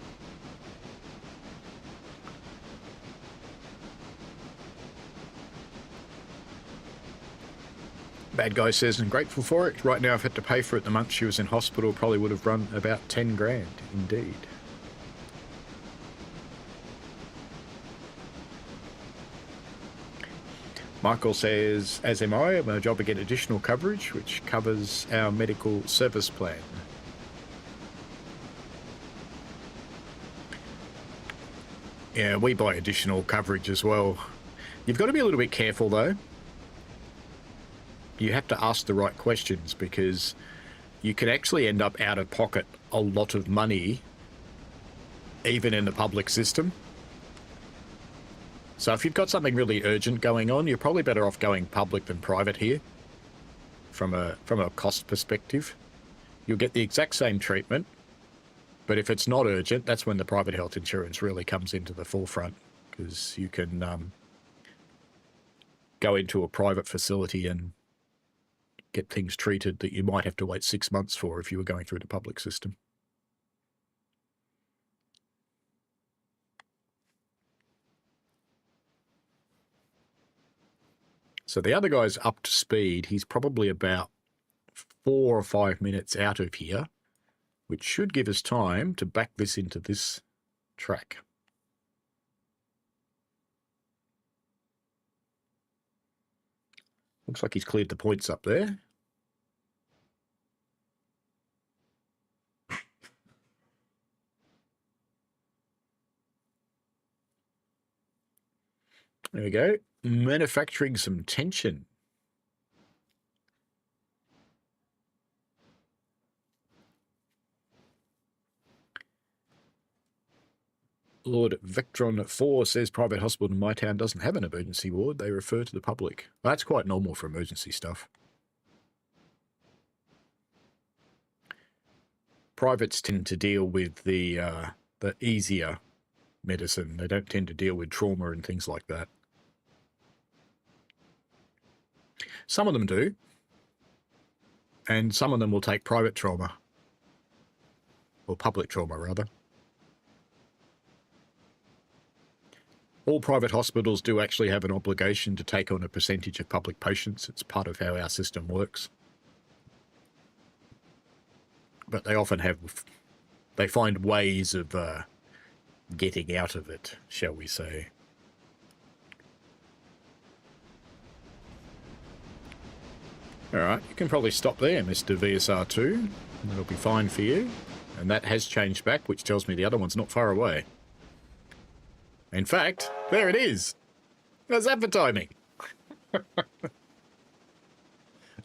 Bad guy says, I'm grateful for it. Right now I've had to pay for it the month she was in hospital. Probably would have run about 10 grand. Indeed. Michael says, as am I, my job to get additional coverage, which covers our medical service plan. Yeah, we buy additional coverage as well. You've got to be a little bit careful, though. You have to ask the right questions because you can actually end up out of pocket a lot of money, even in the public system. So if you've got something really urgent going on, you're probably better off going public than private here from a cost perspective. You'll get the exact same treatment, but if it's not urgent, that's when the private health insurance really comes into the forefront because you can go into a private facility and get things treated that you might have to wait 6 months for if you were going through the public system. So the other guy's up to speed. He's probably about 4 or 5 minutes out of here, which should give us time to back this into this track. Looks like he's cleared the points up there. There we go. Manufacturing some tension. Lord Vectron 4 says private hospital in my town doesn't have an emergency ward. They refer to the public. Well, that's quite normal for emergency stuff. Privates tend to deal with the easier medicine. They don't tend to deal with trauma and things like that. Some of them do. And some of them will take private trauma. Or public trauma, rather. All private hospitals do actually have an obligation to take on a percentage of public patients. It's part of how our system works. But they often they find ways of getting out of it, shall we say. All right, you can probably stop there, Mr. VSR2. That'll be fine for you. And that has changed back, which tells me the other one's not far away. In fact, there it is. How's that for timing?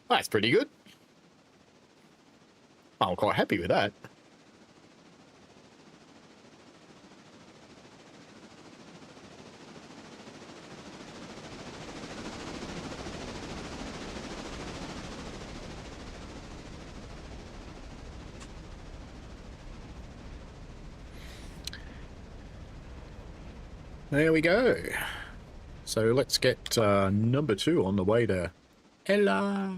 That's pretty good. I'm quite happy with that. There we go. So let's get number 2 on the way to Ella.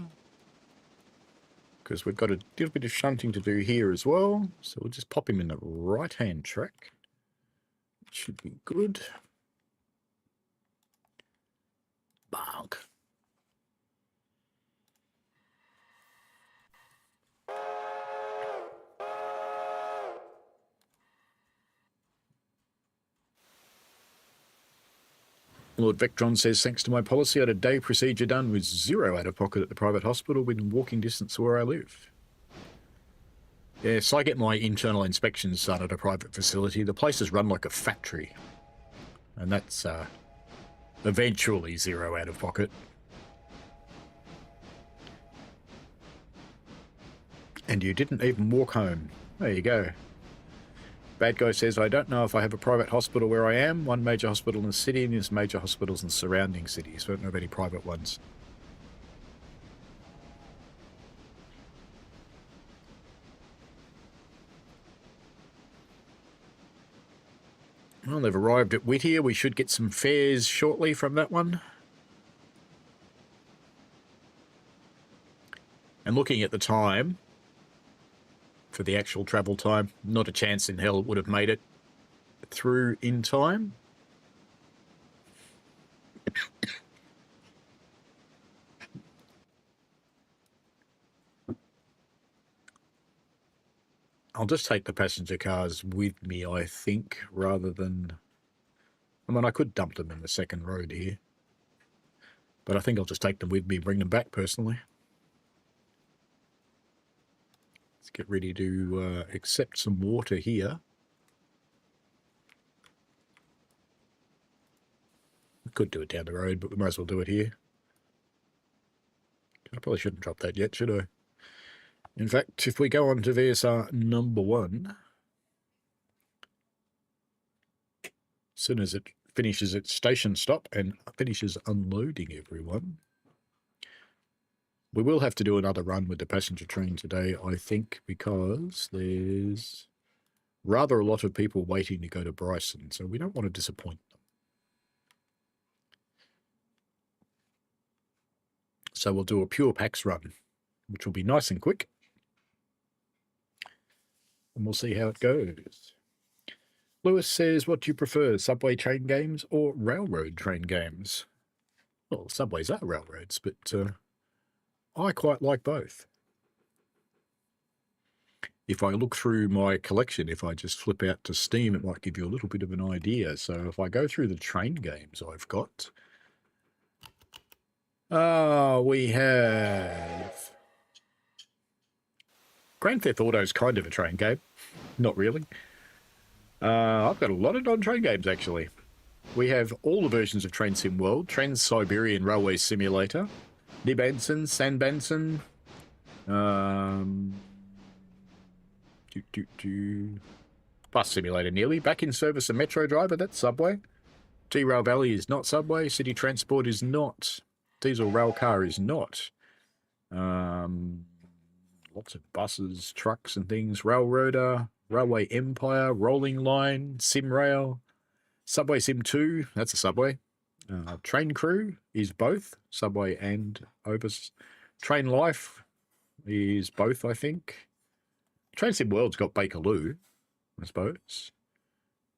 Because we've got a little bit of shunting to do here as well. So we'll just pop him in the right-hand track. Should be good. Bonk. Lord Vectron says, thanks to my policy, I had a day procedure done with 0 out-of-pocket at the private hospital within walking distance where I live. Yes, I get my internal inspections done at a private facility. The place is run like a factory. And that's eventually 0 out-of-pocket. And you didn't even walk home. There you go. Bad Guy says, I don't know if I have a private hospital where I am. One major hospital in the city, and there's major hospitals in surrounding cities. I don't know of any private ones. Well, they've arrived at Whittier. We should get some fares shortly from that one. And looking at the time, for the actual travel time, not a chance in hell it would have made it through in time. I'll just take the passenger cars with me, I think, rather than... I mean, I could dump them in the second road here. But I think I'll just take them with me and bring them back personally. Let's get ready to accept some water here. I could do it down the road, but we might as well do it here. I probably shouldn't drop that yet, should I? In fact, if we go on to VSR number 1, as soon as it finishes its station stop and finishes unloading everyone, we will have to do another run with the passenger train today, I think, because there's rather a lot of people waiting to go to Bryson, so we don't want to disappoint them. So we'll do a pure PAX run, which will be nice and quick. And we'll see how it goes. Lewis says, what do you prefer, subway train games or railroad train games? Well, subways are railroads, but I quite like both. If I look through my collection, if I just flip out to Steam, it might give you a little bit of an idea. So if I go through the train games I've got, We have Grand Theft Auto is kind of a train game. Not really. I've got a lot of non-train games, actually. We have all the versions of Train Sim World, Trans-Siberian Railway Simulator, Nibanson, Sanbanson, Bus Simulator nearly, Back in Service, a Metro Driver, that's Subway. T-Rail Valley is not Subway, City Transport is not, Diesel Rail Car is not. Lots of buses, trucks and things, Railroader, Railway Empire, Rolling Line, Sim Rail, Subway Sim 2, that's a Subway. Train Crew is both, Subway and Opus. Train Life is both, I think. Train Sim World's got Bakerloo, I suppose.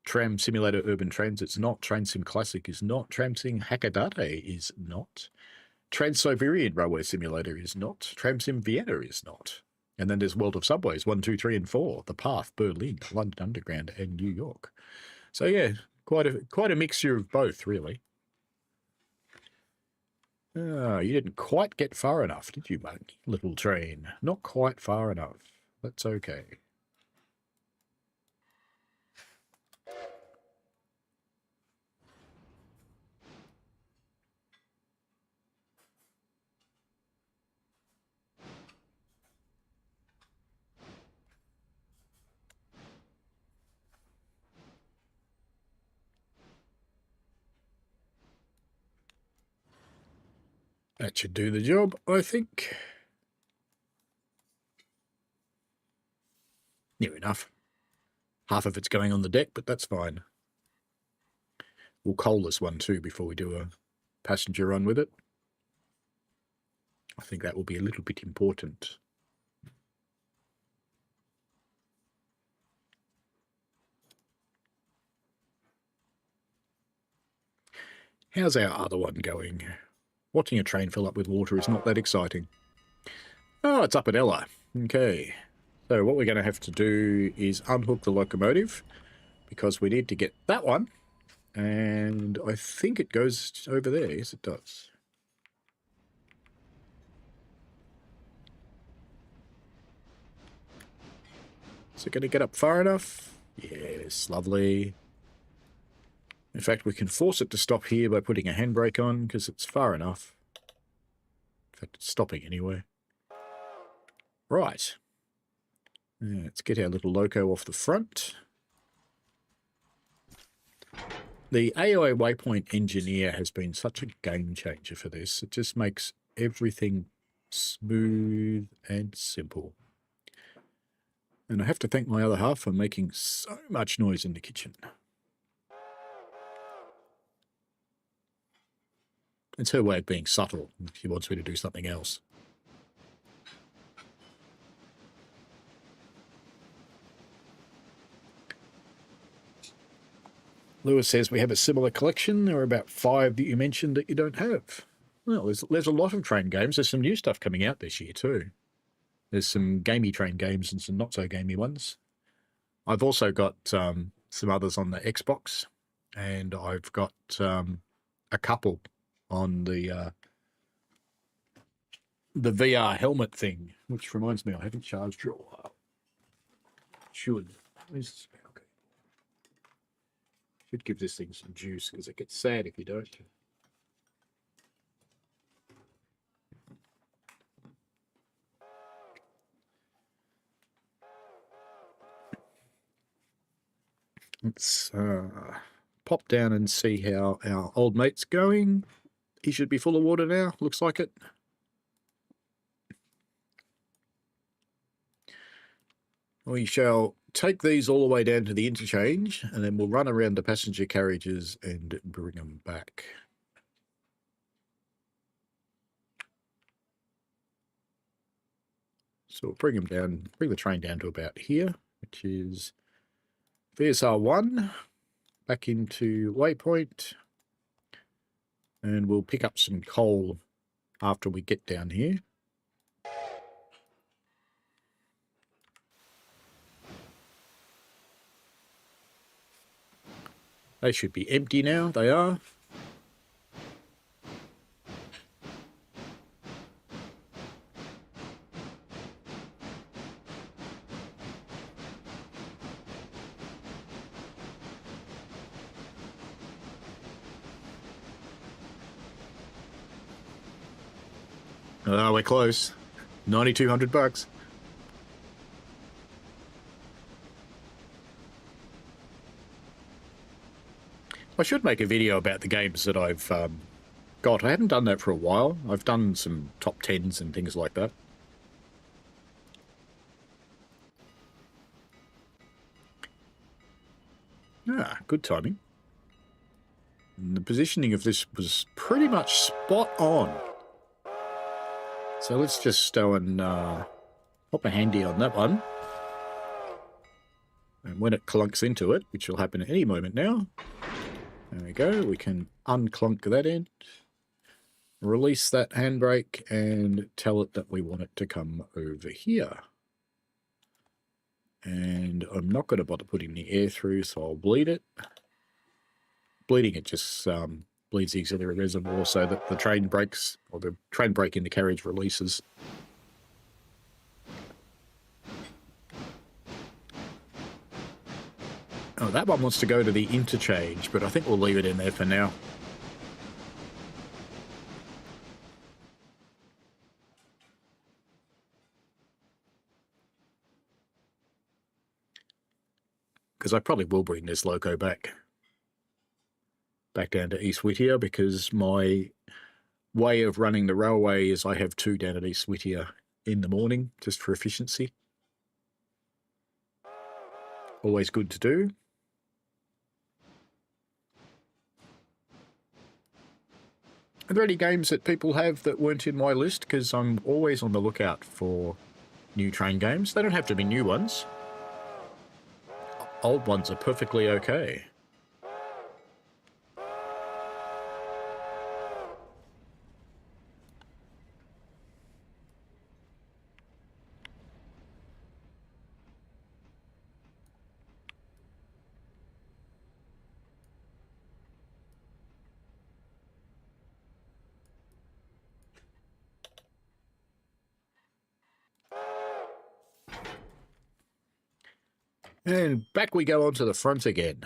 Tram Simulator Urban Transit's not. Train Sim Classic is not. Tram Sim Hakodate is not. Trans-Siberian Railway Simulator is not. Tram Sim Vienna is not. And then there's World of Subways 1, 2, 3, and 4. The Path, Berlin, London Underground, and New York. So yeah, quite a mixture of both, really. Oh, you didn't quite get far enough, did you, mate? Little train. Not quite far enough. That's okay. That should do the job, I think. Near enough. Half of it's going on the deck, but that's fine. We'll coal this one too before we do a passenger run with it. I think that will be a little bit important. How's our other one going? Watching a train fill up with water is not that exciting. Oh, it's up at Ella. Okay. So what we're going to have to do is unhook the locomotive because we need to get that one. And I think it goes over there. Yes, it does. Is it going to get up far enough? Yes, lovely. In fact, we can force it to stop here by putting a handbrake on because it's far enough. In fact, it's stopping anyway. Right. Let's get our little loco off the front. The AI Waypoint Engineer has been such a game changer for this. It just makes everything smooth and simple. And I have to thank my other half for making so much noise in the kitchen. It's her way of being subtle. She wants me to do something else. Lewis says we have a similar collection. There are about 5 that you mentioned that you don't have. Well, there's a lot of train games. There's some new stuff coming out this year too. There's some gamey train games and some not so gamey ones. I've also got some others on the Xbox, and I've got a couple on the VR helmet thing, which reminds me I haven't charged for a while. Should. Okay. Should give this thing some juice because it gets sad if you don't. Let's pop down and see how our old mate's going. He should be full of water now. Looks like it. We shall take these all the way down to the interchange, and then we'll run around the passenger carriages and bring them back. So we'll bring the train down to about here, which is VSR 1, back into Waypoint, and we'll pick up some coal after we get down here. They should be empty now. They are. Oh, we're close. $9,200. I should make a video about the games that I've got. I haven't done that for a while. I've done some top 10s and things like that. Ah, good timing. And the positioning of this was pretty much spot on. So let's just go and pop a handy on that one. And when it clunks into it, which will happen at any moment now, there we go, we can unclunk that end, release that handbrake, and tell it that we want it to come over here. And I'm not going to bother putting the air through, so I'll bleed it. Bleeding it just bleeds the auxiliary reservoir so that the train brakes, or the train brake in the carriage releases. Oh, that one wants to go to the interchange, but I think we'll leave it in there for now. Because I probably will bring this loco back down to East Whittier, because my way of running the railway is I have two down at East Whittier in the morning, just for efficiency. Always good to do. Are there any games that people have that weren't in my list? Because I'm always on the lookout for new train games. They don't have to be new ones. Old ones are perfectly okay. And back we go onto the front again.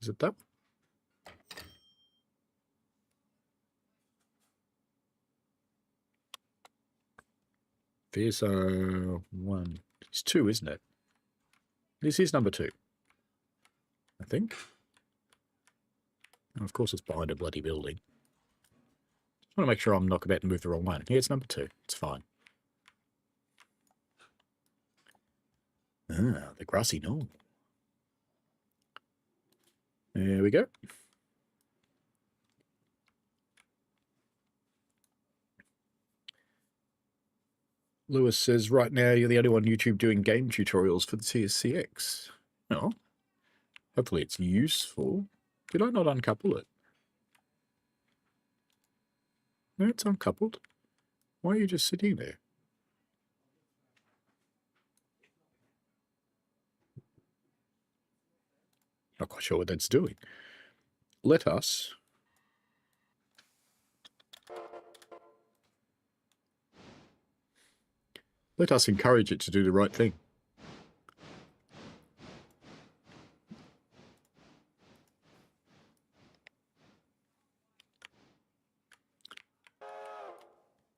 Is it that? VSBR 1. It's 2, isn't it? This is number 2, I think. And of course, it's behind a bloody building. I want to make sure I'm not about to move the wrong one. Yeah, it's number 2. It's fine. Ah, the grassy knoll. There we go. Lewis says, right now you're the only one on YouTube doing game tutorials for the TSCX. Oh, hopefully it's useful. Did I not uncouple it? No, it's uncoupled. Why are you just sitting there? Not quite sure what that's doing. Let us encourage it to do the right thing.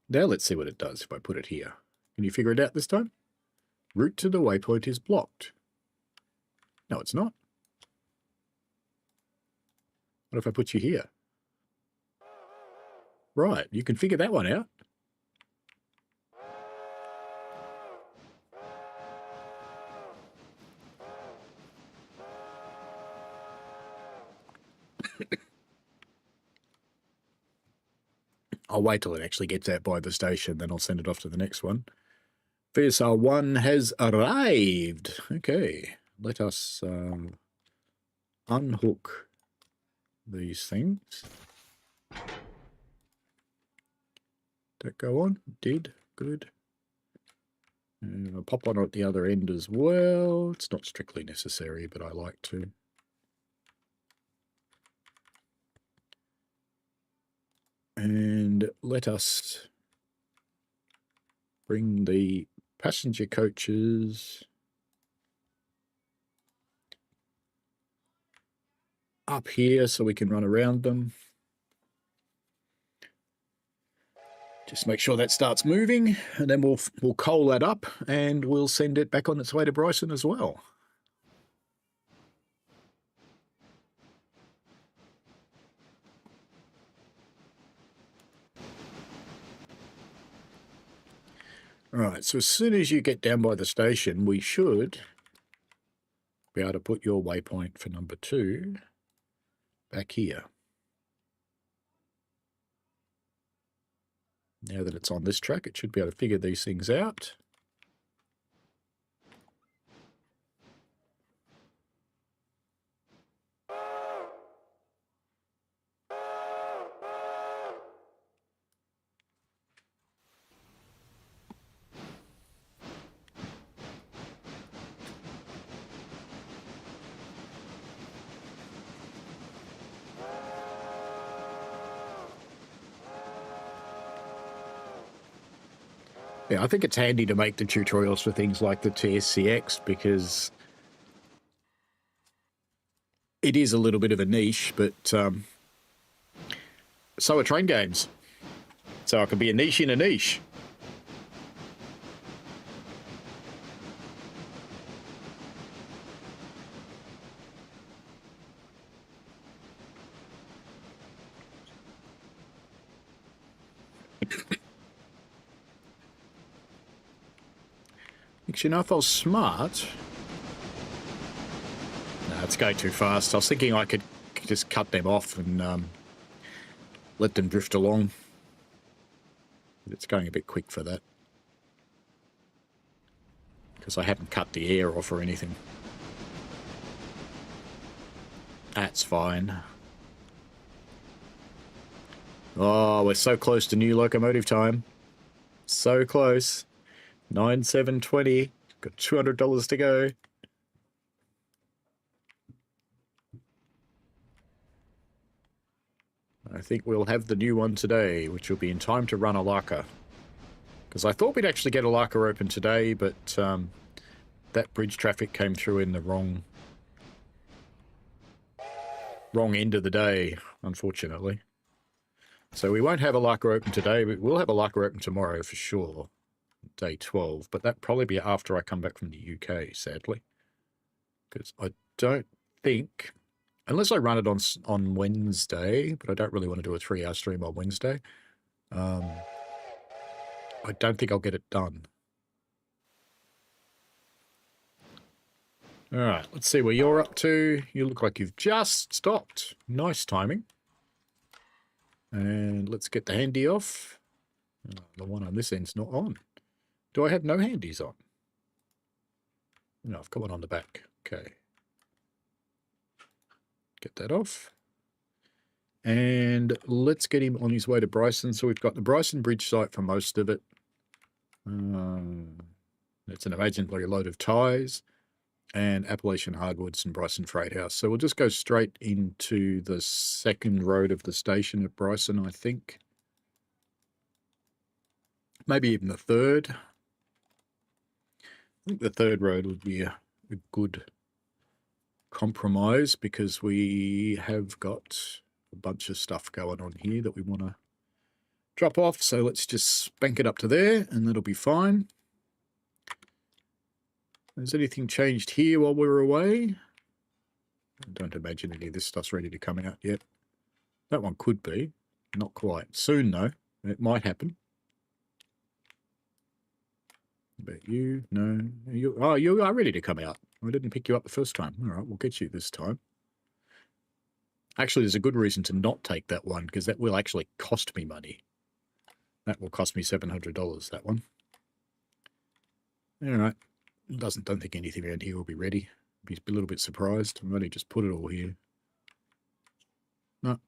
Now let's see what it does if I put it here. Can you figure it out this time? Route to the waypoint is blocked. No, it's not. What if I put you here? Right, you can figure that one out. I'll wait till it actually gets out by the station, then I'll send it off to the next one. VSR 1 has arrived. Okay, let us unhook these things. Did that go on? Did. Good. And I'll pop one at the other end as well. It's not strictly necessary, but I like to. And let us bring the passenger coaches up here so we can run around them. Just make sure that starts moving, and then we'll coal that up, and we'll send it back on its way to Bryson as well. All right, so as soon as you get down by the station, we should be able to put your waypoint for number 2 back here. Now that it's on this track, it should be able to figure these things out. Yeah, I think it's handy to make the tutorials for things like the TSCX because it is a little bit of a niche, but so are train games. So it can be a niche in a niche. You know, if I was smart... No, it's going too fast. I was thinking I could just cut them off and let them drift along. But it's going a bit quick for that. Because I haven't cut the air off or anything. That's fine. Oh, we're so close to new locomotive time. So close. 9/7/20. Got $200 to go. I think we'll have the new one today, which will be in time to run Alarka. Because I thought we'd actually get Alarka open today, but that bridge traffic came through in the wrong end of the day, unfortunately. So we won't have Alarka open today, but we'll have Alarka open tomorrow for sure. Day 12, but that'll probably be after I come back from the UK, sadly. Because I don't think, unless I run it on Wednesday, but I don't really want to do a 3-hour stream on Wednesday, I don't think I'll get it done. All right, let's see where you're up to. You look like you've just stopped. Nice timing. And let's get the handy off. Oh, the one on this end's not on. Do I have no handies on? No, I've got one on the back. Okay. Get that off. And let's get him on his way to Bryson. So we've got the Bryson Bridge site for most of it. It's an imaginary load of ties and Appalachian Hardwoods and Bryson Freight House. So we'll just go straight into the second road of the station at Bryson, I think. Maybe even the third. I think the third road would be a good compromise because we have got a bunch of stuff going on here that we want to drop off. So let's just spank it up to there and that'll be fine. Has anything changed here while we were away? I don't imagine any of this stuff's ready to come out yet. That one could be. Not quite. Soon, though. It might happen. But you, no. You are ready to come out. I didn't pick you up the first time. All right, we'll get you this time. Actually, there's a good reason to not take that one, because that will actually cost me money. That will cost me $700, that one. All right. Don't think anything around here will be ready. Be a little bit surprised. I've only just put it all here. No.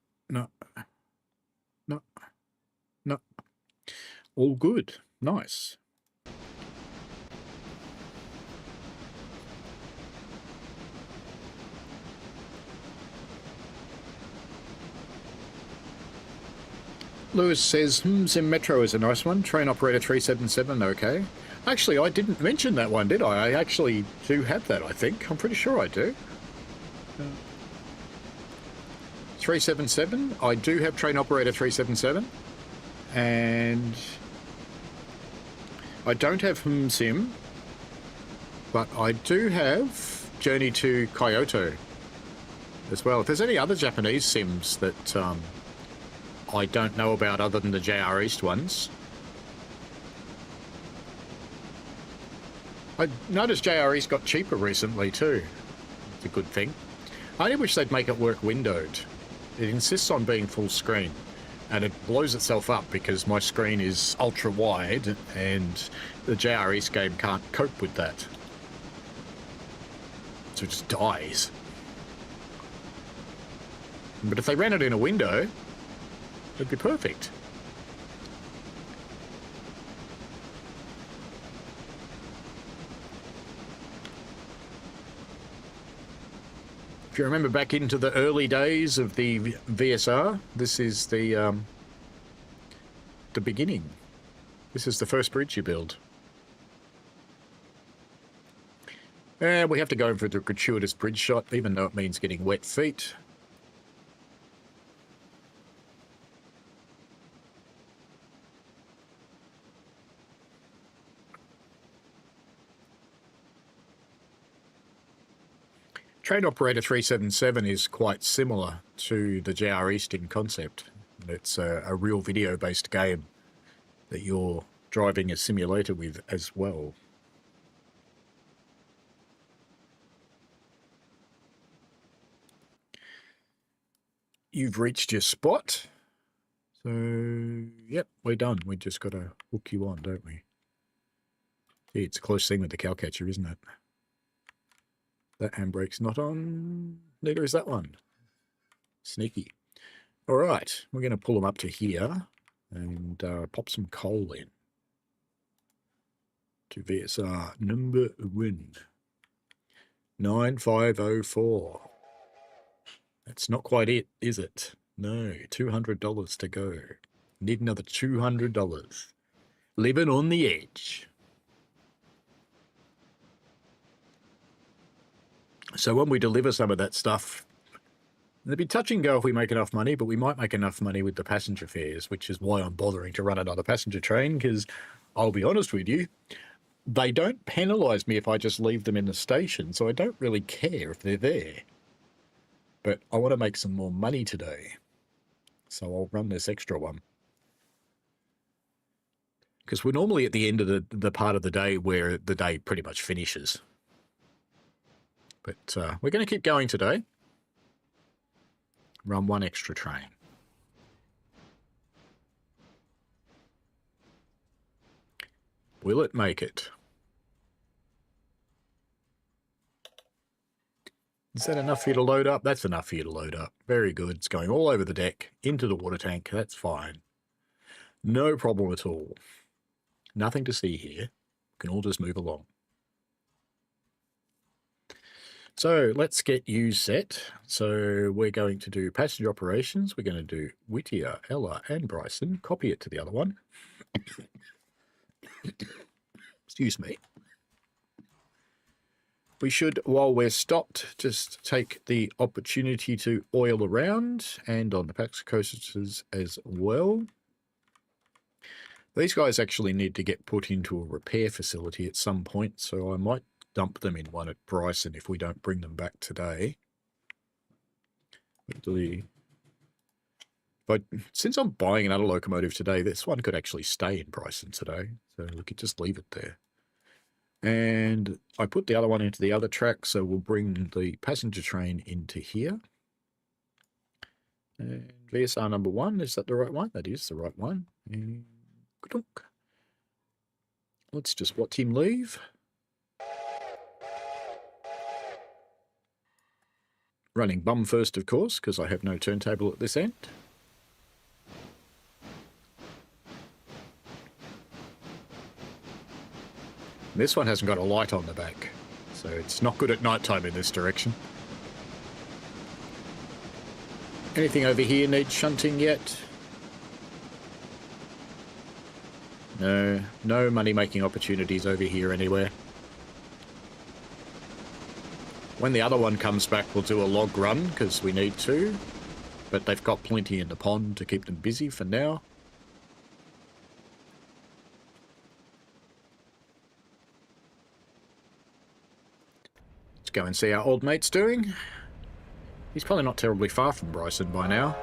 All good. Nice. Lewis says, Zim Metro is a nice one. Train operator 377, okay. Actually, I didn't mention that one, did I? I actually do have that, I think. I'm pretty sure I do. 377, I do have train operator 377. And I don't have Sim, but I do have Journey to Kyoto as well. If there's any other Japanese sims that I don't know about other than the JR East ones. I noticed JR East got cheaper recently too. It's a good thing. I only wish they'd make it work windowed. It insists on being full screen, and it blows itself up because my screen is ultra wide and the JR East game can't cope with that. So it just dies. But if they ran it in a window, it'd be perfect. If you remember back into the early days of the VSR, this is the beginning. This is the first bridge you build. And we have to go for the gratuitous bridge shot, even though it means getting wet feet. Train Operator 377 is quite similar to the JR East in concept. It's a real video-based game that you're driving a simulator with as well. You've reached your spot. So, yep, we're done. We just got to hook you on, don't we? Yeah, it's a close thing with the cowcatcher, isn't it? That handbrake's not on. Neither is that one. Sneaky. All right, we're going to pull them up to here and pop some coal in to VSR number 1. 9504. That's not quite it, is it? No, $200 to go. Need another $200. Living on the edge. So when we deliver some of that stuff, it'd be touch and go if we make enough money, but we might make enough money with the passenger fares, which is why I'm bothering to run another passenger train, because I'll be honest with you, they don't penalise me if I just leave them in the station, so I don't really care if they're there. But I want to make some more money today, so I'll run this extra one. Because we're normally at the end of the part of the day where the day pretty much finishes. But we're going to keep going today. Run one extra train. Will it make it? Is that enough for you to load up? That's enough for you to load up. Very good. It's going all over the deck, into the water tank. That's fine. No problem at all. Nothing to see here. We can all just move along. So let's get you set. So we're going to do passenger operations. We're going to do Whittier, Ella, and Bryson. Copy it to the other one. Excuse me. We should, while we're stopped, just take the opportunity to oil around and on the Pax coasters as well. These guys actually need to get put into a repair facility at some point, so I might dump them in one at Bryson if we don't bring them back today. But since I'm buying another locomotive today, this one could actually stay in Bryson today, so we could just leave it there. And I put the other one into the other track, so we'll bring the passenger train into here. And VSR number 1, is that the right one? That is the right one. And let's just watch him leave. Running bum first, of course, because I have no turntable at this end. This one hasn't got a light on the back, so it's not good at night time in this direction. Anything over here need shunting yet? No money-making opportunities over here anywhere. When the other one comes back, we'll do a log run, because we need to. But they've got plenty in the pond to keep them busy for now. go and see how old mate's doing. He's probably not terribly far from Bryson by now.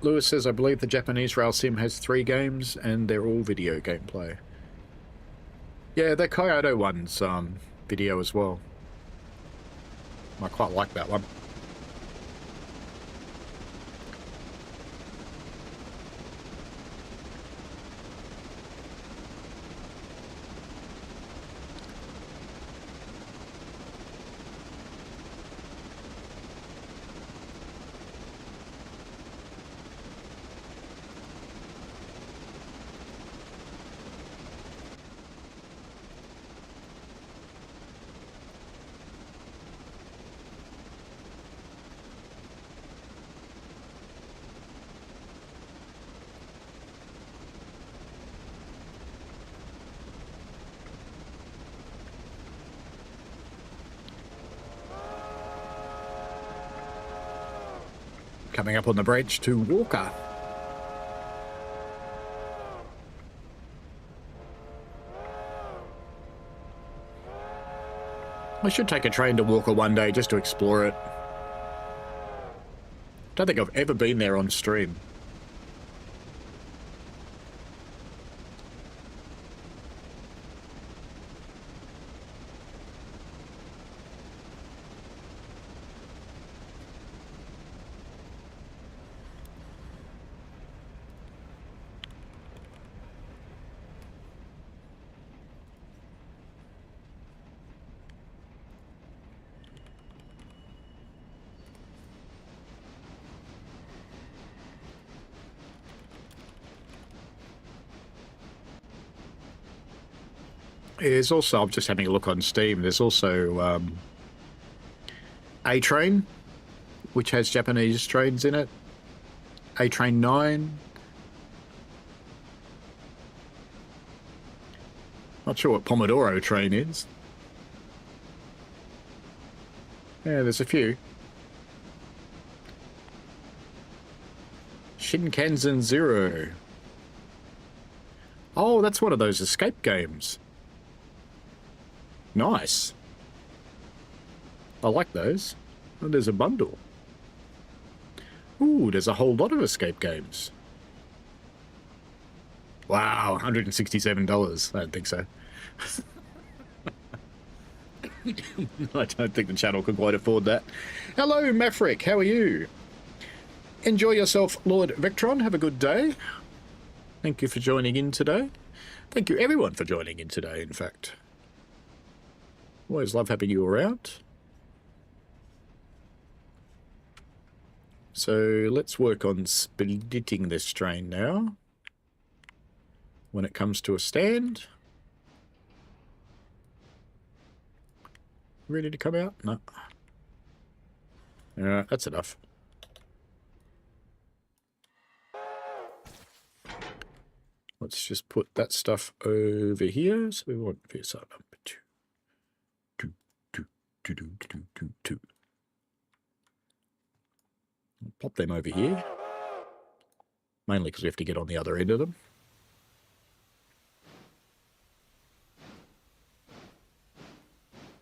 Lewis says, I believe the Japanese rail sim has 3 games and they're all video gameplay. Yeah, the Kyoto one's video as well. I quite like that one. Coming up on the bridge to Walker. I should take a train to Walker one day just to explore it. Don't think I've ever been there on stream. There's also, I'm just having a look on Steam, there's also A-Train, which has Japanese trains in it. A-Train 9. Not sure what Pomodoro train is. Yeah, there's a few. Shinkansen Zero. Oh, that's one of those escape games. Nice. I like those. Oh, there's a bundle. Ooh, there's a whole lot of escape games. Wow, $167. I don't think so. I don't think the channel could quite afford that. Hello, Maverick. How are you? Enjoy yourself, Lord Vectron. Have a good day. Thank you for joining in today. Thank you, everyone, for joining in today, in fact. Always love having you around. So let's work on splitting this train now. When it comes to a stand. Ready to come out? No. That's enough. Let's just put that stuff over here. So we want VSR number 2. Two. Pop them over here. Mainly because we have to get on the other end of them.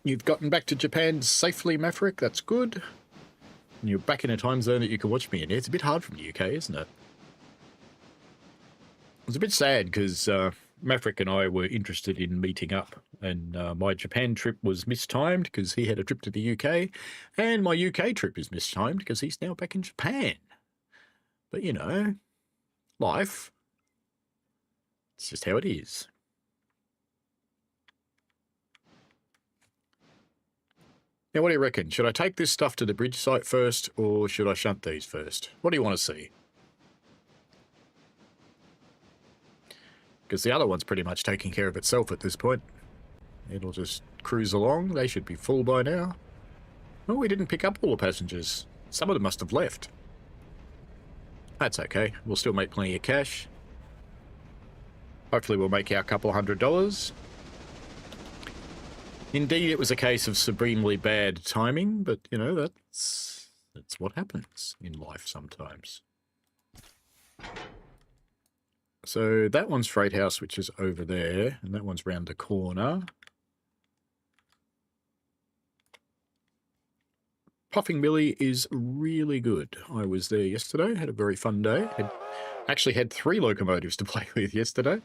You've gotten back to Japan safely, Maverick. That's good. And you're back in a time zone that you can watch me in. It's a bit hard from the UK, isn't it? It's a bit sad because Maverick and I were interested in meeting up, and my Japan trip was mistimed because he had a trip to the UK, and my UK trip is mistimed because he's now back in Japan. But, you know, life, it's just how it is. Now, what do you reckon? Should I take this stuff to the bridge site first, or should I shunt these first? What do you want to see? Because the other one's pretty much taking care of itself at this point. It'll just cruise along. They should be full by now. Oh, we didn't pick up all the passengers. Some of them must have left. That's okay. We'll still make plenty of cash. Hopefully we'll make our couple $100. Indeed, it was a case of supremely bad timing, but, you know, that's what happens in life sometimes. So that one's Freight House, which is over there, and that one's round the corner. Puffing Billy is really good. I was there yesterday, had a very fun day. Actually had 3 locomotives to play with yesterday.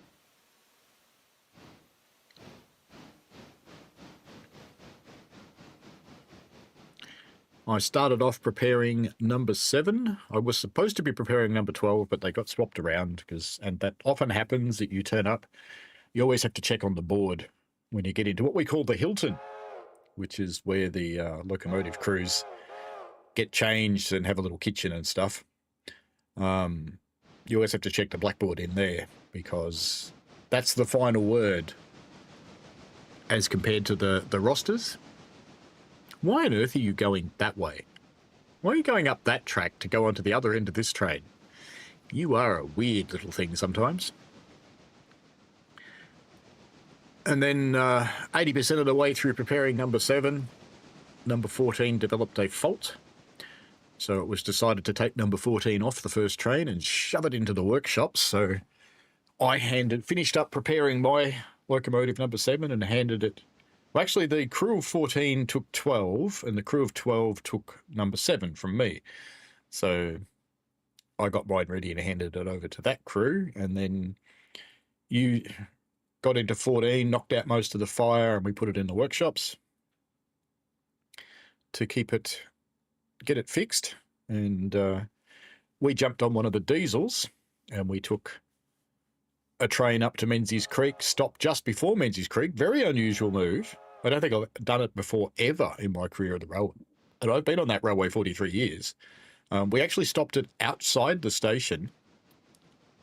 I started off preparing number 7. I was supposed to be preparing number 12, but they got swapped around and that often happens that you turn up. You always have to check on the board when you get into what we call the Hilton, which is where the locomotive crews get changed and have a little kitchen and stuff. You always have to check the blackboard in there because that's the final word as compared to the rosters. Why on earth are you going that way? Why are you going up that track to go onto the other end of this train? You are a weird little thing sometimes. And then 80% of the way through preparing number 7, number 14 developed a fault. So it was decided to take number 14 off the first train and shove it into the workshops. So I finished up preparing my locomotive number 7 and handed it. Well, actually, the crew of 14 took 12, and the crew of 12 took number 7 from me. So I got mine ready and handed it over to that crew, and then you got into 14, knocked out most of the fire, and we put it in the workshops to get it fixed. And we jumped on one of the diesels, and we took a train up to Menzies Creek, stopped just before Menzies Creek. Very unusual move. I don't think I've done it before ever in my career of the railway. And I've been on that railway 43 years. We actually stopped it outside the station,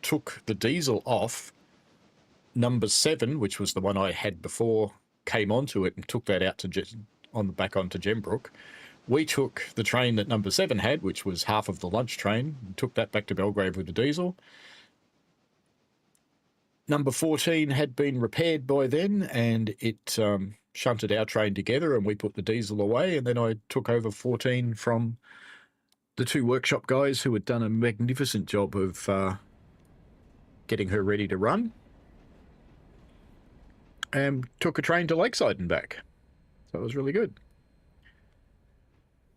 took the diesel off. Number 7, which was the one I had before, came onto it and took that out back onto Gembrook. We took the train that number 7 had, which was half of the lunch train, and took that back to Belgrave with the diesel. Number 14 had been repaired by then, and it shunted our train together, and we put the diesel away, and then I took over 14 from the 2 workshop guys who had done a magnificent job of getting her ready to run, and took a train to Lakeside and back. So it was really good.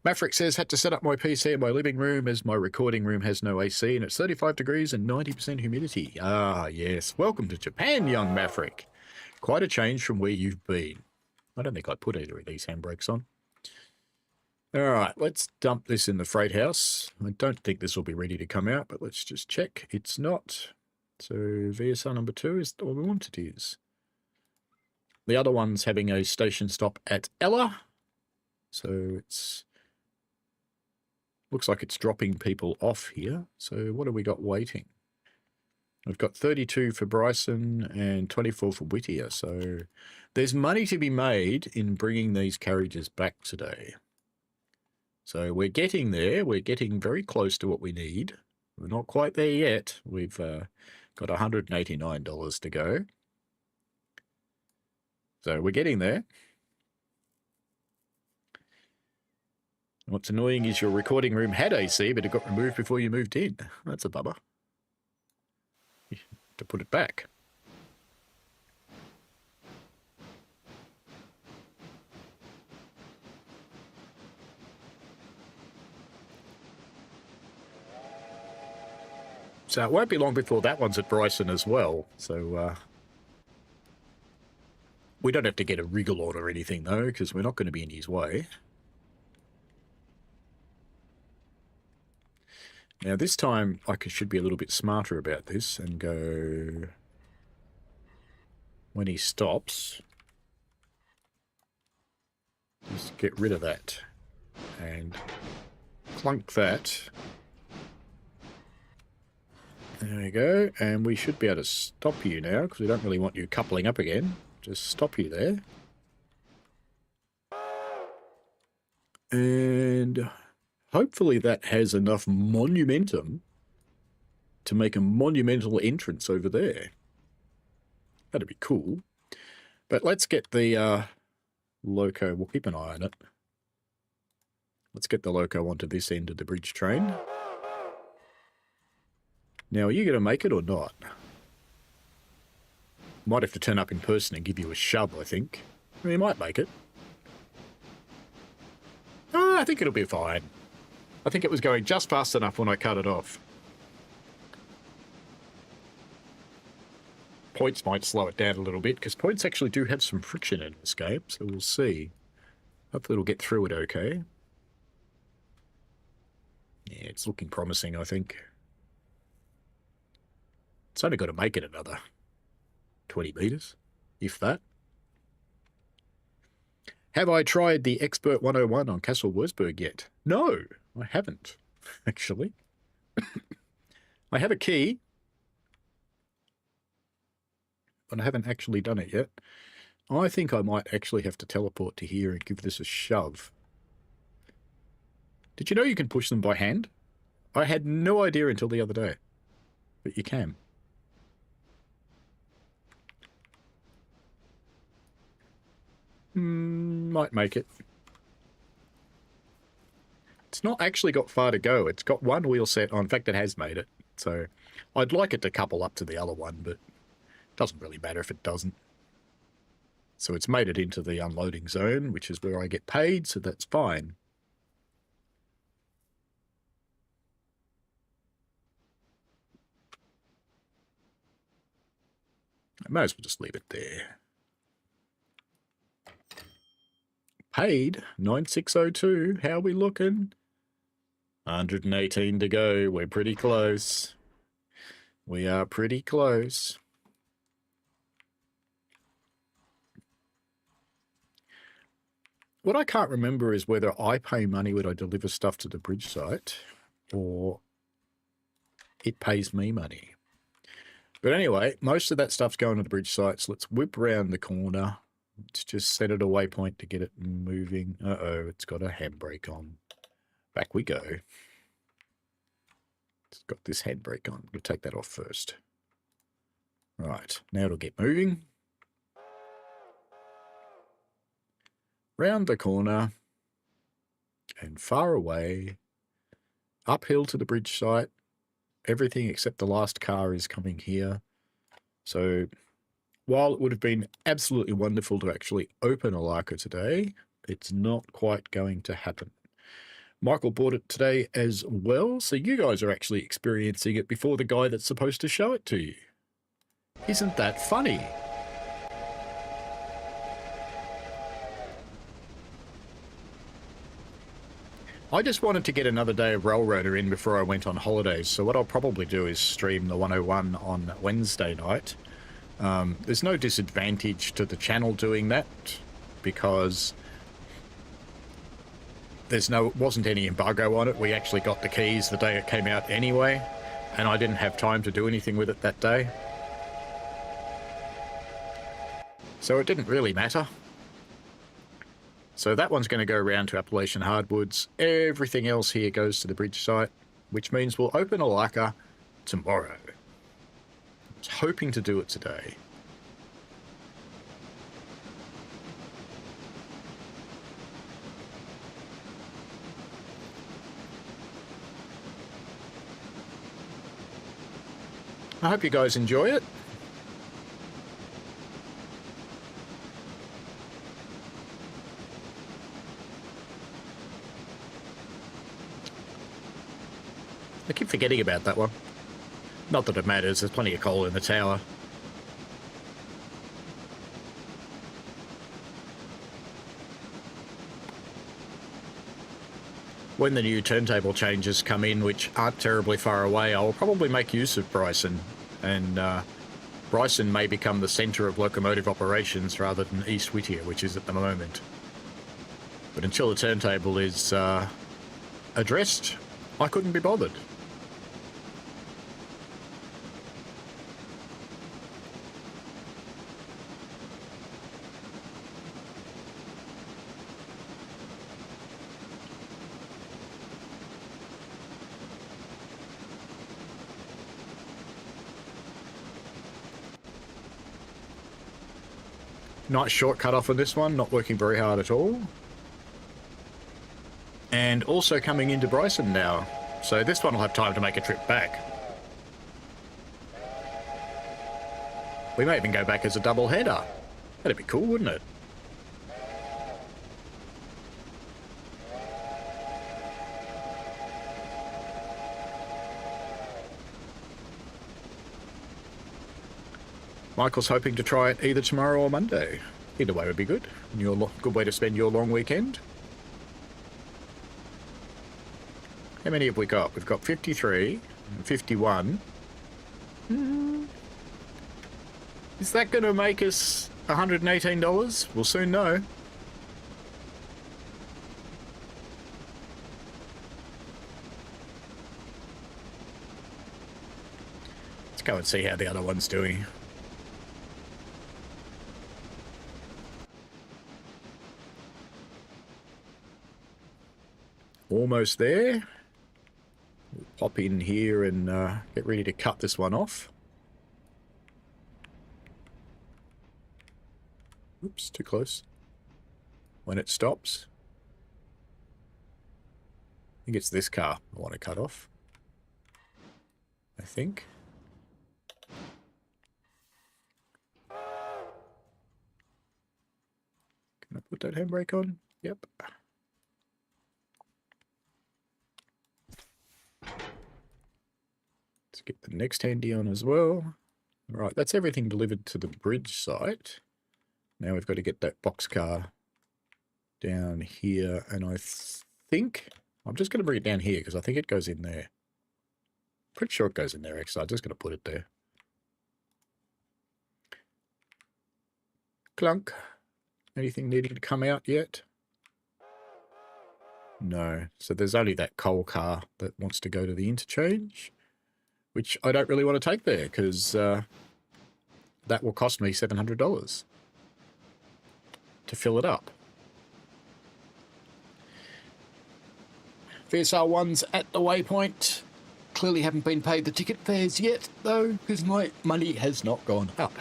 Maverick says, had to set up my PC in my living room as my recording room has no AC and it's 35 degrees and 90% humidity. Ah, yes. Welcome to Japan, young Maverick. Quite a change from where you've been. I don't think I put either of these handbrakes on. All right, let's dump this in the freight house. I don't think this will be ready to come out, but let's just check. It's not. So VSR number 2 is all we want it is. The other one's having a station stop at Ella. So it's... looks like it's dropping people off here. So what have we got waiting? We've got 32 for Bryson and 24 for Whittier. So there's money to be made in bringing these carriages back today. So we're getting there. We're getting very close to what we need. We're not quite there yet. We've got $189 to go. So we're getting there. What's annoying is your recording room had AC, but it got removed before you moved in. That's a bummer. You have to put it back. So it won't be long before that one's at Bryson as well. So we don't have to get a wriggle on or anything, though, because we're not going to be in his way. Now, this time, I should be a little bit smarter about this and go... when he stops, just get rid of that and clunk that. There we go, and we should be able to stop you now because we don't really want you coupling up again. Just stop you there. And hopefully that has enough monumentum to make a monumental entrance over there. That'd be cool. But let's get the loco. We'll keep an eye on it. Let's get the loco onto this end of the bridge train. Now, are you going to make it or not? Might have to turn up in person and give you a shove, I think. I mean, you might make it. Oh, I think it'll be fine. I think it was going just fast enough when I cut it off. Points might slow it down a little bit, because points actually do have some friction in this game, so we'll see. Hopefully it'll get through it okay. Yeah, it's looking promising, I think. It's only got to make it another 20 metres, if that. Have I tried the Expert 101 on Castle Wurzburg yet? No, I haven't, actually. I have a key, but I haven't actually done it yet. I think I might actually have to teleport to here and give this a shove. Did you know you can push them by hand? I had no idea until the other day, but you can. Might make it. It's not actually got far to go. It's got one wheel set on. In fact, it has made it. So I'd like it to couple up to the other one, but it doesn't really matter if it doesn't. So it's made it into the unloading zone, which is where I get paid, so that's fine. I might as well just leave it there. Paid 9602. How are we looking? 118 to go. We're pretty close. We are pretty close. What I can't remember is whether I pay money when I deliver stuff to the bridge site or it pays me money. But anyway, most of that stuff's going to the bridge site, so let's whip around the corner. Let's just set it a waypoint to get it moving. Uh-oh, it's got a handbrake on. Back we go. It's got this handbrake on. We'll take that off first. Right, now it'll get moving. Round the corner. And far away. Uphill to the bridge site. Everything except the last car is coming here. So while it would have been absolutely wonderful to actually open Alarka today, it's not quite going to happen. Michael bought it today as well, so you guys are actually experiencing it before the guy that's supposed to show it to you. Isn't that funny? I just wanted to get another day of Railroader in before I went on holidays, so what I'll probably do is stream the 101 on Wednesday night. There's no disadvantage to the channel doing that, because wasn't any embargo on it. We actually got the keys the day it came out anyway, and I didn't have time to do anything with it that day. So it didn't really matter. So that one's going to go around to Appalachian Hardwoods. Everything else here goes to the bridge site, which means we'll open Alarka tomorrow. I was hoping to do it today. I hope you guys enjoy it. I keep forgetting about that one. Not that it matters, there's plenty of coal in the tower. When the new turntable changes come in, which aren't terribly far away, I'll probably make use of Bryson. And Bryson may become the centre of locomotive operations rather than East Whittier, which is at the moment. But until the turntable is addressed, I couldn't be bothered. Nice short cut off on this one, not working very hard at all. And also coming into Bryson now. So this one will have time to make a trip back. We may even go back as a double header. That'd be cool, wouldn't it? Michael's hoping to try it either tomorrow or Monday. Either way would be good. Good way to spend your long weekend. How many have we got? We've got 53 and 51. Is that going to make us $118? We'll soon know. Let's go and see how the other one's doing. Almost there. We'll pop in here and get ready to cut this one off. Oops, too close. When it stops. I think it's this car I want to cut off. I think. Can I put that handbrake on? Yep. Let's get the next handy on as well. Right, that's everything delivered to the bridge site. Now we've got to get that boxcar down here, and I think I'm just going to bring it down here because I think it goes in there. Pretty sure it goes in there, actually. I'm just going to put it there. Clunk. Anything needing to come out yet? No. So there's only that coal car that wants to go to the interchange, which I don't really want to take there because that will cost me $700 to fill it up. VSR 1's at the waypoint. Clearly haven't been paid the ticket fares yet, though, because my money has not gone up.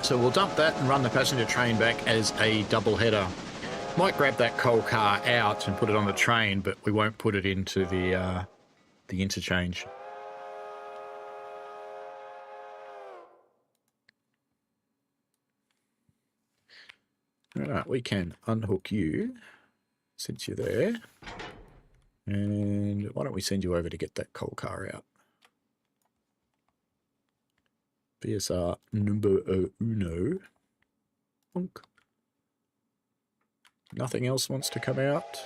So we'll dump that and run the passenger train back as a double header. Might grab that coal car out and put it on the train, but we won't put it into the interchange. Alright, we can unhook you since you're there. And why don't we send you over to get that coal car out? VSR number uno. Bonk. Nothing else wants to come out.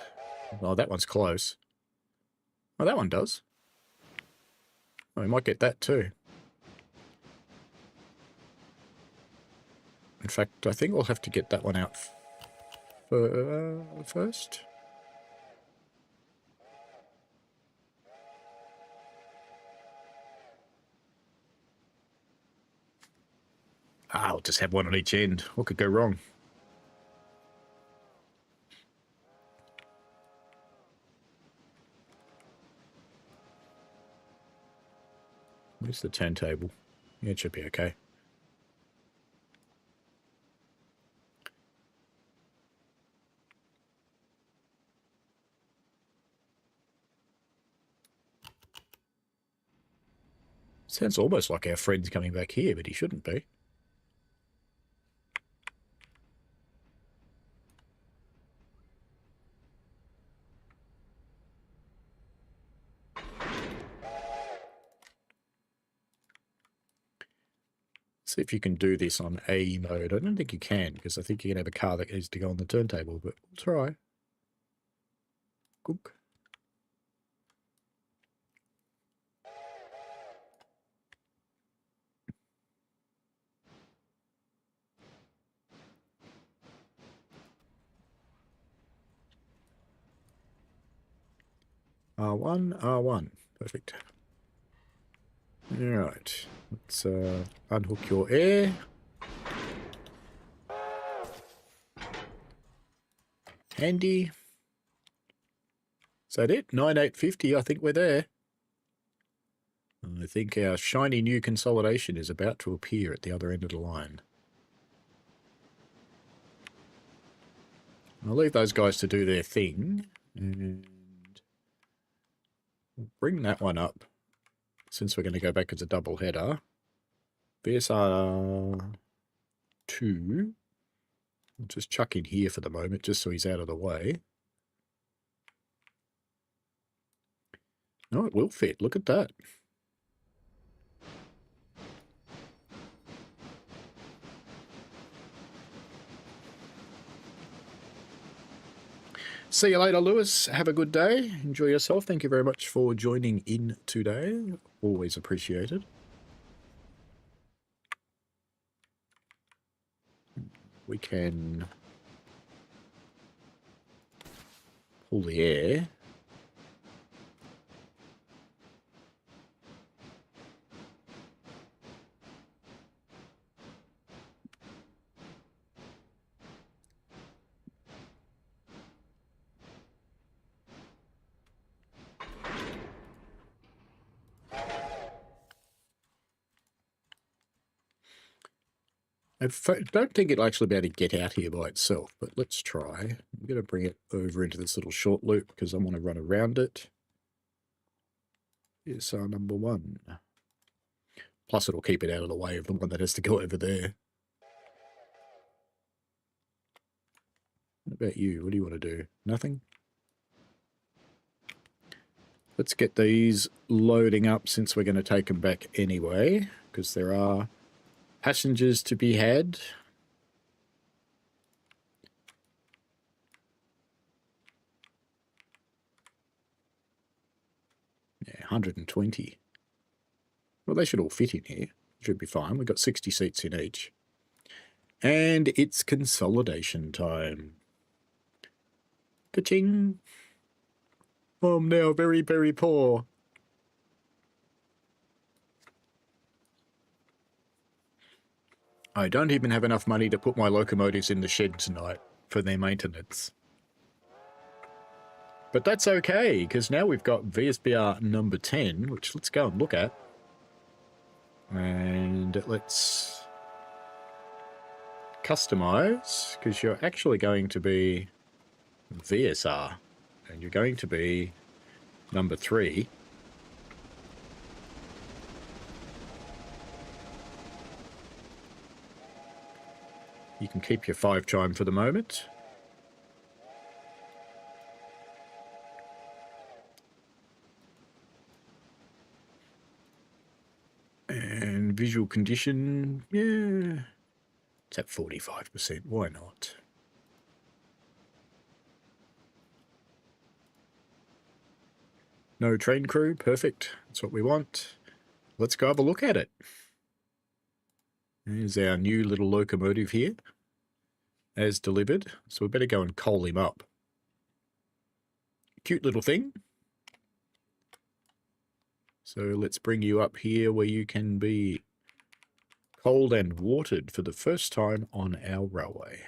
Oh, that one's close. Oh, that one does. Oh, we might get that too. In fact, I think we'll have to get that one out first. I'll just have one on each end. What could go wrong? Where's the turntable? Yeah, it should be okay. Sounds almost like our friend's coming back here, but he shouldn't be. See if you can do this on A mode. I don't think you can, because I think you can have a car that needs to go on the turntable, but we'll try. Gook. R1, R1. Perfect. Alright. Let's unhook your air. Handy. Is that it? 9850, I think we're there. I think our shiny new consolidation is about to appear at the other end of the line. I'll leave those guys to do their thing, and bring that one up, since we're going to go back as a double header. VSR 2. I'll just chuck in here for the moment, just so he's out of the way. No, it will fit. Look at that. See you later, Lewis. Have a good day. Enjoy yourself. Thank you very much for joining in today. Always appreciated. We can pull the air. I don't think it'll actually be able to get out here by itself, but let's try. I'm going to bring it over into this little short loop because I want to run around it. Here's our number 1. Plus it'll keep it out of the way of the one that has to go over there. What about you? What do you want to do? Nothing? Let's get these loading up since we're going to take them back anyway, because there are passengers to be had. Yeah, 120. Well, they should all fit in here. Should be fine. We've got 60 seats in each. And it's consolidation time. Ka-ching! I'm now very, very poor. I don't even have enough money to put my locomotives in the shed tonight for their maintenance. But that's okay, because now we've got VSBR number 10, which let's go and look at. And let's customize, because you're actually going to be VSR, and you're going to be number 3. You can keep your 5 chime for the moment. And visual condition, yeah, it's at 45%. Why not? No train crew, perfect. That's what we want. Let's go have a look at it. There's our new little locomotive here, as delivered. So we better go and coal him up. Cute little thing. So let's bring you up here where you can be coaled and watered for the first time on our railway.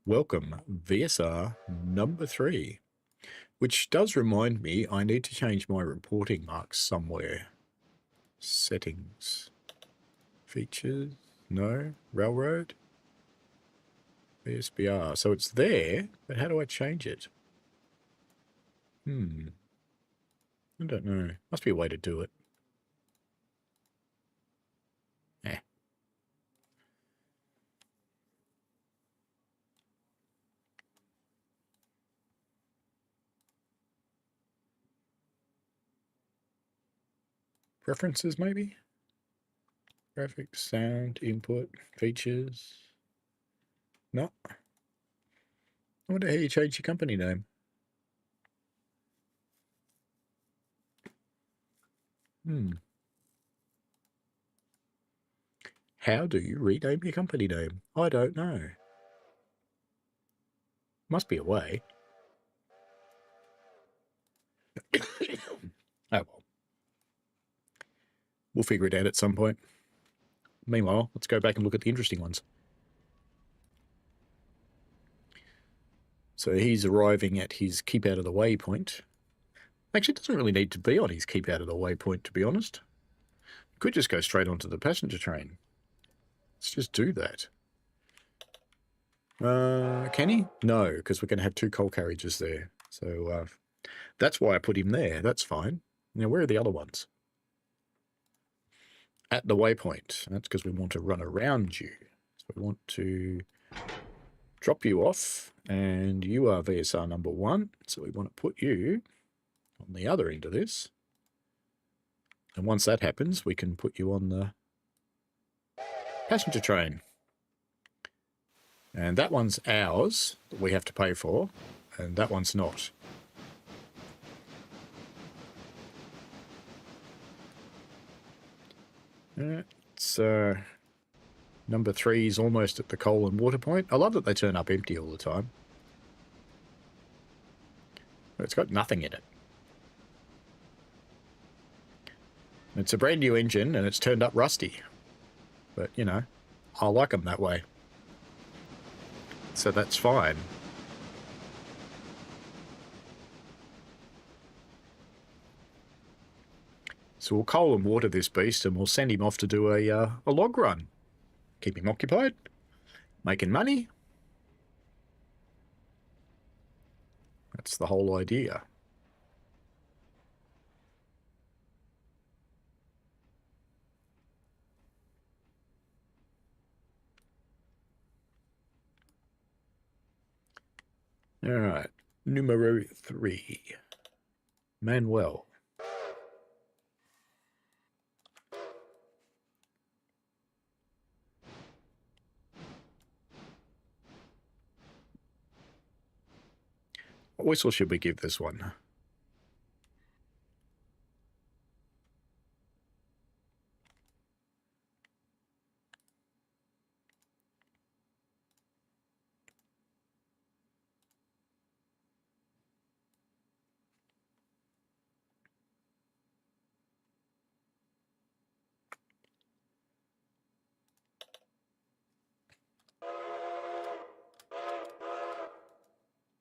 Welcome, VSR number 3. Which does remind me, I need to change my reporting marks somewhere. Settings. Features. No. Railroad. VSBR. So it's there, but how do I change it? I don't know. Must be a way to do it. Preferences, maybe? Graphics, sound, input, features. No. I wonder how you change your company name. How do you rename your company name? I don't know. Must be a way. Oh well. We'll figure it out at some point. Meanwhile, let's go back and look at the interesting ones. So he's arriving at his keep out of the way point. Actually, it doesn't really need to be on his keep out of the way point, to be honest. Could just go straight onto the passenger train. Let's just do that. Can he? No, because we're going to have 2 coal carriages there. So that's why I put him there. That's fine. Now, where are the other ones? At the waypoint. That's because we want to run around you. So we want to drop you off, and you are VSR number 1. So we want to put you on the other end of this. And once that happens, we can put you on the passenger train. And that one's ours that we have to pay for, and that one's not. It's number 3 is almost at the coal and water point. I love that they turn up empty all the time. But it's got nothing in it. It's a brand new engine and it's turned up rusty. But, you know, I like them that way. So that's fine. So we'll coal and water this beast and we'll send him off to do a log run. Keep him occupied, making money. That's the whole idea. All right, numero 3, Manuel. What whistle should we give this one?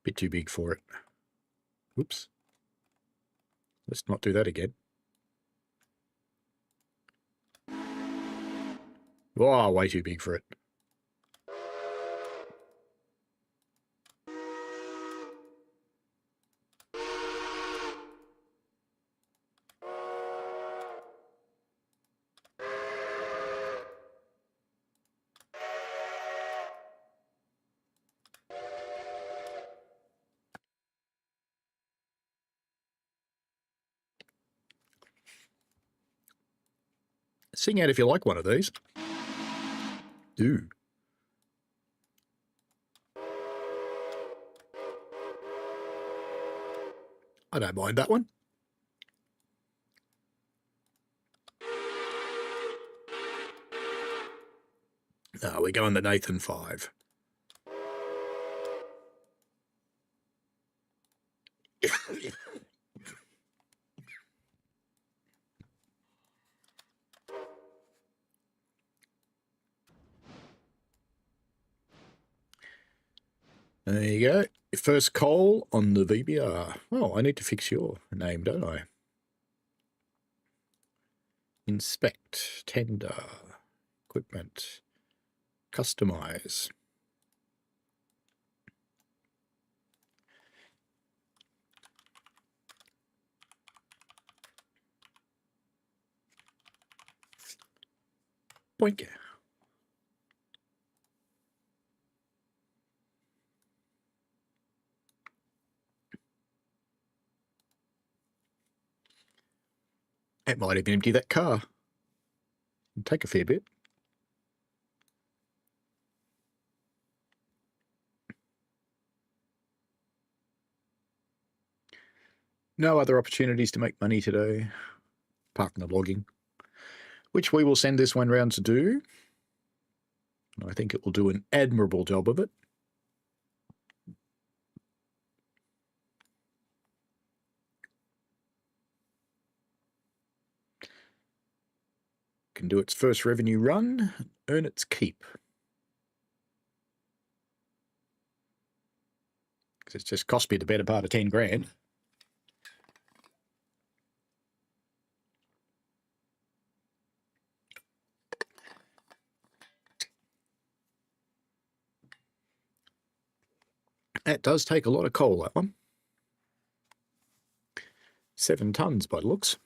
Bit too big for it. Whoops. Let's not do that again. Oh, way too big for it. Sing out if you like one of these. Do. I don't mind that one. No, we're going to Nathan 5. There you go. First coal on the VBR. Oh, I need to fix your name, don't I? Inspect, tender, equipment, customize. Boink. It might even empty that car. It'll take a fair bit. No other opportunities to make money today, apart from the logging, which we will send this one round to do. I think it will do an admirable job of it. Can do its first revenue run, earn its keep. Because it's just cost me the better part of 10 grand. That does take a lot of coal, that one. 7 tons by the looks.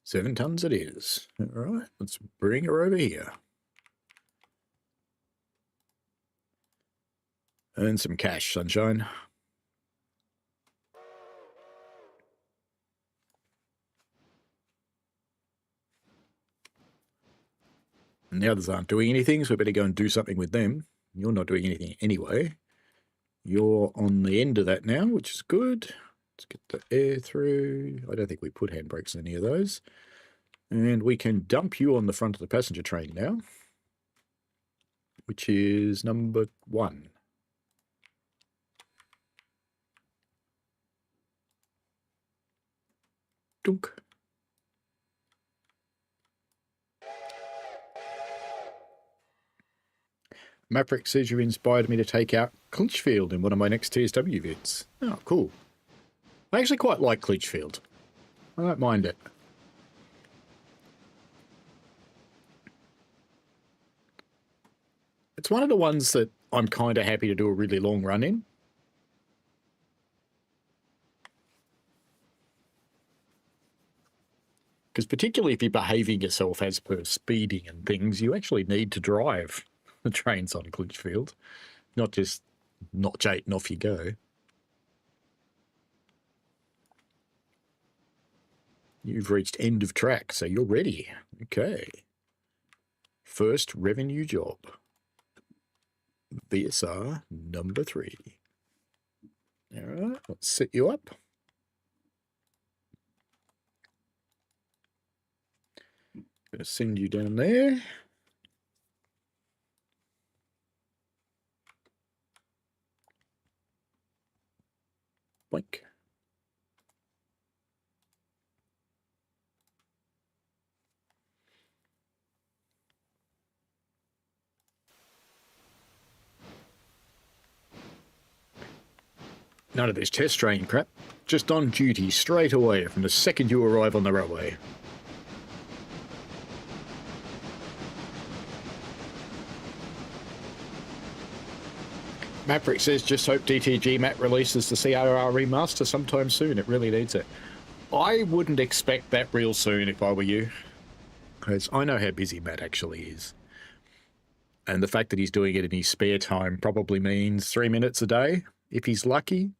Seven tons it is. All right, let's bring her over here. Earn some cash, sunshine. And the others aren't doing anything, so we better go and do something with them. You're not doing anything anyway. You're on the end of that now, which is good. Let's get the air through. I don't think we put handbrakes in any of those. And we can dump you on the front of the passenger train now, which is number 1. Dunk. Maverick says you inspired me to take out Clinchfield in one of my next TSW vids. Oh, cool. I actually quite like Clinchfield. I don't mind it. It's one of the ones that I'm kind of happy to do a really long run in. Because particularly if you're behaving yourself as per speeding and things, you actually need to drive the trains on Clinchfield, not just notch 8 and off you go. You've reached end of track, so you're ready. Okay. First revenue job. VSR number 3. All right, let's set you up. Going to send you down there. Blink. None of this test train crap. Just on duty straight away from the second you arrive on the railway. Maverick says, just hope DTG Matt releases the CRR remaster sometime soon. It really needs it. I wouldn't expect that real soon if I were you. Because I know how busy Matt actually is. And the fact that he's doing it in his spare time probably means 3 minutes a day, if he's lucky.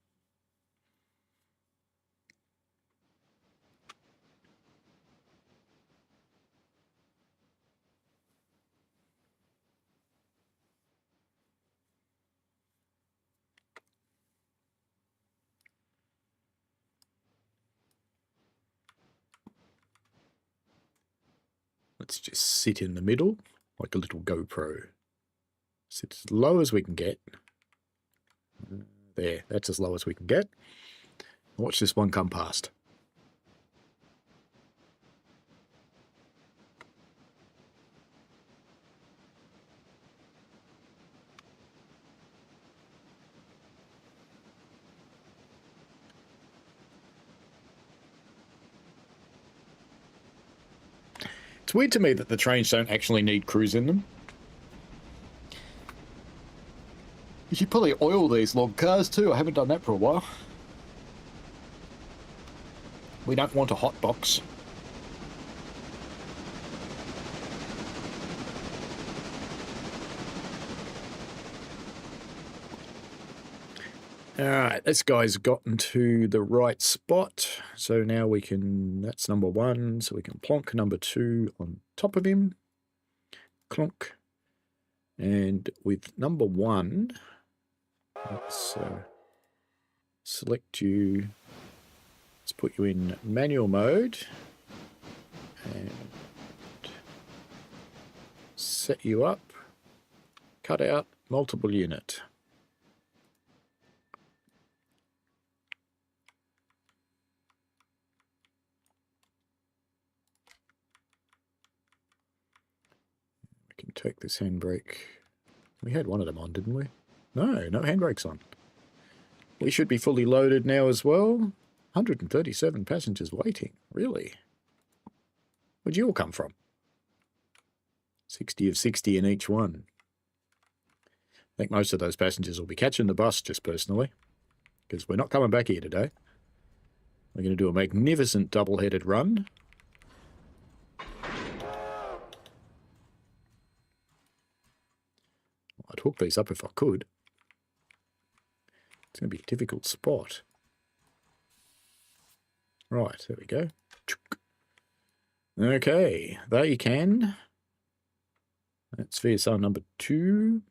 Let's just sit in the middle like a little GoPro. Sit as low as we can get. There, that's as low as we can get. Watch this one come past. It's weird to me that the trains don't actually need crews in them. You should probably oil these log cars too. I haven't done that for a while. We don't want a hot box. All right, this guy's gotten to the right spot. So now we can, that's number 1. So we can plonk number 2 on top of him. Clonk. And with number 1, let's select you. Let's put you in manual mode. And set you up. Cut out multiple unit. Can take this handbrake. We had one of them on, didn't we? No, no handbrakes on. We should be fully loaded now as well. 137 passengers waiting, really? Where'd you all come from? 60 of 60 in each one. I think most of those passengers will be catching the bus, just personally, because we're not coming back here today. We're going to do a magnificent double-headed run. I'd hook these up if I could. It's going to be a difficult spot. Right, there we go. Okay, they can. That's VSR number 2.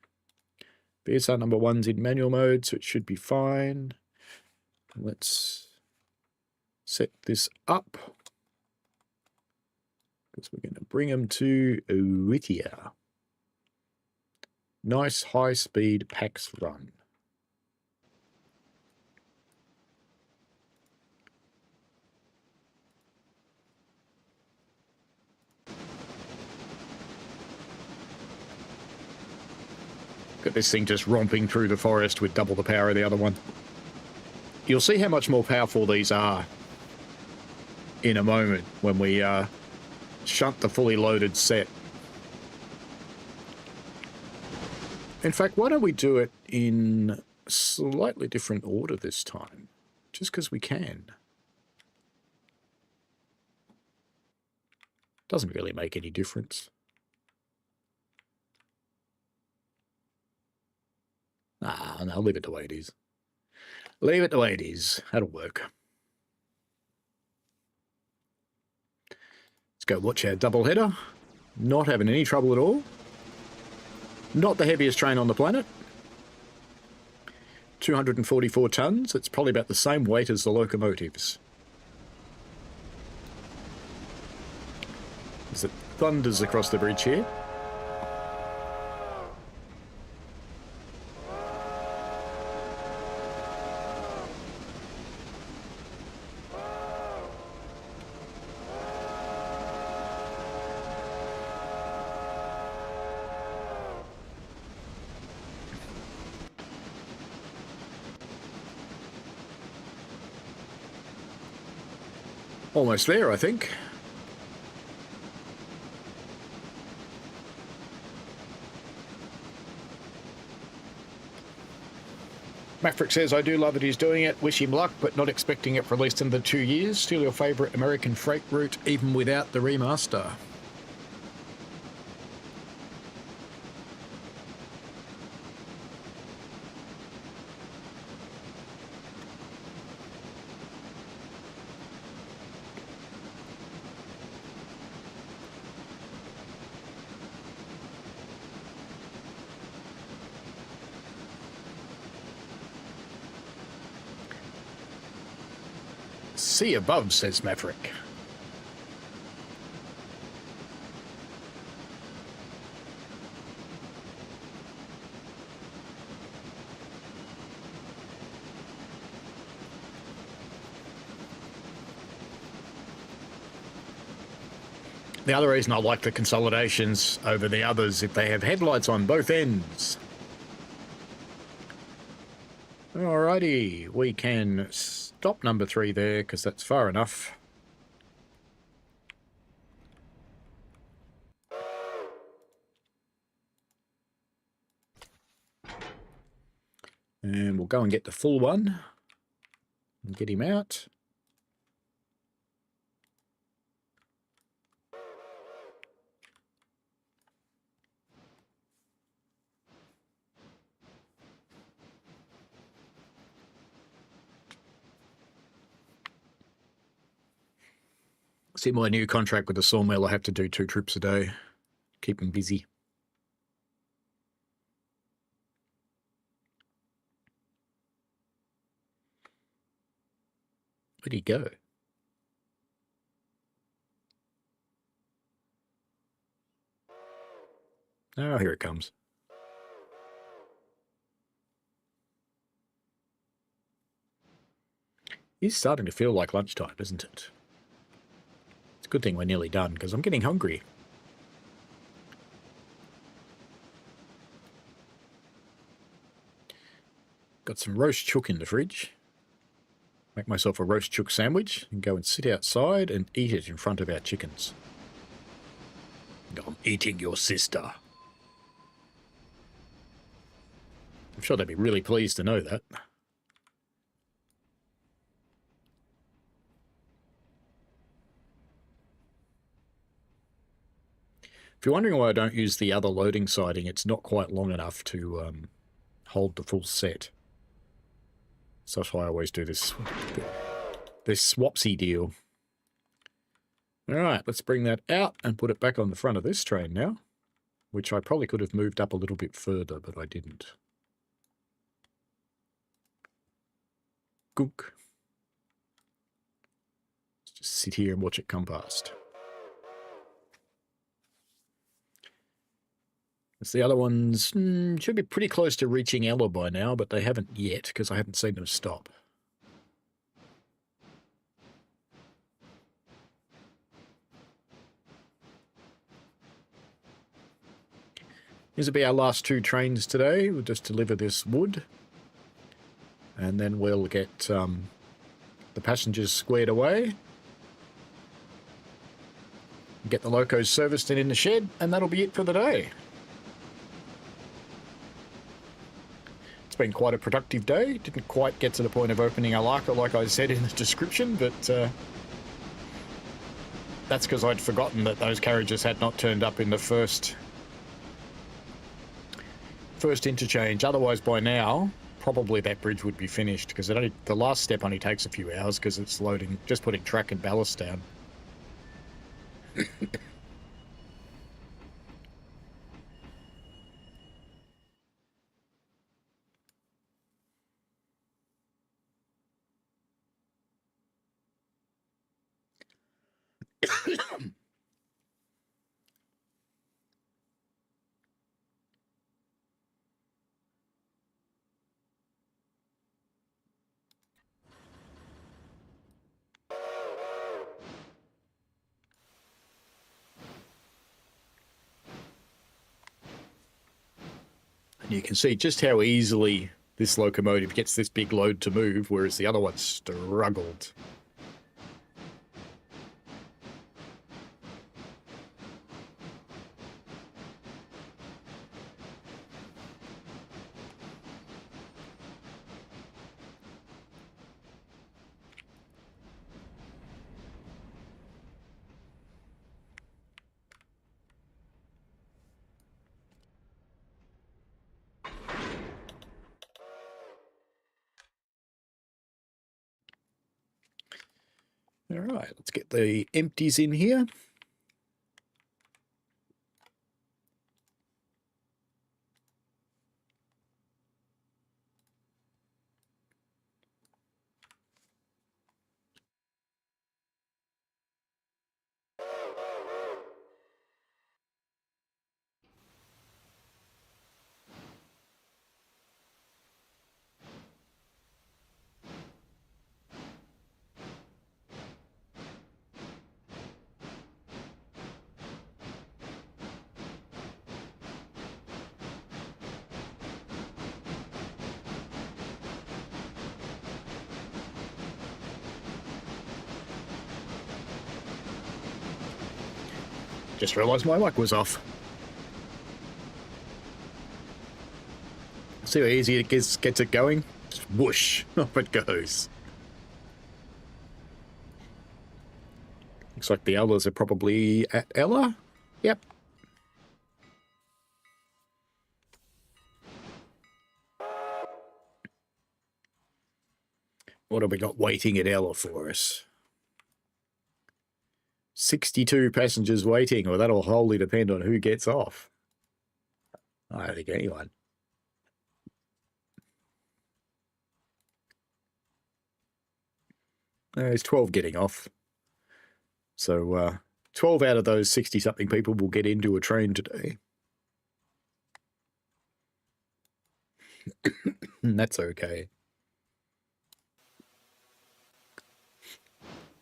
VSR number 1's in manual mode, so it should be fine. Let's set this up, because we're going to bring them to Whittier. Nice high-speed PAX run. Got this thing just romping through the forest with double the power of the other one. You'll see how much more powerful these are in a moment when we shunt the fully loaded set. In fact, why don't we do it in slightly different order this time? Just because we can. Doesn't really make any difference. Ah, no, leave it the way it is. Leave it the way it is. That'll work. Let's go watch our double header. Not having any trouble at all. Not the heaviest train on the planet. 244 tons. It's probably about the same weight as the locomotives. As it thunders across the bridge here. Almost there, I think. Maverick says, I do love that he's doing it. Wish him luck, but not expecting it for at least another 2 years. Still your favourite American freight route, even without the remaster. See above, says Maverick. The other reason I like the consolidations over the others, if they have headlights on both ends. Alrighty, we can stop number 3 there because that's far enough. And we'll go and get the full one and get him out. See, my new contract with the sawmill, I have to do 2 trips a day. Keep them busy. Where'd he go? Oh, here it comes. It's starting to feel like lunchtime, isn't it? It's a good thing we're nearly done, because I'm getting hungry. Got some roast chook in the fridge. Make myself a roast chook sandwich and go and sit outside and eat it in front of our chickens. I'm eating your sister. I'm sure they'd be really pleased to know that. If you're wondering why I don't use the other loading siding, it's not quite long enough to hold the full set. So that's why I always do this swapsy deal. Alright, let's bring that out and put it back on the front of this train now, which I probably could have moved up a little bit further, but I didn't. Gook. Let's just sit here and watch it come past. The other ones should be pretty close to reaching Ella by now, but they haven't yet because I haven't seen them stop. These will be our last 2 trains today. We'll just deliver this wood. And then we'll get the passengers squared away. Get the locos serviced and in the shed, and that'll be it for the day. It's been quite a productive day. Didn't quite get to the point of opening Alarka like I said in the description, but that's because I'd forgotten that those carriages had not turned up in the first interchange. Otherwise, by now, probably that bridge would be finished because the last step only takes a few hours because it's loading, just putting track and ballast down. And you can see just how easily this locomotive gets this big load to move, whereas the other one struggled. All right, let's get the empties in here. Just realised my mic was off. See how easy it gets it going? Just whoosh, off it goes. Looks like the Ellas are probably at Ella. Yep. What have we got waiting at Ella for us? 62 passengers waiting. Well, that'll wholly depend on who gets off. I don't think anyone. There's 12 getting off. So 12 out of those 60-something people will get into a train today. That's okay.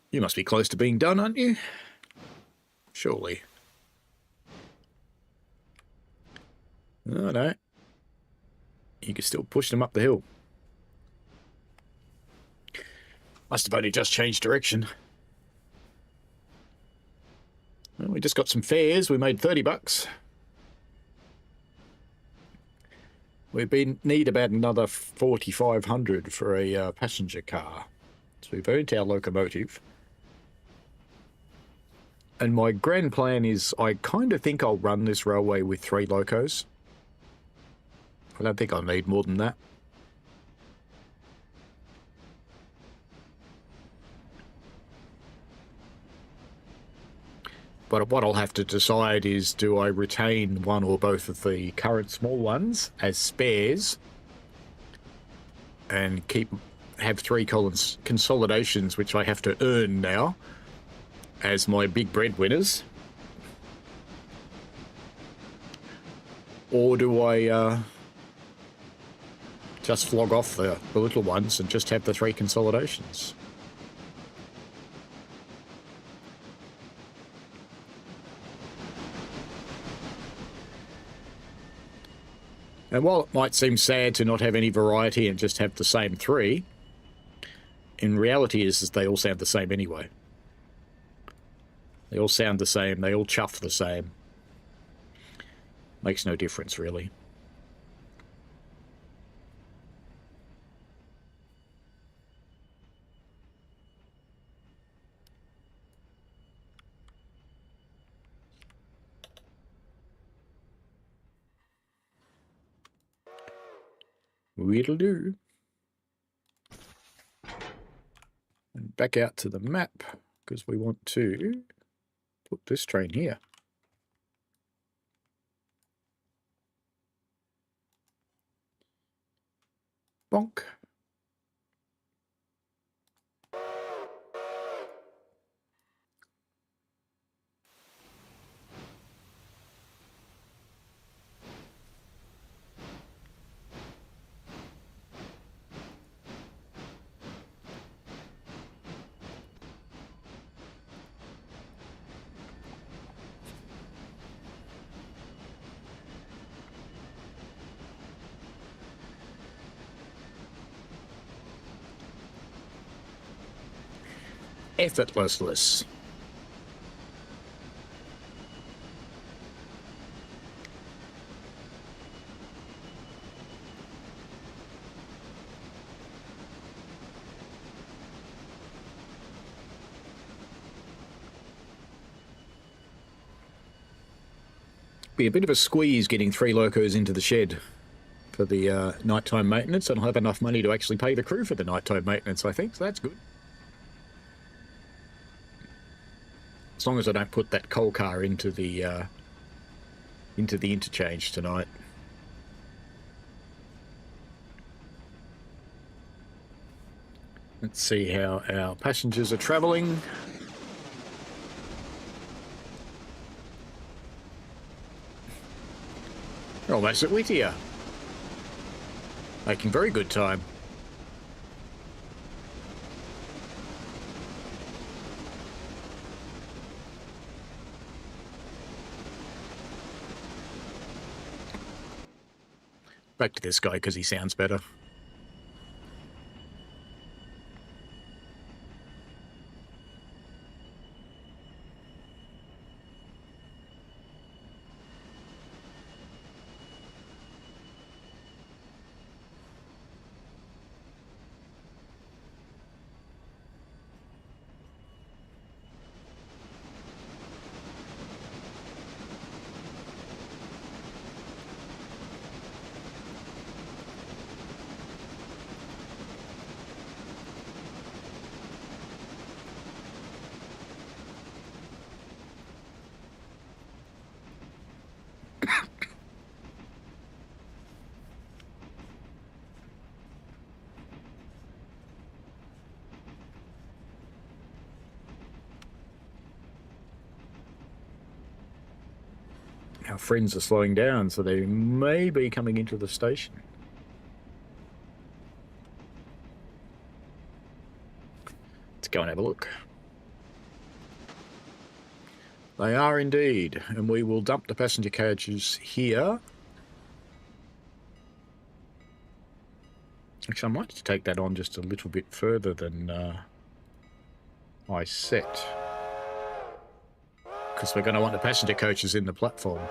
You must be close to being done, aren't you? Surely. Oh, no. You can still push them up the hill. Must have only just changed direction. Well, we just got some fares. We made 30 bucks. We need about another 4,500 for a passenger car. So we've earned our locomotive. And my grand plan is I kind of think I'll run this railway with 3 locos. I don't think I'll need more than that. But what I'll have to decide is, do I retain one or both of the current small ones as spares and have 3 consolidations, which I have to earn now, as my big breadwinners? Or do I just flog off the little ones and just have the 3 consolidations? And while it might seem sad to not have any variety and just have the same 3, in reality is they all sound the same anyway. They all sound the same. They all chuff the same. Makes no difference, really. It'll do. And back out to the map, because we want to put this train here. Bonk. Effortless. Be a bit of a squeeze getting 3 locos into the shed for the nighttime maintenance, and I'll have enough money to actually pay the crew for the nighttime maintenance, I think, so that's good. As long as I don't put that coal car into the interchange tonight. Let's see how our passengers are travelling. They're almost at Whittier. Making very good time. Back to this guy because he sounds better. Our friends are slowing down, so they may be coming into the station. Let's go and have a look. They are indeed, and we will dump the passenger carriages here. Actually, I might take that on just a little bit further than I set. because we're going to want the passenger coaches in the platform.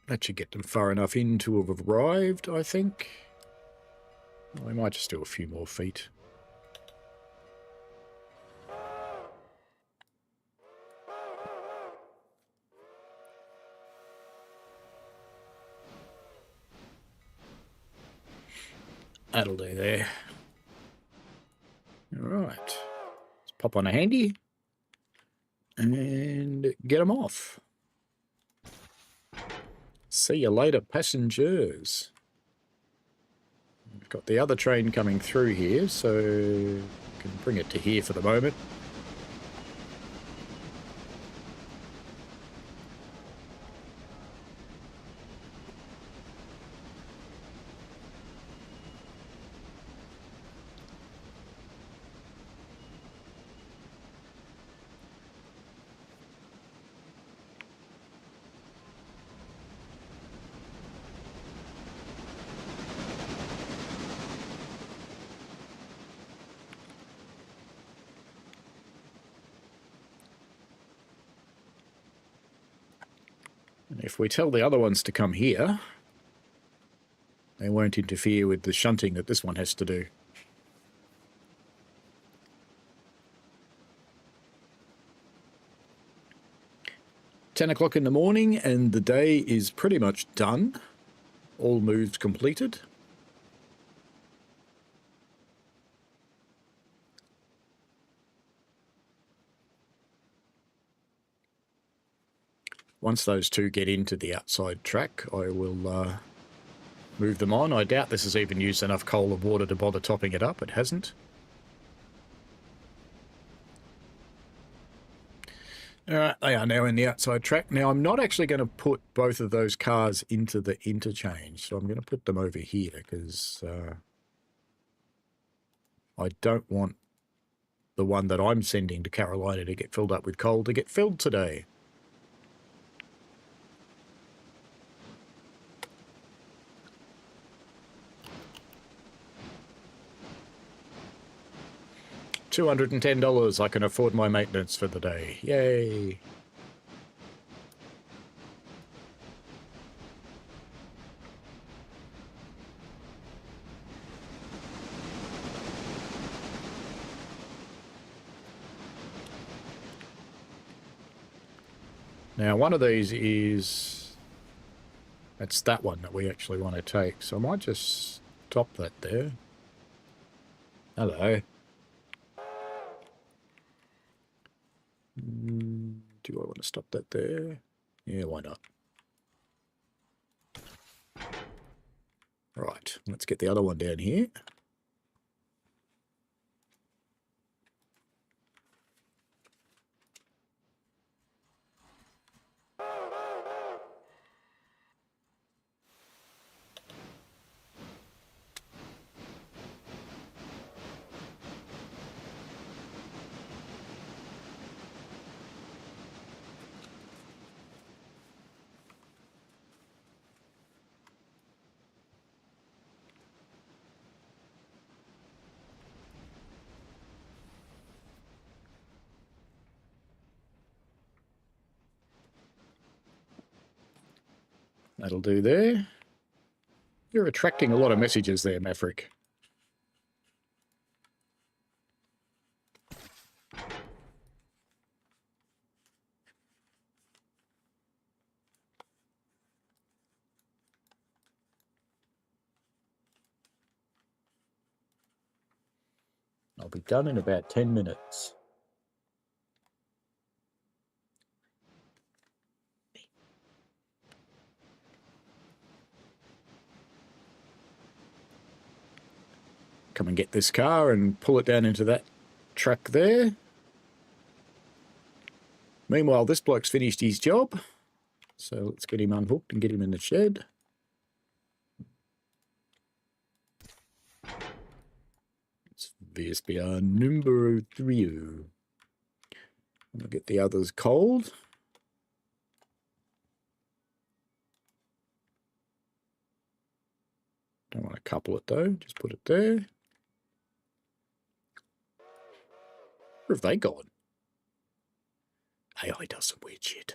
That should get them far enough in to have arrived, I think. Well, we might just do a few more feet. That'll do there. All right. Let's pop on a handy and get them off. See you later, passengers. We've got the other train coming through here, so can bring it to here for the moment. And if we tell the other ones to come here, they won't interfere with the shunting that this one has to do. $10 in the morning and the day is pretty much done. All moves completed. Once those two get into the outside track, I will move them on. I doubt this has even used enough coal and water to bother topping it up. It hasn't. Alright, they are now in the outside track. Now, I'm not actually going to put both of those cars into the interchange, so I'm going to put them over here because I don't want the one that I'm sending to Carolina to get filled up with coal to get filled today. $210, I can afford my maintenance for the day. Yay! Now, one of these is... It's that one that we actually want to take. So I might just stop that there. Hello. Do I want to stop that there? Yeah, why not? Right, let's get the other one down here. That'll do there. You're attracting a lot of messages there, Maverick. I'll be done in about 10 minutes. Come and get this car and pull it down into that track there. Meanwhile, this bloke's finished his job. So let's get him unhooked and get him in the shed. It's VSBR number 3. I'll get the others cold. want to couple it though. Just put it there. Where have they gone? AI does some weird shit.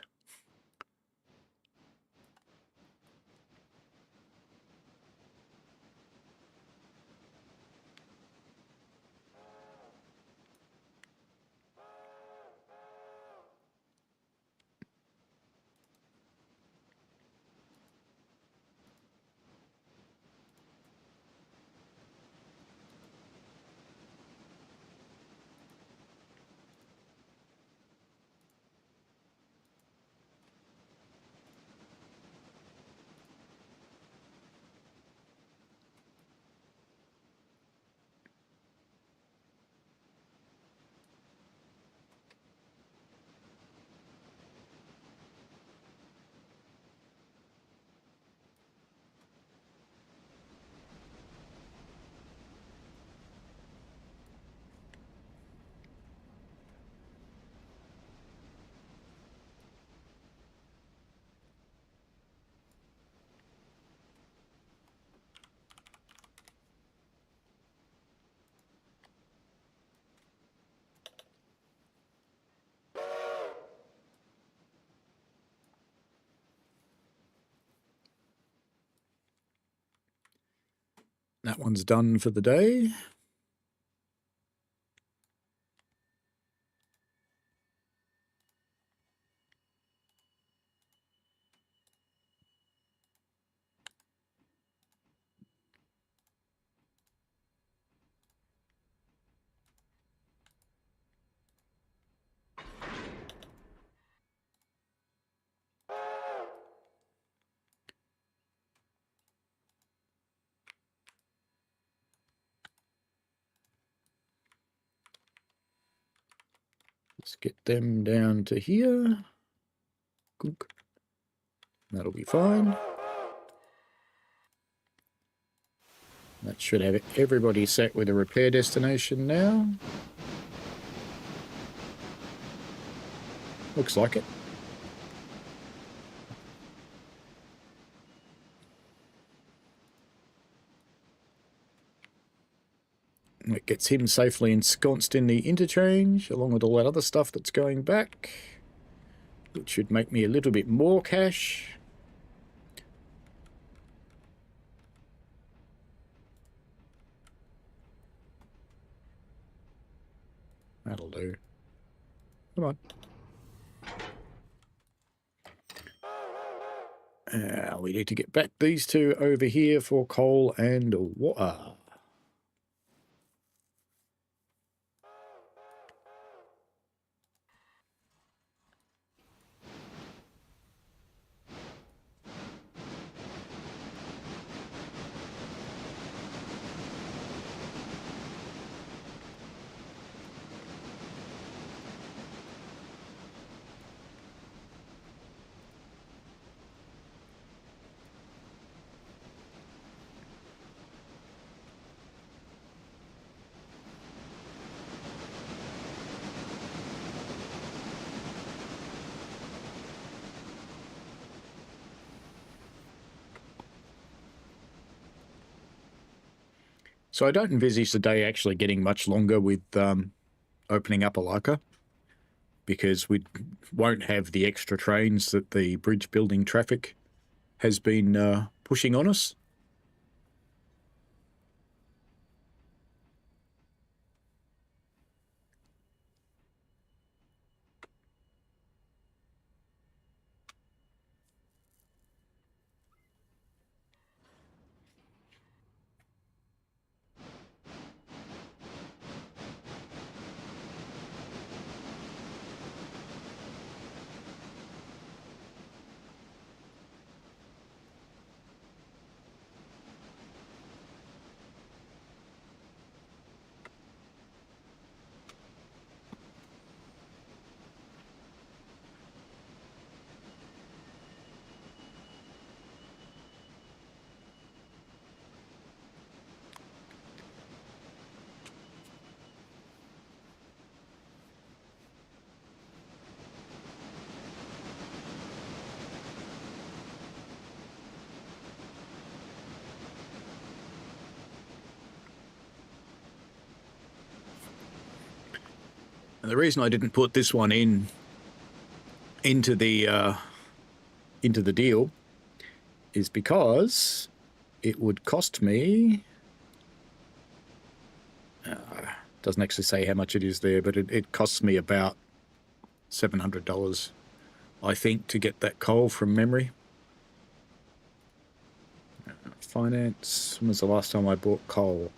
That one's done for the day. Let's get them down to here. Gook. That'll be fine. That should have everybody set with a repair destination now. Looks like it. It gets him safely ensconced in the interchange, along with all that other stuff that's going back, which should make me a little bit more cash. That'll do. Come on. We need to get back these two over here for coal and water. So I don't envisage the day actually getting much longer with opening up Alarka, because we won't have the extra trains that the bridge building traffic has been pushing on us. And the reason I didn't put this one into the deal is because it would cost me. Doesn't actually say how much it is there, but it costs me about $700, I think, to get that coal from memory. Finance. When was the last time I bought coal?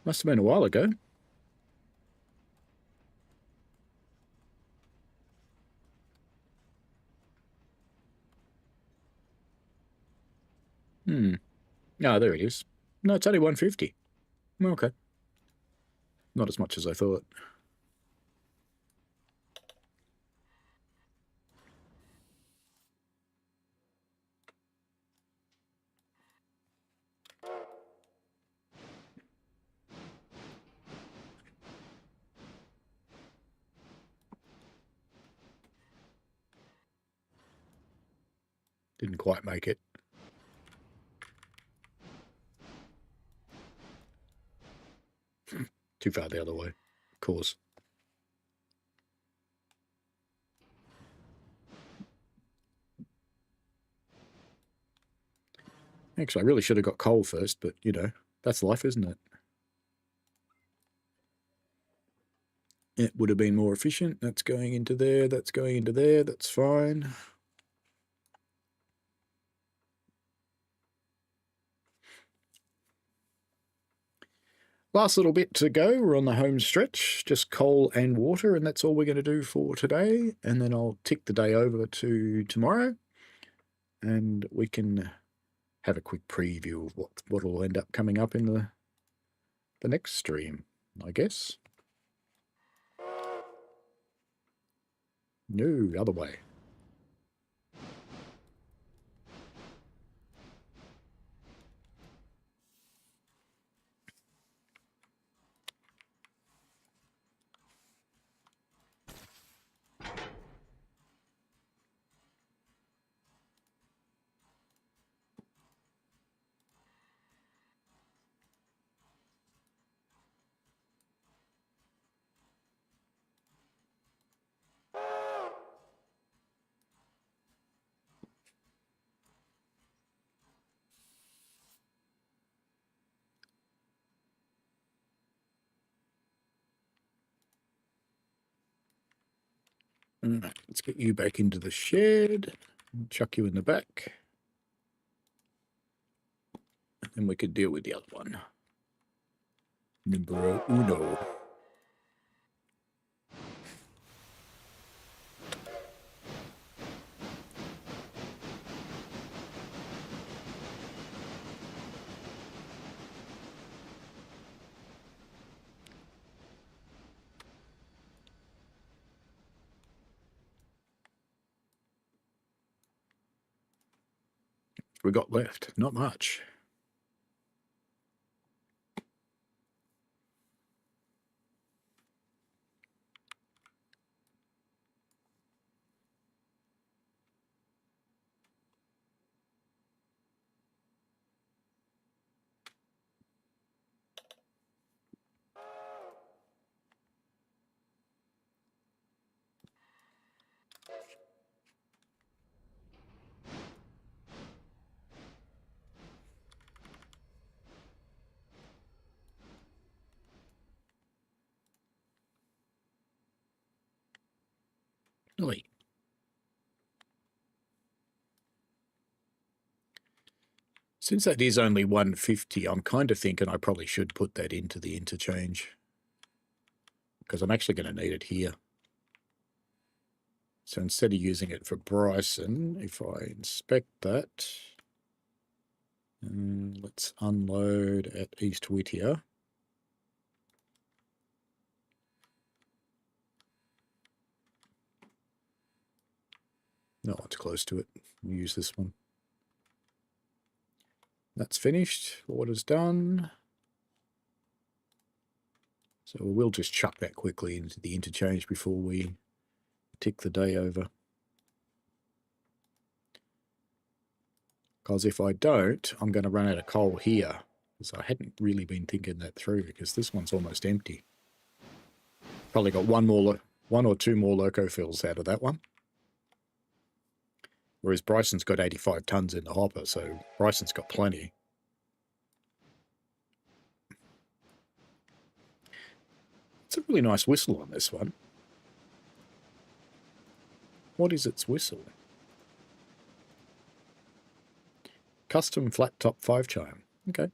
Must have been a while ago. Oh, there it is. No, it's only 150. Okay. Not as much as I thought. Didn't quite make it. Too far the other way, of course. Actually, I really should have got coal first, but, you know, that's life, isn't it? It would have been more efficient. That's going into there. That's going into there. That's fine. Last little bit to go. We're on the home stretch. Just coal and water, and that's all we're going to do for today. And then I'll tick the day over to tomorrow, and we can have a quick preview of what will end up coming up in the next stream, I guess. No, other way. Let's get you back into the shed. Chuck you in the back. And we could deal with the other one. Numero uno. We got left? Not much. Oi. Since that is only 150, I'm kind of thinking I probably should put that into the interchange, because I'm actually going to need it here. So instead of using it for Bryson, if I inspect that, let's unload at East Whittier. No, it's close to it. We'll use this one. That's finished. Order's done. So we'll just chuck that quickly into the interchange before we tick the day over. Because if I don't, I'm going to run out of coal here. Because I hadn't really been thinking that through, because this one's almost empty. Probably got one or two more loco fills out of that one. Whereas Bryson's got 85 tons in the hopper, so Bryson's got plenty. It's a really nice whistle on this one. What is its whistle? Custom flat top 5 chime. Okay.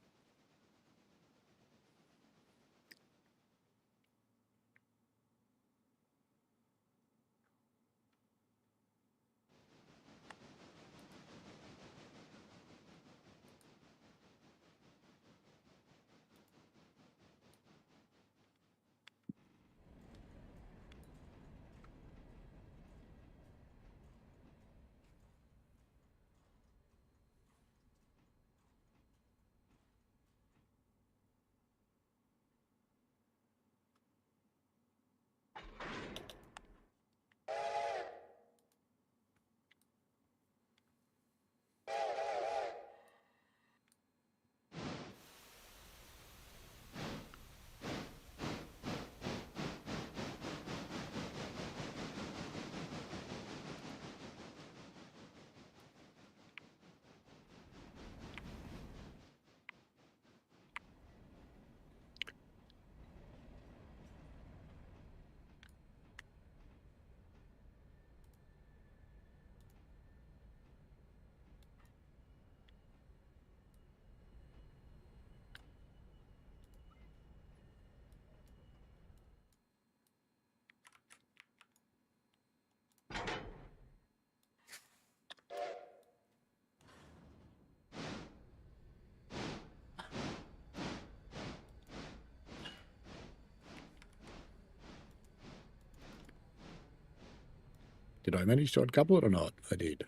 Did I manage to uncouple it or not? I did.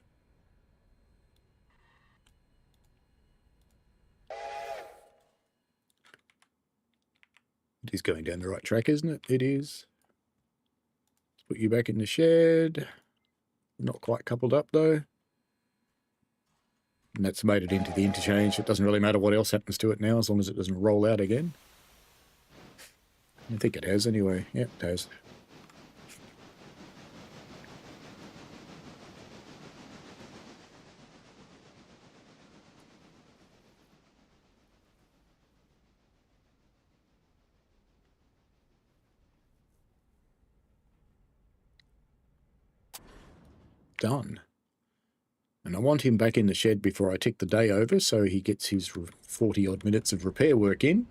It is going down the right track, isn't it? It is. Let's put you back in the shed. Not quite coupled up, though. And that's made it into the interchange. It doesn't really matter what else happens to it now, as long as it doesn't roll out again. I think it has anyway. Yep, it has. Done. And I want him back in the shed before I tick the day over, so he gets his 40-odd minutes of repair work in.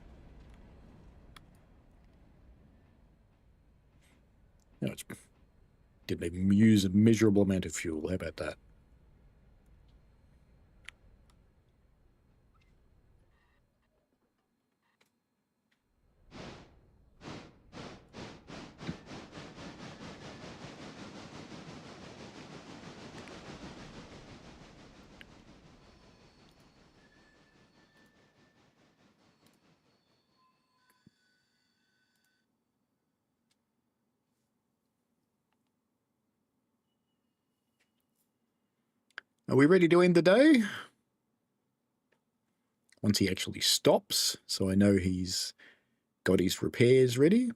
No, it didn't even use a measurable amount of fuel. How about that? Are we ready to end the day? Once he actually stops, so I know he's got his repairs ready.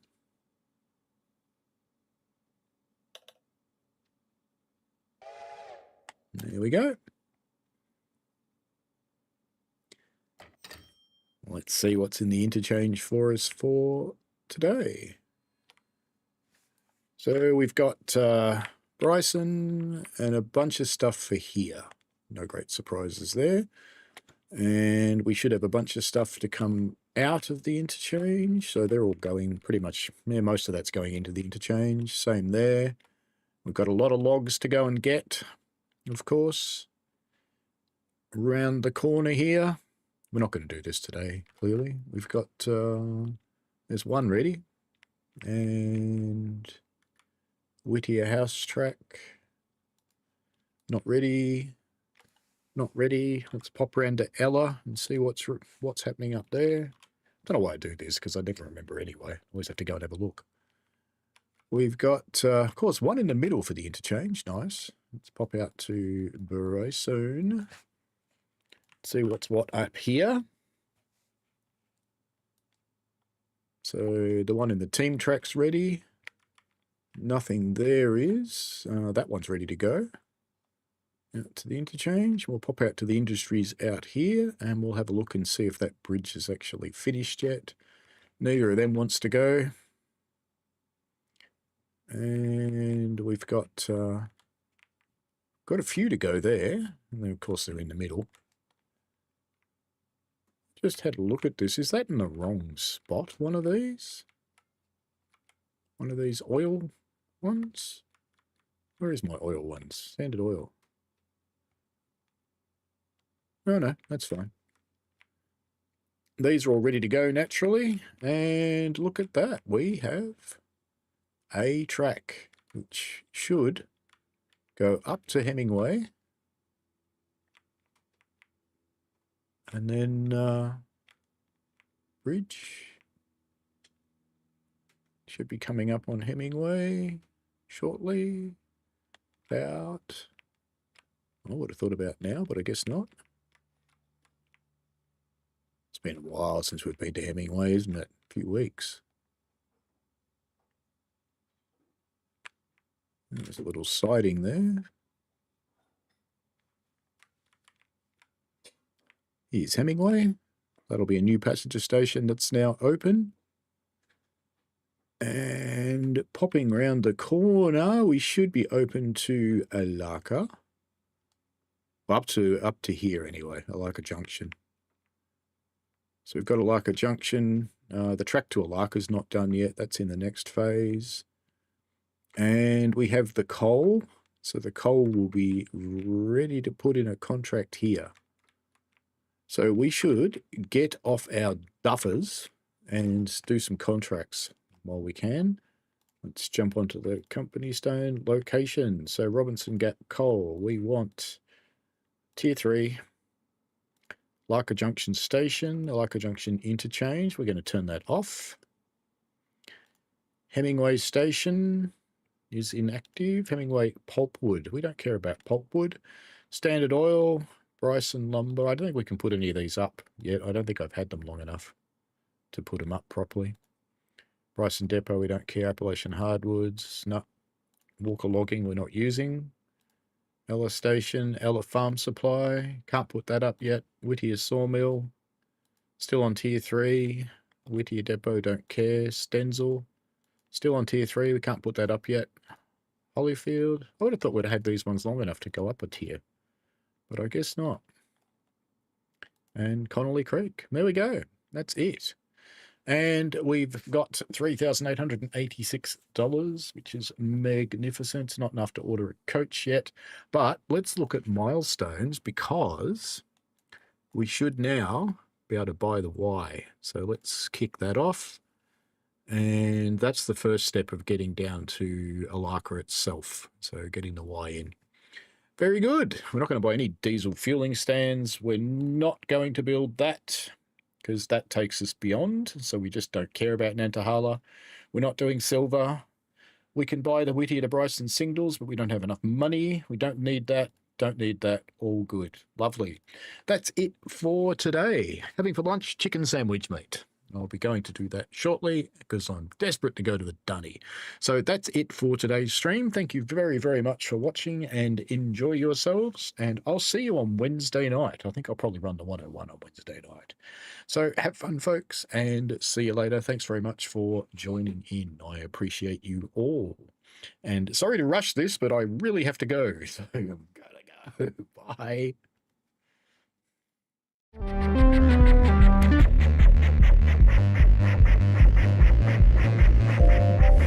There we go. Let's see what's in the interchange for us for today. So we've got Bryson and a bunch of stuff for here. No great surprises there. And we should have a bunch of stuff to come out of the interchange. So they're all going pretty much, yeah, most of that's going into the interchange. Same there. We've got a lot of logs to go and get, of course. Around the corner here. We're not going to do this today, clearly. We've got, there's one ready. And Whittier House track. Not ready. Not ready. Let's pop around to Ella and see what's happening up there. Don't know why I do this, because I never remember anyway. Always have to go and have a look. We've got, of course, one in the middle for the interchange. Nice. Let's pop out to Bryson. See what's what up here. So the one in the team track's ready. Nothing there is. That one's ready to go. Out to the interchange. We'll pop out to the industries out here, and we'll have a look and see if that bridge is actually finished yet. Neither of them wants to go. And we've got a few to go there. And then, of course, they're in the middle. Just had a look at this. Is that in the wrong spot, one of these? One of these oil ones? Where is my oil ones? Standard oil. Oh, no, that's fine. These are all ready to go naturally. And look at that. We have a track, which should go up to Hemingway. And then bridge should be coming up on Hemingway shortly. About, I would have thought about now, but I guess not. It's been a while since we've been to Hemingway, isn't it? A few weeks. There's a little siding there. Here's Hemingway. That'll be a new passenger station that's now open. And popping round the corner, we should be open to Alarka. Up to here anyway, Alarka Junction. So we've got Alarka Junction. The track to Alarka is not done yet. That's in the next phase. And we have the coal. So the coal will be ready to put in a contract here. So we should get off our duffers and do some contracts while we can. Let's jump onto the company stone location. So Robinson Gap Coal, we want Tier 3, Alarka Junction Station, Alarka Junction Interchange. We're going to turn that off. Hemingway Station is inactive. Hemingway Pulpwood. We don't care about Pulpwood. Standard Oil, Bryson Lumber. I don't think we can put any of these up yet. I don't think I've had them long enough to put them up properly. Bryson Depot, we don't care. Appalachian Hardwoods, no. Walker Logging, we're not using. Ella Station, Ella Farm Supply, can't put that up yet. Whittier Sawmill, still on Tier 3. Whittier Depot, don't care. Stenzel, still on Tier 3, we can't put that up yet. Holyfield, I would have thought we'd have had these ones long enough to go up a tier, but I guess not. And Connolly Creek, there we go. That's it. And we've got $3,886, which is magnificent. Not enough to order a coach yet. But let's look at milestones, because we should now be able to buy the Y. So let's kick that off. And that's the first step of getting down to Alarka itself. So getting the Y in. Very good. We're not going to buy any diesel fueling stands. We're not going to build that, because that takes us beyond, so we just don't care about Nantahala. We're not doing silver. We can buy the Whittier to Bryson singles, but we don't have enough money. We don't need that. Don't need that. All good. Lovely. That's it for today. Having for lunch, chicken sandwich meat. I'll be going to do that shortly because I'm desperate to go to the dunny. So that's it for today's stream. Thank you very, very much for watching, and enjoy yourselves. And I'll see you on Wednesday night. I think I'll probably run the 101 on Wednesday night. So have fun, folks, and see you later. Thanks very much for joining in. I appreciate you all. And sorry to rush this, but I really have to go. So I'm going to go. Bye.